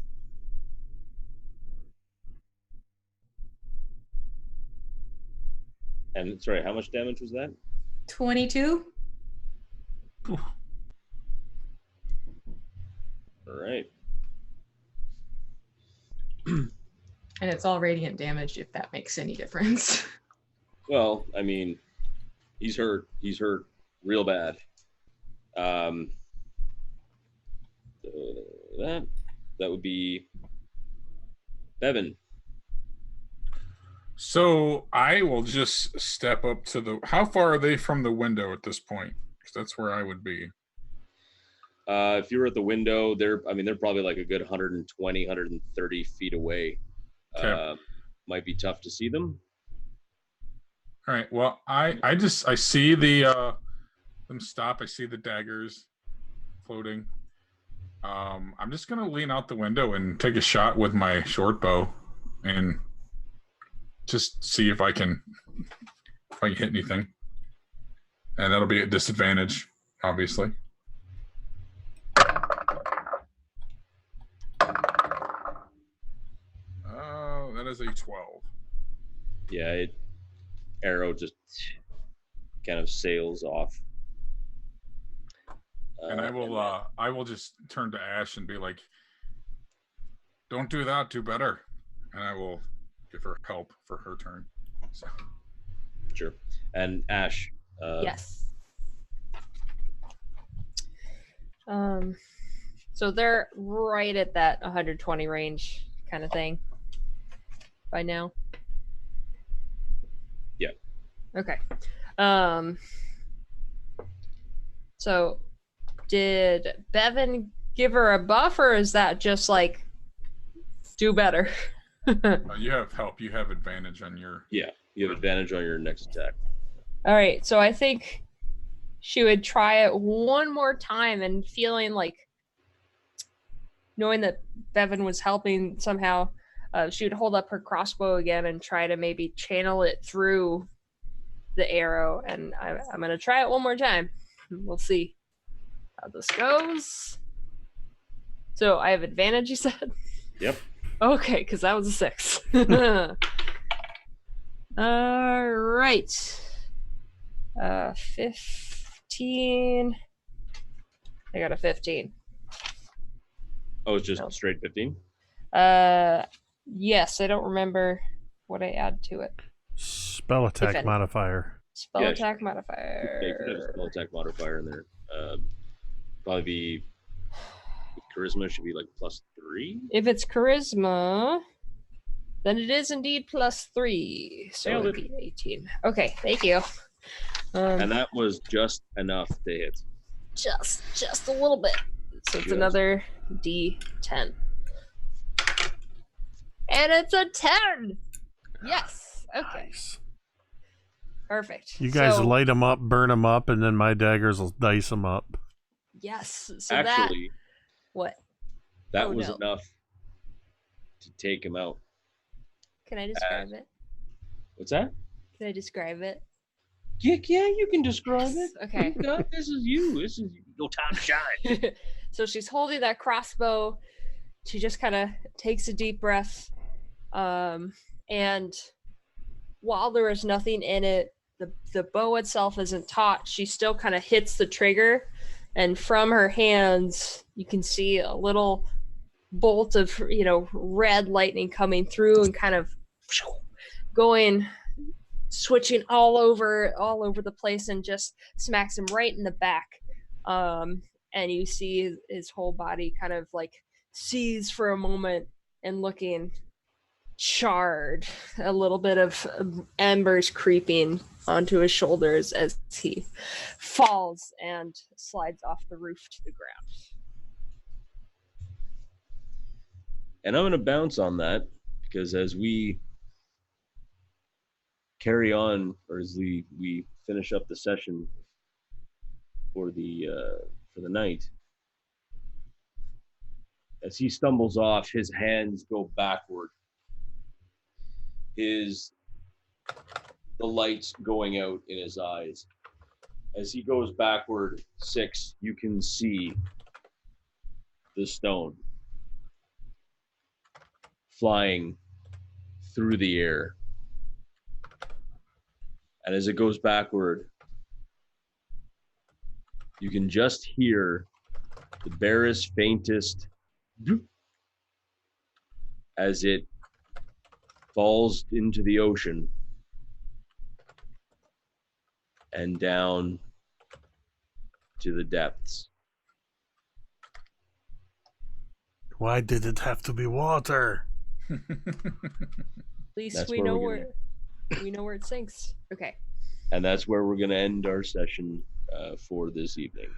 And sorry, how much damage was that? 22. All right. And it's all radiant damage, if that makes any difference. Well, I mean, he's hurt. He's hurt real bad. That would be Bevyn. So I will just step up to the. How far are they from the window at this point? Because that's where I would be. If you were at the window, they're probably like a good 120, 130 feet away. Okay. Might be tough to see them. All right. Well, I see the them stop. I see the daggers floating. I'm just gonna lean out the window and take a shot with my short bow, and just see if I can hit anything. And that'll be at disadvantage, obviously. Oh, that is a 12. Yeah, arrow just kind of sails off. And I will just turn to Ashe and be like, "Don't do that. Do better." And I will give her help for her turn. So. Sure. And Ashe. Yes. So they're right at that 120 range kind of thing by now. Yeah. Okay. So did Bevyn give her a buff, or is that just like do better? You have help. You have advantage on your. Yeah, you have advantage on your next attack. All right, so I think she would try it one more time, and feeling like knowing that Bevyn was helping somehow, she would hold up her crossbow again and try to maybe channel it through the arrow. And I'm going to try it one more time. We'll see how this goes. So I have advantage, you said? Yep. Okay, because that was a 6. All right. 15. I got a 15. Oh, it's just straight 15? Yes, I don't remember what I add to it. Spell attack modifier. Spell attack modifier. Yeah, you could have a spell attack modifier in there. Probably be charisma should be like +3. If it's charisma, then it is indeed +3. So it would be 18. Okay, thank you. And that was just enough to hit. Just a little bit. So it's another D10. And it's a 10. Yes. Okay. Nice. Perfect. You guys light them up, burn them up, and then my daggers will dice them up. Yes. So actually, what? That was enough to take him out. Can I describe it? What's that? Can I describe it? Yeah, you can describe it. Okay. This is you. This is your time to shine. So she's holding that crossbow. She just kind of takes a deep breath. And while there is nothing in it the bow itself isn't taut. She still kind of hits the trigger, and from her hands you can see a little bolt of red lightning coming through and kind of going, switching all over the place, and just smacks him right in the back. And you see his whole body kind of like seize for a moment and looking charred, a little bit of embers creeping onto his shoulders as he falls and slides off the roof to the ground. And I'm going to bounce on that, because as we carry on, or as we finish up the session for the night, as he stumbles off, his hands go backward, the lights going out in his eyes. As he goes backward, 6, you can see the stone flying through the air. And as it goes backward, you can just hear the barest, faintest bloop as it falls into the ocean and down to the depths. Why did it have to be water? At least That's we know where it sinks. Okay. And that's where we're going to end our session for this evening.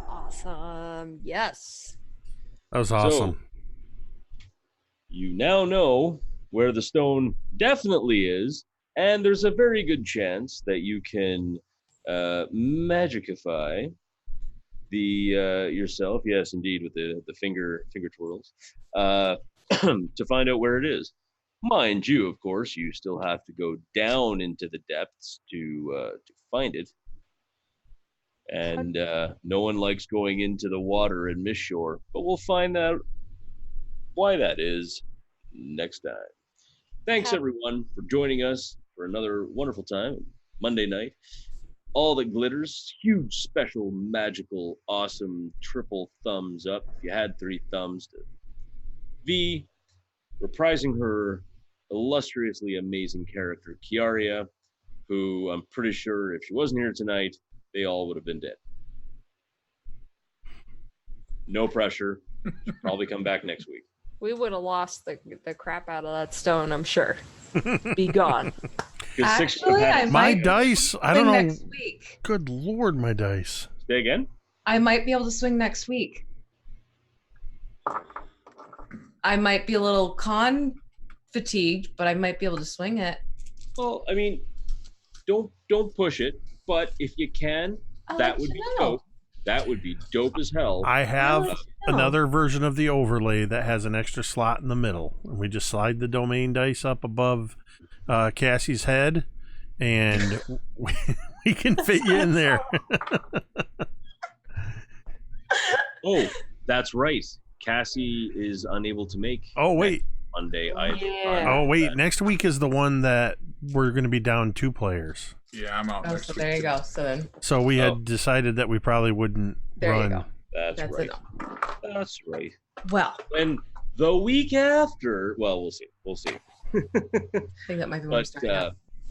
Awesome. Yes. That was awesome. So, you now know where the stone definitely is, and there's a very good chance that you can magicify the yourself. Yes, indeed, with the finger twirls, to find out where it is. Mind you, of course, you still have to go down into the depths to find it. And no one likes going into the water in Mistshore, but we'll find out why that is next time. Thanks, everyone, for joining us for another wonderful time, Monday night. All that glitters, huge, special, magical, awesome, triple thumbs up. If you had 3 thumbs to V, reprising her illustriously amazing character, Chiaria, who I'm pretty sure if she wasn't here tonight, they all would have been dead. No pressure. She'll probably come back next week. We would have lost the crap out of that stone, I'm sure. Be gone. Actually, my dice. I don't know. Next week. Good Lord, my dice. Say again? I might be able to swing next week. I might be a little con fatigued, but I might be able to swing it. Well, I mean, don't push it, but if you can, that would be dope. That would be dope as hell. I have another version of the overlay that has an extra slot in the middle. And we just slide the domain dice up above Cassie's head, and we can fit you in there. Oh, that's right. Cassie is unable to make. Oh, wait. Monday. Next week is the one that we're going to be down 2 players. Yeah, I'm out next so week. there you go. So then. So we had decided that we probably wouldn't There run. you go. That's right. That's right. Well. And the week after, well, we'll see. We'll see. I think that might be what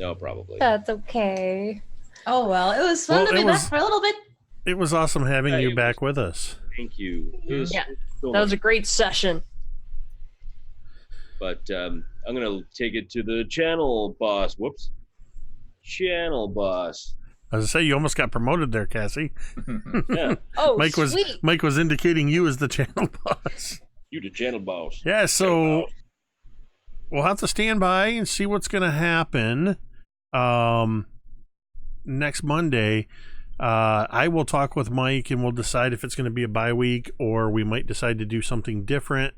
no, probably. That's okay. Oh, well, it was fun to be back for a little bit. It was awesome having you back with us. Thank you. Yeah, that was a great session. But I'm going to take it to the channel boss. Whoops. Channel boss. As I say, you almost got promoted there, Cassie. Yeah. Oh, Mike was indicating you as the channel boss. You the channel boss. Yeah, so we'll have to stand by and see what's going to happen next Monday. I will talk with Mike and we'll decide if it's going to be a bye week or we might decide to do something different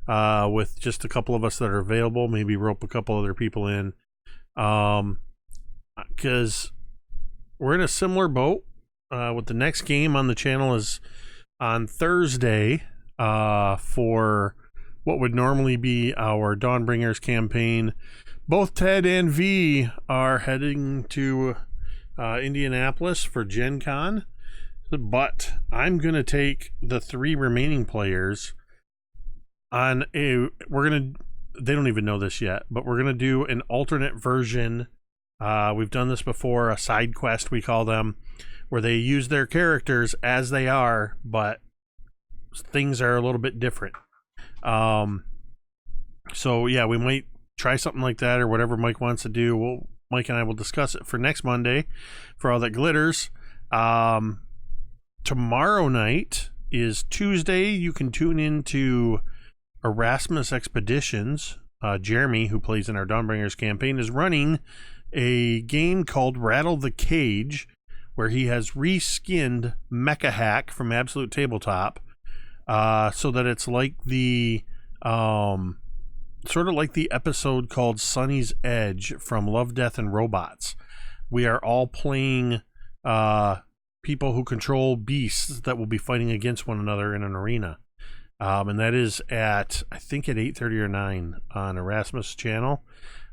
with just a couple of us that are available. Maybe rope a couple other people in. Because we're in a similar boat with the next game on the channel is on Thursday for what would normally be our Dawnbringers campaign, both Ted and V are heading to Indianapolis for Gen Con, but I'm going to take the 3 remaining players on they don't even know this yet, but we're going to do an alternate version. We've done this before, a side quest we call them, where they use their characters as they are, but things are a little bit different. So yeah, we might try something like that, or whatever Mike wants to do. Mike and I will discuss it for next Monday for All That Glitters. Tomorrow night is Tuesday. You can tune into Erasmus Expeditions. Jeremy, who plays in our Dawnbringers campaign, is running a game called Rattle the Cage, where he has reskinned Mecha Hack from Absolute Tabletop, so that it's like the sort of like the episode called Sunny's Edge from Love, Death, and Robots. We are all playing people who control beasts that will be fighting against one another in an arena. And that is at, I think, at 8:30 or 9 on Erasmus channel.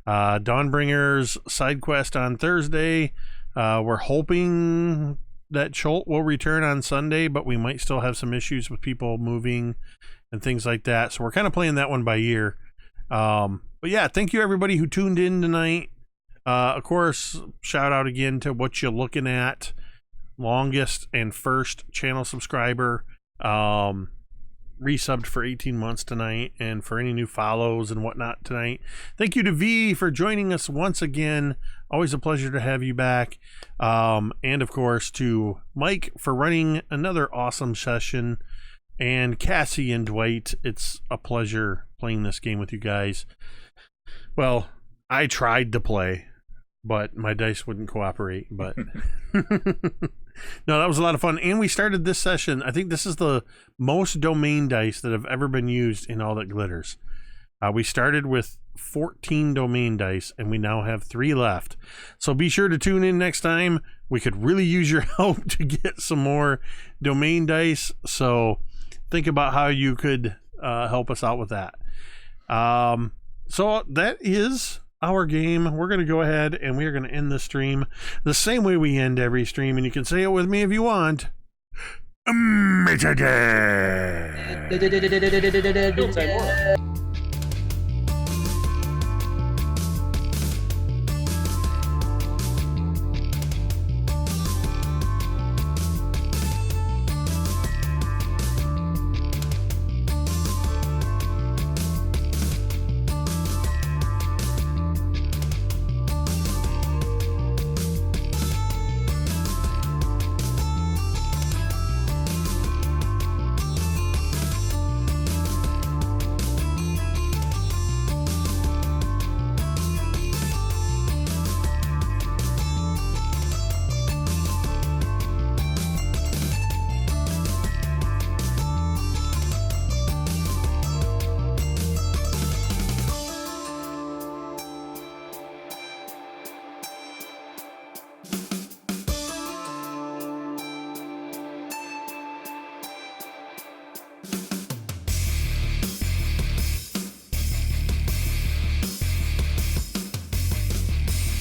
Dawnbringers side quest on Thursday. We're hoping that Cholt will return on Sunday, but we might still have some issues with people moving and things like that. So we're kind of playing that one by ear. But yeah, thank you everybody who tuned in tonight. Of course, shout out again to What You Looking At, longest and first channel subscriber. Resubbed for 18 months tonight, and for any new follows and whatnot tonight. Thank you to V for joining us once again. Always a pleasure to have you back. And of course to Mike for running another awesome session, and Cassie and Dwight. It's a pleasure playing this game with you guys. Well, I tried to play, but my dice wouldn't cooperate. But no, that was a lot of fun. And we started this session, I think this is the most domain dice that have ever been used in All That Glitters. We started with 14 domain dice, and we now have 3 left. So be sure to tune in next time. We could really use your help to get some more domain dice. So think about how you could help us out with that. So that is our game. We're going to go ahead and we are going to end the stream the same way we end every stream, and you can say it with me if you want. Metadad.